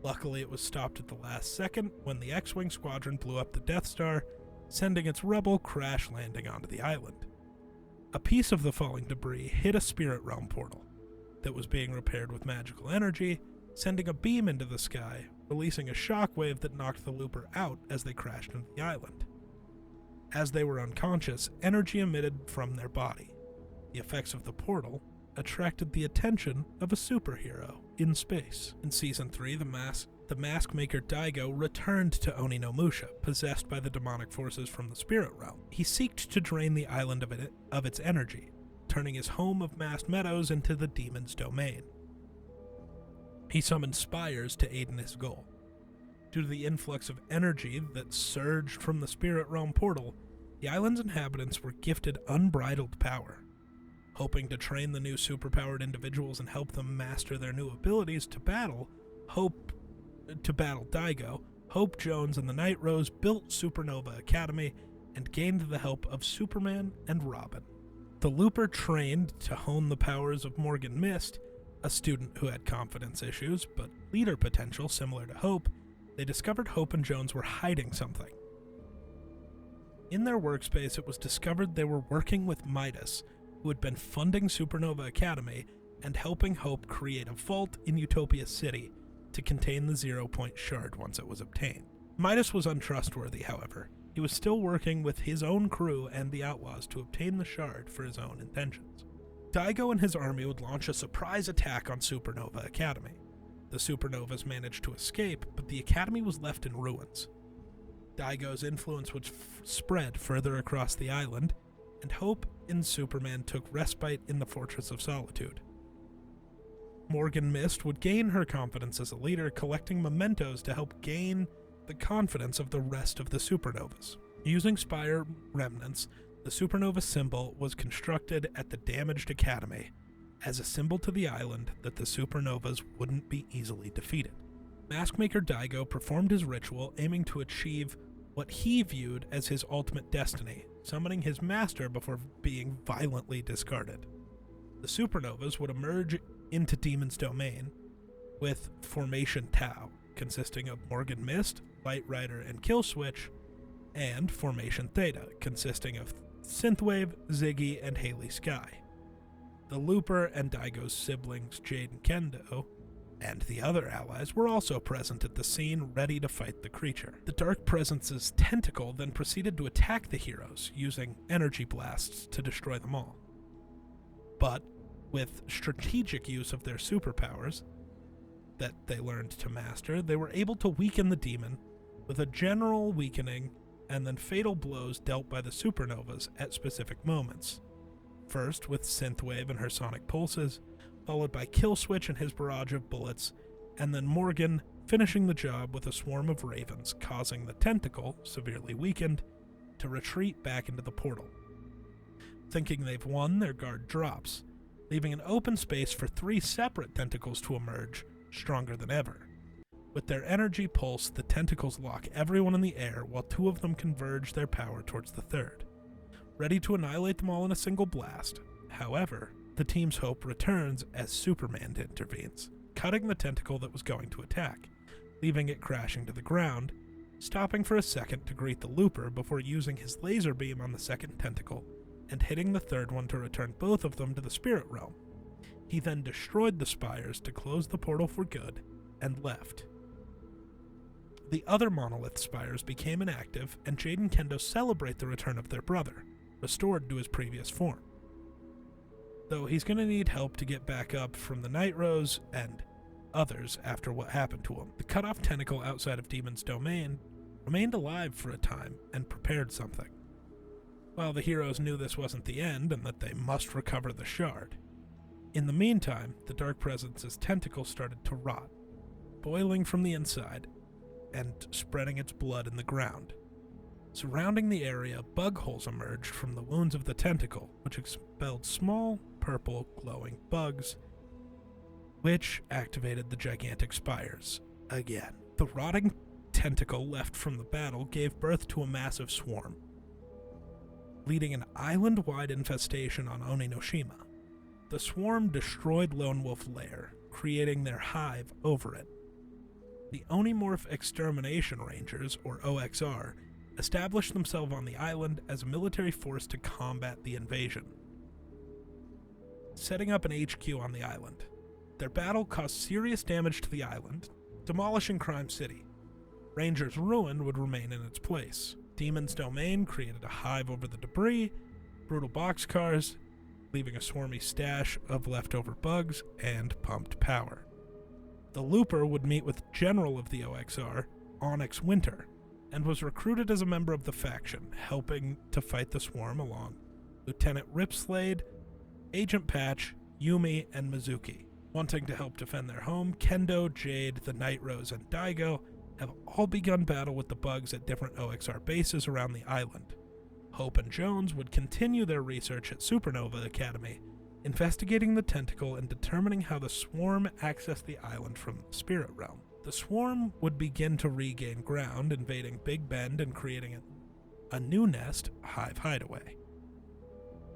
Luckily, it was stopped at the last second when the X-Wing squadron blew up the Death Star, sending its rebel crash landing onto the island. A piece of the falling debris hit a spirit realm portal that was being repaired with magical energy, sending a beam into the sky, releasing a shockwave that knocked the Looper out as they crashed into the island. As they were unconscious, energy emitted from their body. The effects of the portal attracted the attention of a superhero in space. In Season 3, the mask maker Daigo returned to Oni no Musha, possessed by the demonic forces from the spirit realm. He sought to drain the island of its energy, turning his home of Masked Meadows into the demon's domain. He summoned Spires to aid in his goal. Due to the influx of energy that surged from the spirit realm portal, the island's inhabitants were gifted unbridled power. Hoping to train the new superpowered individuals and help them master their new abilities to battle Daigo, Hope Jones and the Night Rose built Supernova Academy and gained the help of Superman and Robin. The Looper trained to hone the powers of Morgan Mist, a student who had confidence issues but leader potential similar to Hope. They discovered Hope and Jones were hiding something. In their workspace, it was discovered they were working with Midas, who had been funding Supernova Academy and helping Hope create a vault in Utopia City to contain the 0 Point shard once it was obtained. Midas was untrustworthy, however. He was still working with his own crew and the Outlaws to obtain the shard for his own intentions. Daigo and his army would launch a surprise attack on Supernova Academy. The Supernovas managed to escape, but the Academy was left in ruins. Daigo's influence would spread further across the island, and Hope and Superman took respite in the Fortress of Solitude. Morgan Mist would gain her confidence as a leader, collecting mementos to help gain the confidence of the rest of the supernovas. Using Spire remnants, the supernova symbol was constructed at the damaged Academy as a symbol to the island that the supernovas wouldn't be easily defeated. Maskmaker Daigo performed his ritual, aiming to achieve what he viewed as his ultimate destiny, summoning his master before being violently discarded. The supernovas would emerge into Demon's Domain with Formation Tau, consisting of Morgan Mist, Light Rider, and Killswitch, and Formation Theta, consisting of Synthwave, Ziggy, and Haley Sky. The Looper and Daigo's siblings Jade and Kendo, and the other allies were also present at the scene, ready to fight the creature. The Dark Presence's tentacle then proceeded to attack the heroes, using energy blasts to destroy them all. But with strategic use of their superpowers that they learned to master, they were able to weaken the demon with a general weakening and then fatal blows dealt by the supernovas at specific moments. First with Synthwave and her sonic pulses, followed by Killswitch and his barrage of bullets, and then Morgan finishing the job with a swarm of ravens, causing the tentacle, severely weakened, to retreat back into the portal. Thinking they've won, their guard drops, leaving an open space for 3 separate tentacles to emerge, stronger than ever. With their energy pulse, the tentacles lock everyone in the air, while 2 of them converge their power towards the third, ready to annihilate them all in a single blast. However, the team's hope returns as Superman intervenes, cutting the tentacle that was going to attack, leaving it crashing to the ground, stopping for a second to greet the Looper before using his laser beam on the second tentacle and hitting the third one to return both of them to the spirit realm. He then destroyed the spires to close the portal for good and left. The other monolith spires became inactive, and Jade and Kendo celebrate the return of their brother, restored to his previous form. Though he's going to need help to get back up from the Night Rose and others after what happened to him. The cut-off tentacle outside of Demon's Domain remained alive for a time and prepared something. While the heroes knew this wasn't the end and that they must recover the shard. In the meantime, the Dark Presence's tentacle started to rot, boiling from the inside and spreading its blood in the ground. Surrounding the area, bug holes emerged from the wounds of the tentacle, which expelled small, purple, glowing bugs, which activated the gigantic spires again. The rotting tentacle left from the battle gave birth to a massive swarm, leading an island-wide infestation on Oninoshima. The swarm destroyed Lone Wolf Lair, creating their hive over it. The Onimorph Extermination Rangers, or OXR, established themselves on the island as a military force to combat the invasion, setting up an HQ on the island. Their battle caused serious damage to the island, demolishing Crime City. Ranger's Ruin would remain in its place. Demon's Domain created a hive over the debris, brutal boxcars, leaving a swarmy stash of leftover bugs and pumped power. The Looper would meet with General of the OXR, Onyx Winter, and was recruited as a member of the faction, helping to fight the swarm along Lieutenant Ripslade, Agent Patch, Yumi, and Mizuki. Wanting to help defend their home, Kendo, Jade, the Night Rose, and Daigo have all begun battle with the bugs at different OXR bases around the island. Hope and Jones would continue their research at Supernova Academy, investigating the tentacle and determining how the swarm accessed the island from the spirit realm. The swarm would begin to regain ground, invading Big Bend and creating a new nest, Hive Hideaway.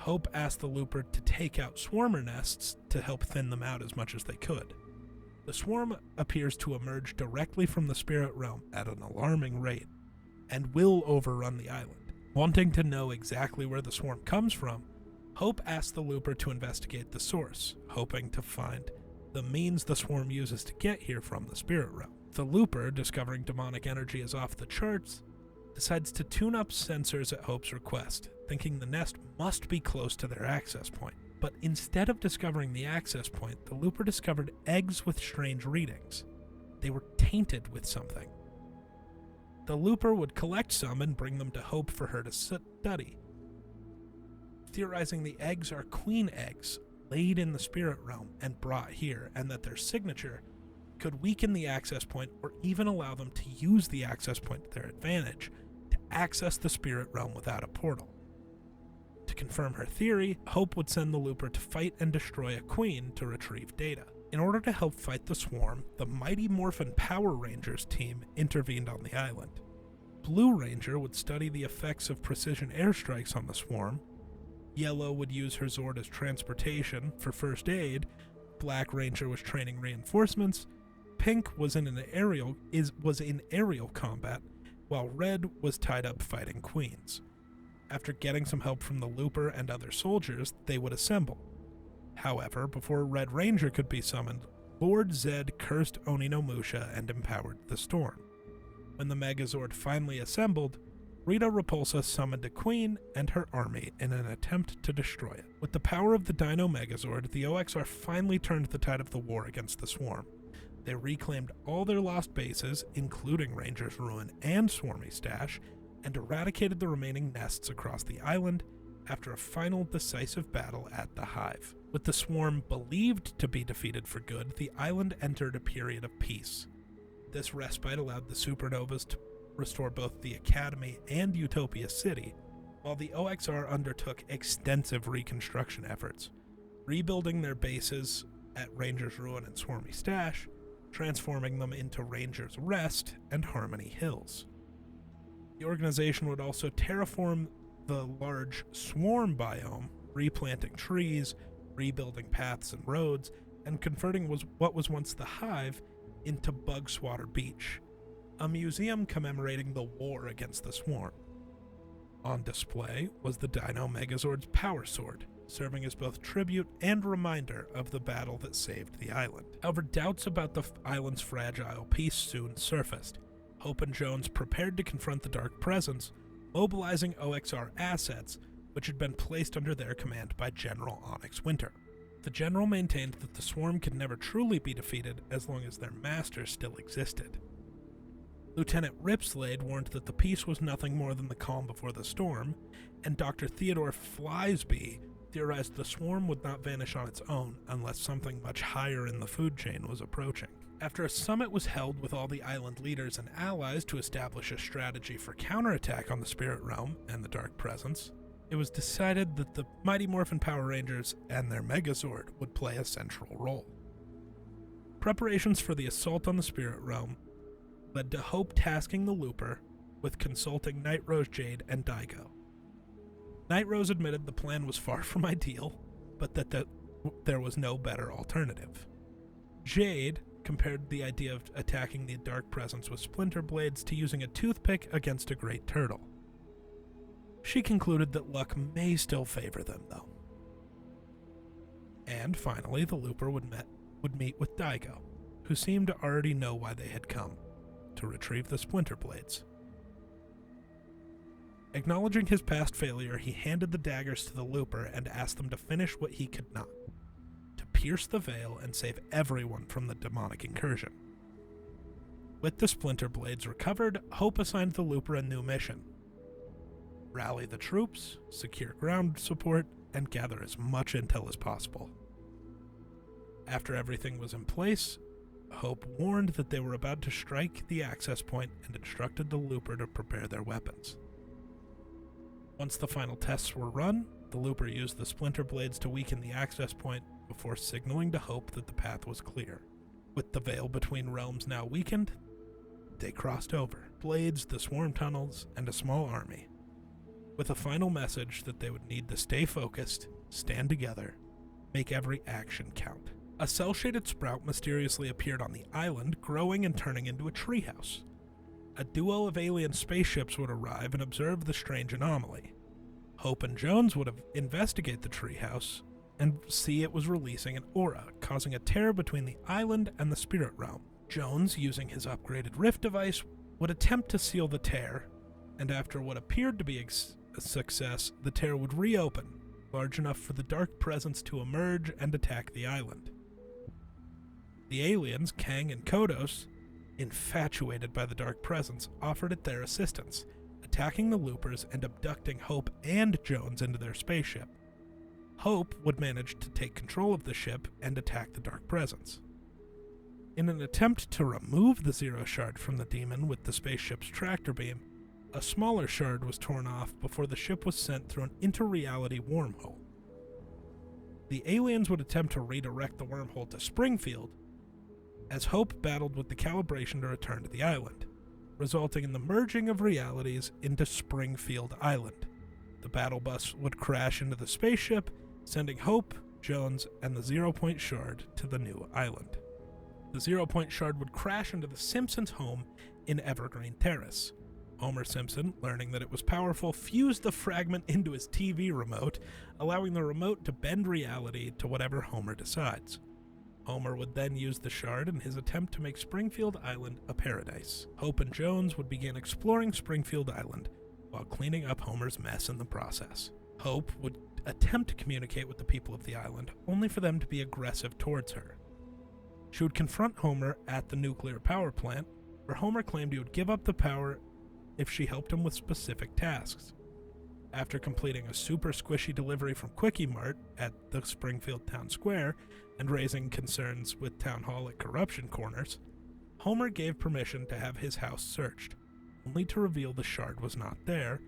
Hope asked the Looper to take out swarmer nests to help thin them out as much as they could. The swarm appears to emerge directly from the spirit realm at an alarming rate, and will overrun the island. Wanting to know exactly where the swarm comes from, Hope asked the Looper to investigate the source, hoping to find the means the swarm uses to get here from the spirit realm. The Looper, discovering demonic energy is off the charts, decides to tune up sensors at Hope's request, thinking the nest must be close to their access point. But instead of discovering the access point, the Looper discovered eggs with strange readings. They were tainted with something. The Looper would collect some and bring them to Hope for her to study, theorizing the eggs are queen eggs laid in the spirit realm and brought here, and that their signature could weaken the access point or even allow them to use the access point to their advantage to access the spirit realm without a portal. To confirm her theory, Hope would send the Looper to fight and destroy a queen to retrieve data. In order to help fight the swarm, the Mighty Morphin Power Rangers team intervened on the island. Blue Ranger would study the effects of precision airstrikes on the swarm. Yellow would use her Zord as transportation for first aid. Black Ranger was training reinforcements. Pink was in aerial combat, while Red was tied up fighting queens. After getting some help from the Looper and other soldiers, they would assemble. However, before Red Ranger could be summoned, Lord Zed cursed Oni no Musha and empowered the storm. When the Megazord finally assembled, Rita Repulsa summoned a queen and her army in an attempt to destroy it. With the power of the Dino Megazord, the OXR finally turned the tide of the war against the swarm. They reclaimed all their lost bases, including Ranger's Ruin and Swarmy Stash, and eradicated the remaining nests across the island after a final decisive battle at the Hive. With the swarm believed to be defeated for good, the island entered a period of peace. This respite allowed the Supernovas to restore both the Academy and Utopia City, while the OXR undertook extensive reconstruction efforts, rebuilding their bases at Ranger's Ruin and Swarmy Stash, transforming them into Ranger's Rest and Harmony Hills. The organization would also terraform the large swarm biome, replanting trees, rebuilding paths and roads, and converting what was once the Hive into Bugswater Beach, a museum commemorating the war against the swarm. On display was the Dino Megazord's power sword, serving as both tribute and reminder of the battle that saved the island. However, doubts about the island's fragile peace soon surfaced. Hope and Jones prepared to confront the Dark Presence, mobilizing OXR assets, which had been placed under their command by General Onyx Winter. The General maintained that the swarm could never truly be defeated as long as their master still existed. Lieutenant Ripslade warned that the peace was nothing more than the calm before the storm, and Dr. Theodore Flysby theorized the swarm would not vanish on its own unless something much higher in the food chain was approaching. After a summit was held with all the island leaders and allies to establish a strategy for counterattack on the Spirit Realm and the Dark Presence, it was decided that the Mighty Morphin Power Rangers and their Megazord would play a central role. Preparations for the assault on the Spirit Realm led to Hope tasking the Looper with consulting Night Rose, Jade, and Daigo. Night Rose admitted the plan was far from ideal, but that there was no better alternative. Jade compared the idea of attacking the Dark Presence with splinter blades to using a toothpick against a great turtle. She concluded that luck may still favor them, though. And finally, the Looper would meet with Daigo, who seemed to already know why they had come, to retrieve the splinter blades. Acknowledging his past failure, he handed the daggers to the Looper and asked them to finish what he could not, to pierce the veil and save everyone from the demonic incursion. With the splinter blades recovered, Hope assigned the Looper a new mission: rally the troops, secure ground support, and gather as much intel as possible. After everything was in place, Hope warned that they were about to strike the access point and instructed the Looper to prepare their weapons. Once the final tests were run, the Looper used the splinter blades to weaken the access point before signaling to Hope that the path was clear. With the veil between realms now weakened, they crossed over, blades, the swarm tunnels, and a small army, with a final message that they would need to stay focused, stand together, make every action count. A cell-shaded sprout mysteriously appeared on the island, growing and turning into a treehouse. A duo of alien spaceships would arrive and observe the strange anomaly. Hope and Jones would investigate the treehouse and see it was releasing an aura, causing a tear between the island and the spirit realm. Jones, using his upgraded rift device, would attempt to seal the tear, and after what appeared to be a success, the tear would reopen, large enough for the Dark Presence to emerge and attack the island. The aliens, Kang and Kodos, infatuated by the Dark Presence, offered it their assistance, attacking the Loopers and abducting Hope and Jones into their spaceship. Hope would manage to take control of the ship and attack the Dark Presence. In an attempt to remove the Zero Shard from the demon with the spaceship's tractor beam, a smaller shard was torn off before the ship was sent through an interreality wormhole. The aliens would attempt to redirect the wormhole to Springfield, as Hope battled with the calibration to return to the island, resulting in the merging of realities into Springfield Island. The battle bus would crash into the spaceship, sending Hope, Jones, and the Zero Point Shard to the new island. The Zero Point Shard would crash into the Simpsons' home in Evergreen Terrace. Homer Simpson, learning that it was powerful, fused the fragment into his TV remote, allowing the remote to bend reality to whatever Homer decides. Homer would then use the shard in his attempt to make Springfield Island a paradise. Hope and Jones would begin exploring Springfield Island, while cleaning up Homer's mess in the process. Hope would attempt to communicate with the people of the island, only for them to be aggressive towards her. She would confront Homer at the nuclear power plant, where Homer claimed he would give up the power if she helped him with specific tasks. After completing a super squishy delivery from Quickie Mart at the Springfield Town Square and raising concerns with Town Hall at Corruption Corners, Homer gave permission to have his house searched, only to reveal the shard was not there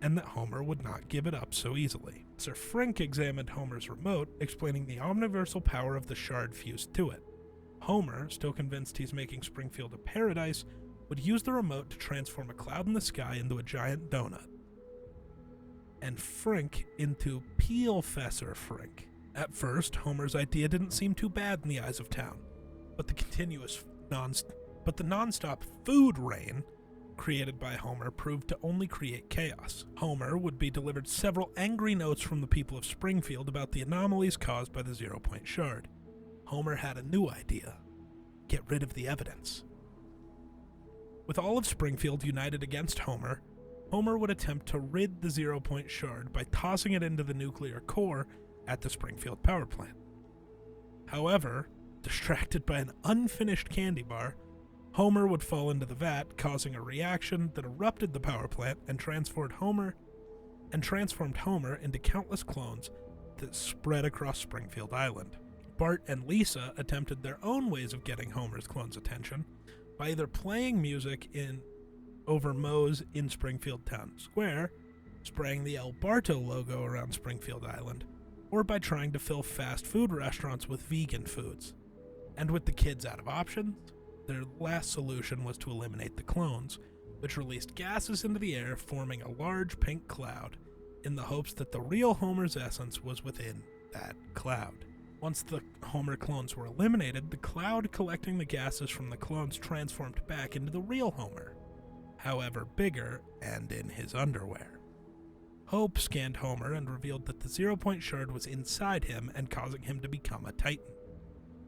and that Homer would not give it up so easily. Sir Frink examined Homer's remote, explaining the omniversal power of the shard fused to it. Homer, still convinced he's making Springfield a paradise, would use the remote to transform a cloud in the sky into a giant donut, and Frink into Peelfessor Frink. At first, Homer's idea didn't seem too bad in the eyes of town, but the non-stop food rain created by Homer proved to only create chaos. Homer would be delivered several angry notes from the people of Springfield about the anomalies caused by the Zero Point Shard. Homer had a new idea: get rid of the evidence. With all of Springfield united against Homer, Homer would attempt to rid the Zero Point Shard by tossing it into the nuclear core at the Springfield power plant. However, distracted by an unfinished candy bar, Homer would fall into the vat, causing a reaction that erupted the power plant and transformed Homer into countless clones that spread across Springfield Island. Bart and Lisa attempted their own ways of getting Homer's clones' attention by either playing music over Moe's in Springfield Town Square, spraying the El Barto logo around Springfield Island, or by trying to fill fast food restaurants with vegan foods. And with the kids out of options, their last solution was to eliminate the clones, which released gases into the air, forming a large pink cloud, in the hopes that the real Homer's essence was within that cloud. Once the Homer clones were eliminated, the cloud collecting the gases from the clones transformed back into the real Homer, however bigger and in his underwear. Hope scanned Homer and revealed that the 0-point shard was inside him and causing him to become a Titan.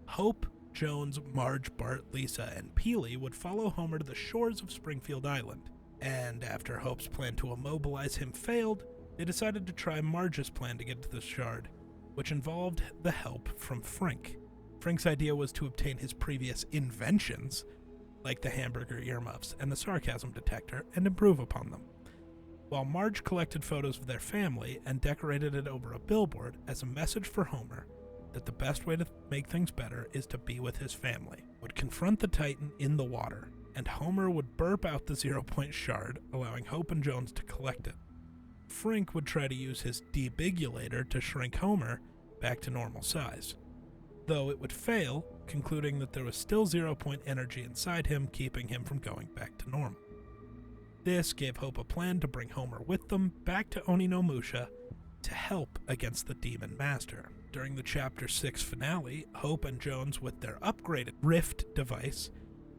Hope, Jones, Marge, Bart, Lisa, and Peely would follow Homer to the shores of Springfield Island, and after Hope's plan to immobilize him failed, they decided to try Marge's plan to get to the shard, which involved the help from Frink. Frink's idea was to obtain his previous inventions, like the hamburger earmuffs and the sarcasm detector, and improve upon them, while Marge collected photos of their family and decorated it over a billboard as a message for Homer that the best way to make things better is to be with his family. Would confront the Titan in the water, and Homer would burp out the 0-point shard, allowing Hope and Jones to collect it. Frink would try to use his debigulator to shrink Homer back to normal size, though it would fail, concluding that there was still 0-point energy inside him, keeping him from going back to normal. This gave Hope a plan to bring Homer with them back to Oni no Musha to help against the Demon Master. During the Chapter 6 finale, Hope and Jones, with their upgraded Rift device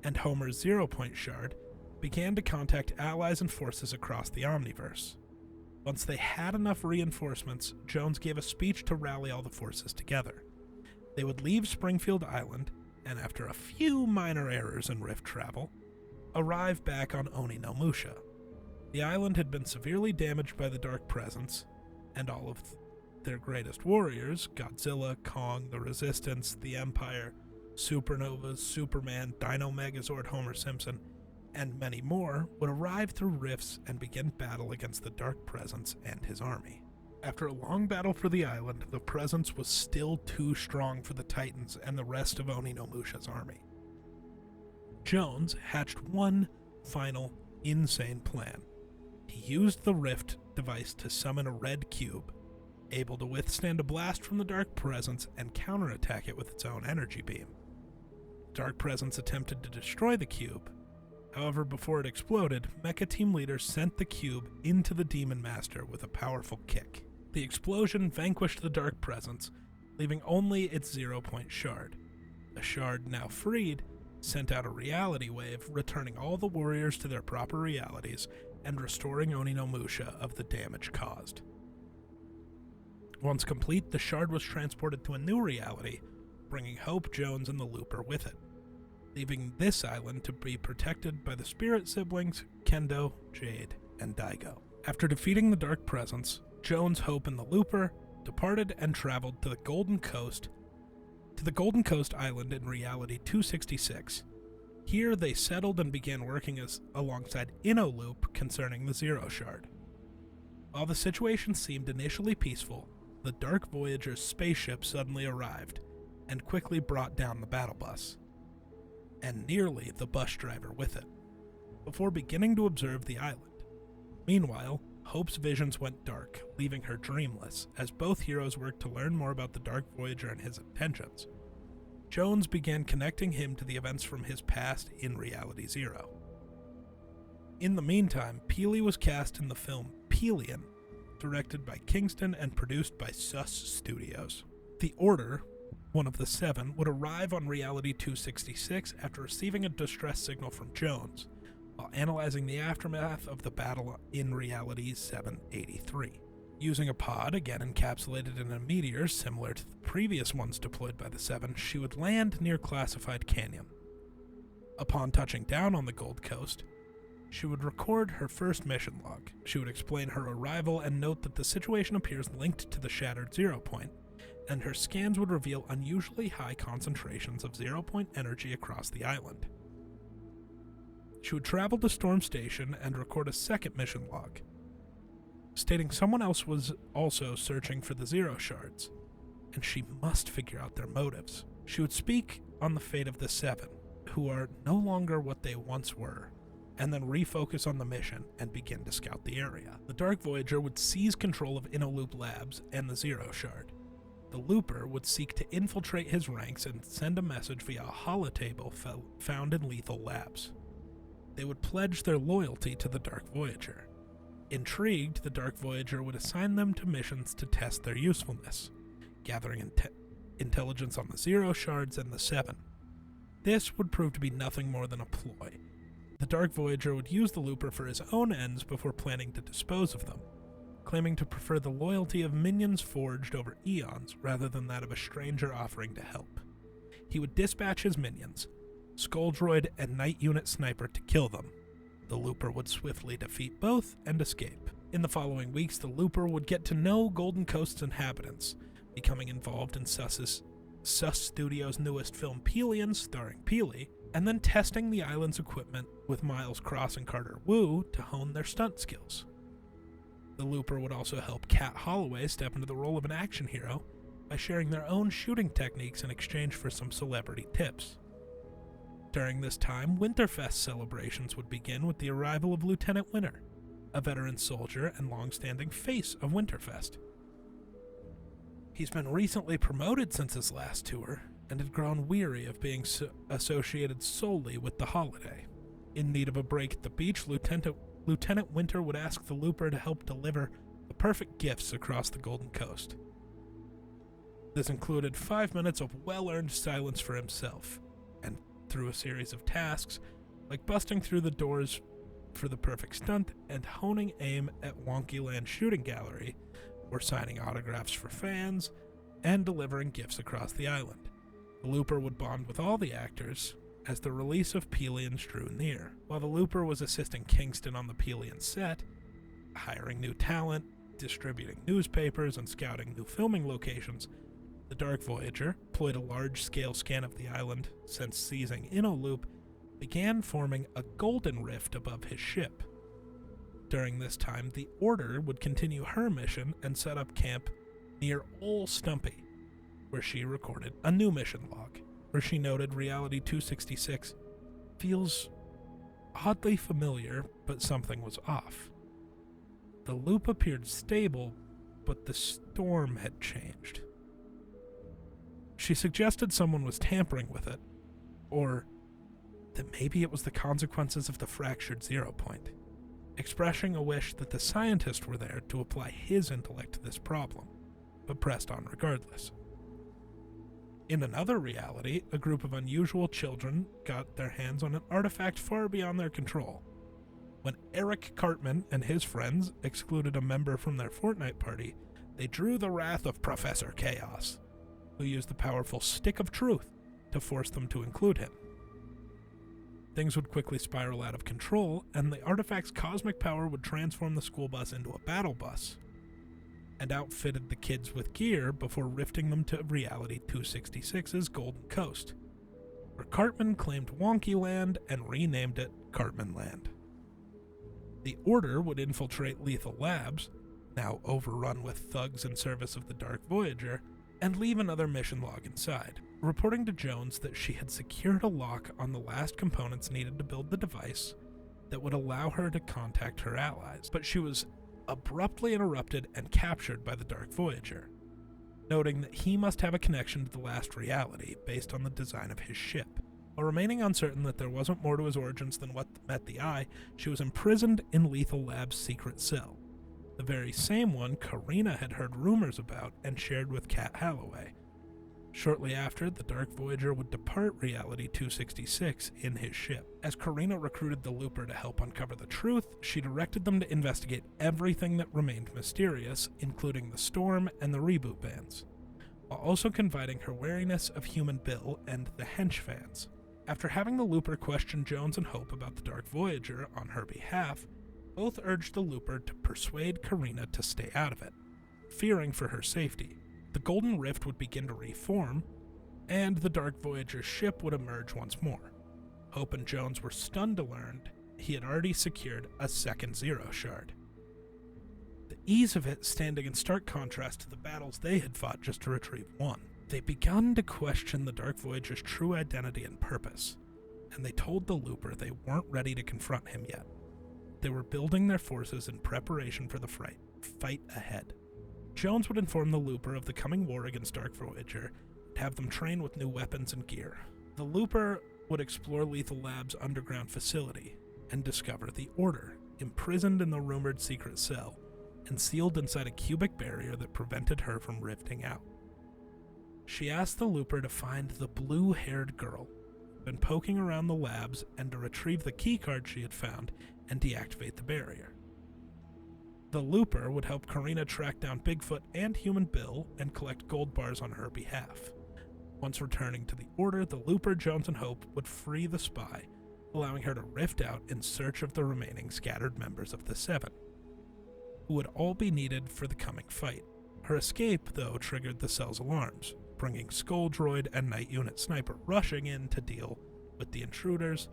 and Homer's 0-point shard, began to contact allies and forces across the Omniverse. Once they had enough reinforcements, Jones gave a speech to rally all the forces together. They would leave Springfield Island, and after a few minor errors in Rift travel, arrive back on Oni no Musha. The island had been severely damaged by the Dark Presence, and all of their greatest warriors, Godzilla, Kong, the Resistance, the Empire, Supernovas, Superman, Dino Megazord, Homer Simpson, and many more, would arrive through rifts and begin battle against the Dark Presence and his army. After a long battle for the island, the Presence was still too strong for the Titans and the rest of Oni no Musha's army. Jones hatched one final, insane plan. He used the Rift device to summon a red cube, able to withstand a blast from the Dark Presence and counterattack it with its own energy beam. The Dark Presence attempted to destroy the cube. However, before it exploded, Mecha Team Leader sent the cube into the Demon Master with a powerful kick. The explosion vanquished the Dark Presence, leaving only its 0-point shard. The shard, now freed, sent out a reality wave, returning all the warriors to their proper realities and restoring Oni no Musha of the damage caused. Once complete, the shard was transported to a new reality, bringing Hope, Jones, and the Looper with it, leaving this island to be protected by the Spirit siblings, Kendo, Jade, and Daigo. After defeating the Dark Presence, Jones, Hope, and the Looper departed and traveled to the Golden Coast Island in Reality 266. Here they settled and began working alongside InnoLoop concerning the Zero Shard. While the situation seemed initially peaceful, the Dark Voyager's spaceship suddenly arrived and quickly brought down the battle bus, and nearly the bus driver with it, before beginning to observe the island. Meanwhile, Hope's visions went dark, leaving her dreamless, as both heroes worked to learn more about the Dark Voyager and his intentions. Jones began connecting him to the events from his past in Reality Zero. In the meantime, Peely was cast in the film Peelian, directed by Kingston and produced by Sus Studios. The Order, one of the seven, would arrive on Reality 266 after receiving a distress signal from Jones, while analyzing the aftermath of the battle in Reality 783. Using a pod, again encapsulated in a meteor similar to the previous ones deployed by the Seven, she would land near Classified Canyon. Upon touching down on the Gold Coast, she would record her first mission log. She would explain her arrival and note that the situation appears linked to the shattered 0-point, and her scans would reveal unusually high concentrations of 0-point energy across the island. She would travel to Storm Station and record a second mission log, stating someone else was also searching for the Zero Shards, and she must figure out their motives. She would speak on the fate of the Seven, who are no longer what they once were, and then refocus on the mission and begin to scout the area. The Dark Voyager would seize control of InnoLoop Labs and the Zero Shard. The Looper would seek to infiltrate his ranks and send a message via a holotable found in Lethal Labs. They would pledge their loyalty to the Dark Voyager. Intrigued, the Dark Voyager would assign them to missions to test their usefulness, gathering intelligence on the Zero Shards, and the Seven. This would prove to be nothing more than a ploy. The Dark Voyager would use the Looper for his own ends before planning to dispose of them, claiming to prefer the loyalty of minions forged over eons rather than that of a stranger offering to help. He would dispatch his minions, Skull Droid and Night Unit Sniper, to kill them. The Looper would swiftly defeat both and escape. In the following weeks, the Looper would get to know Golden Coast's inhabitants, becoming involved in Sus Studios' newest film Peelian, starring Peely, and then testing the island's equipment with Miles Cross and Carter Wu to hone their stunt skills. The Looper would also help Kat Holloway step into the role of an action hero by sharing their own shooting techniques in exchange for some celebrity tips. During this time, Winterfest celebrations would begin with the arrival of Lieutenant Winter, a veteran soldier and long-standing face of Winterfest. He's been recently promoted since his last tour, and had grown weary of being associated solely with the holiday. In need of a break at the beach, Lieutenant Winter would ask the Looper to help deliver the perfect gifts across the Golden Coast. This included 5 minutes of well-earned silence for himself, and through a series of tasks, like busting through the doors for the perfect stunt and honing aim at Wonkyland Shooting Gallery, or signing autographs for fans, and delivering gifts across the island. The Looper would bond with all the actors as the release of Peelians drew near. While the Looper was assisting Kingston on the Peelian set, hiring new talent, distributing newspapers, and scouting new filming locations, the Dark Voyager, deployed a large-scale scan of the island since seizing Innoloop, began forming a golden rift above his ship. During this time, the Order would continue her mission and set up camp near Ol Stumpy, where she recorded a new mission log, where she noted Reality 266 feels oddly familiar, but something was off. The loop appeared stable, but the storm had changed. She suggested someone was tampering with it, or that maybe it was the consequences of the fractured zero point, expressing a wish that the scientist were there to apply his intellect to this problem, but pressed on regardless. In another reality, a group of unusual children got their hands on an artifact far beyond their control. When Eric Cartman and his friends excluded a member from their Fortnite party, they drew the wrath of Professor Chaos, who used the powerful Stick of Truth to force them to include him. Things would quickly spiral out of control, and the artifact's cosmic power would transform the school bus into a battle bus, and outfitted the kids with gear before rifting them to Reality 266's Golden Coast, where Cartman claimed Wonkyland and renamed it Cartmanland. The Order would infiltrate Lethal Labs, now overrun with thugs in service of the Dark Voyager, and leave another mission log inside, reporting to Jones that she had secured a lock on the last components needed to build the device that would allow her to contact her allies, but she was abruptly interrupted and captured by the Dark Voyager, noting that he must have a connection to the last reality based on the design of his ship. While remaining uncertain that there wasn't more to his origins than what met the eye, she was imprisoned in Lethal Lab's secret cell, the very same one Karina had heard rumors about and shared with Kat Holloway. Shortly after, the Dark Voyager would depart Reality 266 in his ship. As Karina recruited the Looper to help uncover the truth, she directed them to investigate everything that remained mysterious, including the storm and the reboot bans, while also confiding her wariness of Human Bill and the Hench fans. After having the Looper question Jones and Hope about the Dark Voyager on her behalf, both urged the Looper to persuade Karina to stay out of it, fearing for her safety. The Golden Rift would begin to reform, and the Dark Voyager's ship would emerge once more. Hope and Jones were stunned to learn he had already secured a second Zero Shard. The ease of it standing in stark contrast to the battles they had fought just to retrieve one. They begun to question the Dark Voyager's true identity and purpose, and they told the Looper they weren't ready to confront him yet. They were building their forces in preparation for the fight ahead. Jones would inform the Looper of the coming war against Dark Voyager and have them train with new weapons and gear. The Looper would explore Lethal Lab's underground facility and discover the Order, imprisoned in the rumored secret cell and sealed inside a cubic barrier that prevented her from rifting out. She asked the Looper to find the blue-haired girl who'd been poking around the labs and to retrieve the keycard she had found and deactivate the barrier. The Looper would help Karina track down Bigfoot and Human Bill and collect gold bars on her behalf. Once returning to the Order, the Looper, Jones, and Hope would free the spy, allowing her to rift out in search of the remaining scattered members of the Seven, who would all be needed for the coming fight. Her escape, though, triggered the cell's alarms, bringing Skull Droid and Night Unit Sniper rushing in to deal with the intruders,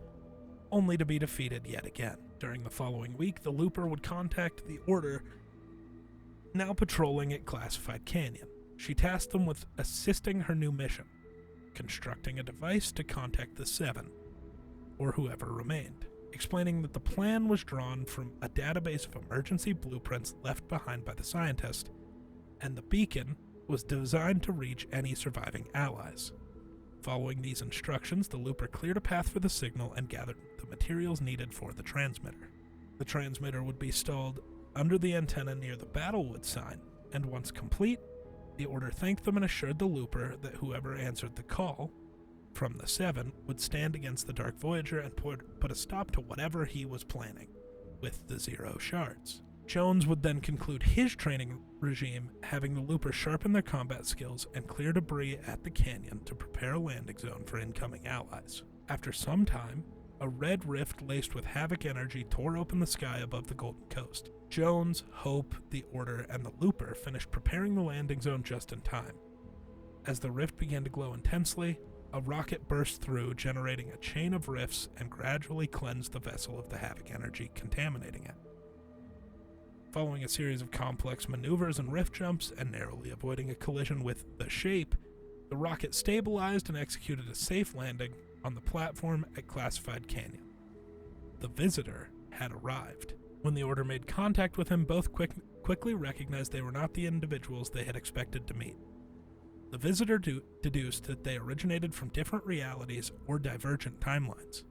only to be defeated yet again. During the following week, the Looper would contact the Order, now patrolling at Classified Canyon. She tasked them with assisting her new mission, constructing a device to contact the Seven, or whoever remained, explaining that the plan was drawn from a database of emergency blueprints left behind by the scientist, and the beacon was designed to reach any surviving allies. Following these instructions, the Looper cleared a path for the signal and gathered the materials needed for the transmitter. The transmitter would be stalled under the antenna near the Battlewood sign, and once complete, the Order thanked them and assured the Looper that whoever answered the call from the Seven would stand against the Dark Voyager and put a stop to whatever he was planning with the Zero Shards. Jones would then conclude his training regime, having the Looper sharpen their combat skills and clear debris at the canyon to prepare a landing zone for incoming allies. After some time, a red rift laced with havoc energy tore open the sky above the Golden Coast. Jones, Hope, the Order, and the Looper finished preparing the landing zone just in time. As the rift began to glow intensely, a rocket burst through, generating a chain of rifts and gradually cleansed the vessel of the havoc energy, contaminating it. Following a series of complex maneuvers and rift jumps, and narrowly avoiding a collision with the Shape, the rocket stabilized and executed a safe landing on the platform at Classified Canyon. The Visitor had arrived. When the Order made contact with him, both quickly recognized they were not the individuals they had expected to meet. The Visitor deduced that they originated from different realities or divergent timelines.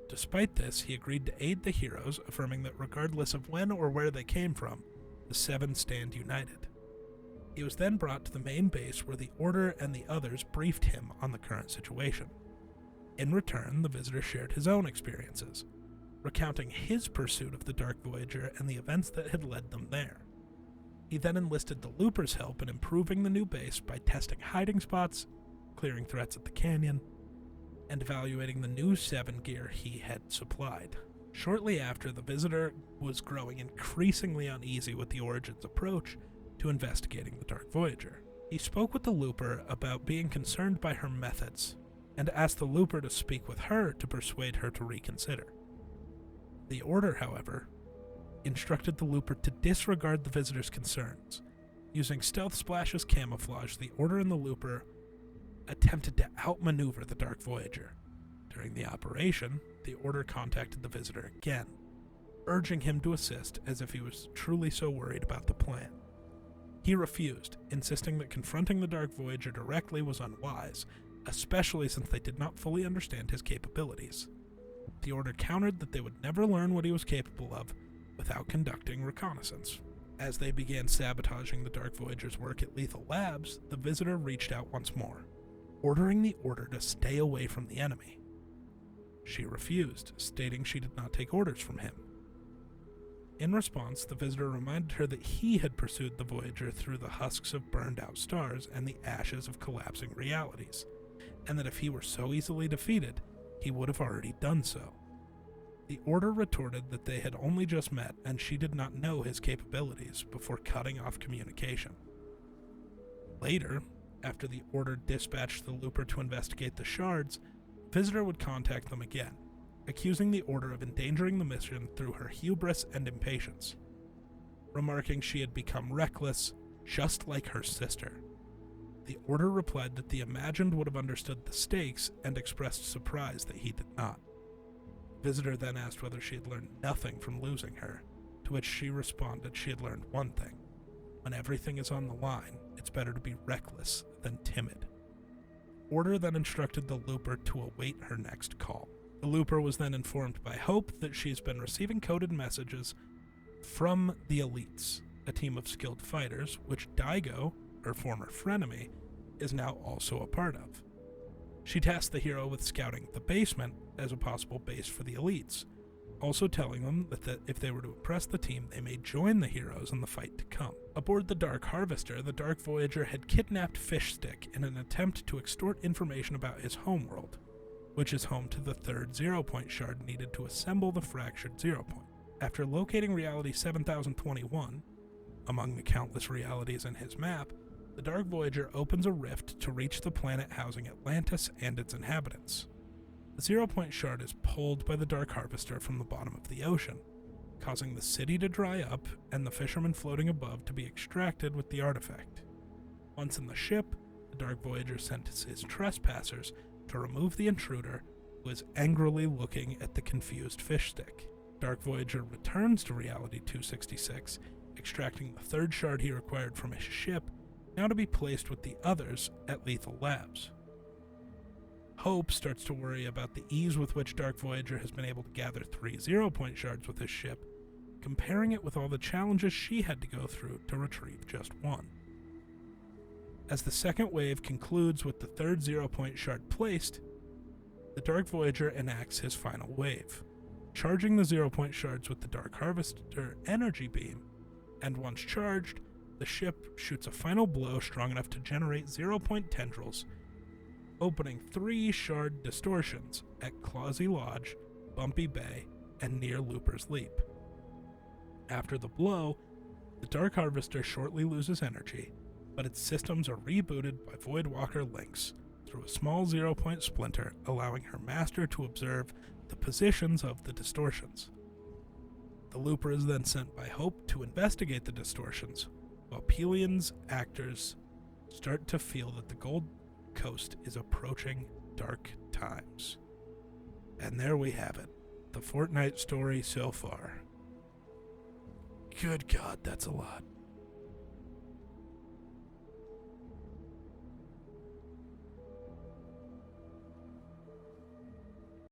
Despite this, he agreed to aid the heroes, affirming that regardless of when or where they came from, the Seven stand united. He was then brought to the main base where the Order and the others briefed him on the current situation. In return, the Visitor shared his own experiences, recounting his pursuit of the Dark Voyager and the events that had led them there. He then enlisted the Looper's help in improving the new base by testing hiding spots, clearing threats at the canyon, and evaluating the new Seven gear he had supplied. Shortly after, the Visitor was growing increasingly uneasy with the Origins' approach to investigating the Dark Voyager. He spoke with the Looper about being concerned by her methods, and asked the Looper to speak with her to persuade her to reconsider. The Order, however, instructed the Looper to disregard the Visitor's concerns. Using stealth splash as camouflage, the Order and the Looper attempted to outmaneuver the Dark Voyager. During the operation, the Order contacted the Visitor again, urging him to assist as if he was truly so worried about the plan. He refused, insisting that confronting the Dark Voyager directly was unwise, especially since they did not fully understand his capabilities. The Order countered that they would never learn what he was capable of without conducting reconnaissance. As they began sabotaging the Dark Voyager's work at Lethal Labs, the Visitor reached out once more, ordering the Order to stay away from the enemy. She refused, stating she did not take orders from him. In response, the Visitor reminded her that he had pursued the Voyager through the husks of burned-out stars and the ashes of collapsing realities, and that if he were so easily defeated, he would have already done so. The Order retorted that they had only just met and she did not know his capabilities before cutting off communication. Later, after the Order dispatched the Looper to investigate the shards, Visitor would contact them again, accusing the Order of endangering the mission through her hubris and impatience, remarking she had become reckless, just like her sister. The Order replied that the Imagined would have understood the stakes and expressed surprise that he did not. Visitor then asked whether she had learned nothing from losing her, to which she responded she had learned one thing. When everything is on the line, it's better to be reckless than timid. Order then instructed the Looper to await her next call. The Looper was then informed by Hope that she's been receiving coded messages from the Elites, a team of skilled fighters, which Daigo, her former frenemy, is now also a part of. She tasked the hero with scouting the basement as a possible base for the elites, also telling them that if they were to impress the team, they may join the heroes in the fight to come. Aboard the Dark Harvester, the Dark Voyager had kidnapped Fishstick in an attempt to extort information about his homeworld, which is home to the third 0-point shard needed to assemble the fractured 0-point. After locating reality 7021, among the countless realities in his map, the Dark Voyager opens a rift to reach the planet housing Atlantis and its inhabitants. The 0-point shard is pulled by the Dark Harvester from the bottom of the ocean, causing the city to dry up and the fishermen floating above to be extracted with the artifact. Once in the ship, the Dark Voyager sends his trespassers to remove the intruder, who is angrily looking at the confused Fishstick. Dark Voyager returns to Reality 266, extracting the third shard he required from his ship, now to be placed with the others at Lethal Labs. Hope starts to worry about the ease with which Dark Voyager has been able to gather 3 0-point shards with his ship, comparing it with all the challenges she had to go through to retrieve just one. As the second wave concludes with the third 0-point shard placed, the Dark Voyager enacts his final wave, charging the 0-point shards with the Dark Harvester energy beam, and once charged, the ship shoots a final blow strong enough to generate 0-point tendrils, opening 3 shard distortions at Clawsy Lodge, Bumpy Bay, and near Looper's Leap. After the blow, the Dark Harvester shortly loses energy, but its systems are rebooted by Voidwalker links through a small 0-point splinter, allowing her master to observe the positions of the distortions. The Looper is then sent by Hope to investigate the distortions, while Pelian's actors start to feel that the Gold Coast is approaching dark times. And there we have it, the Fortnite story so far. Good God, that's a lot.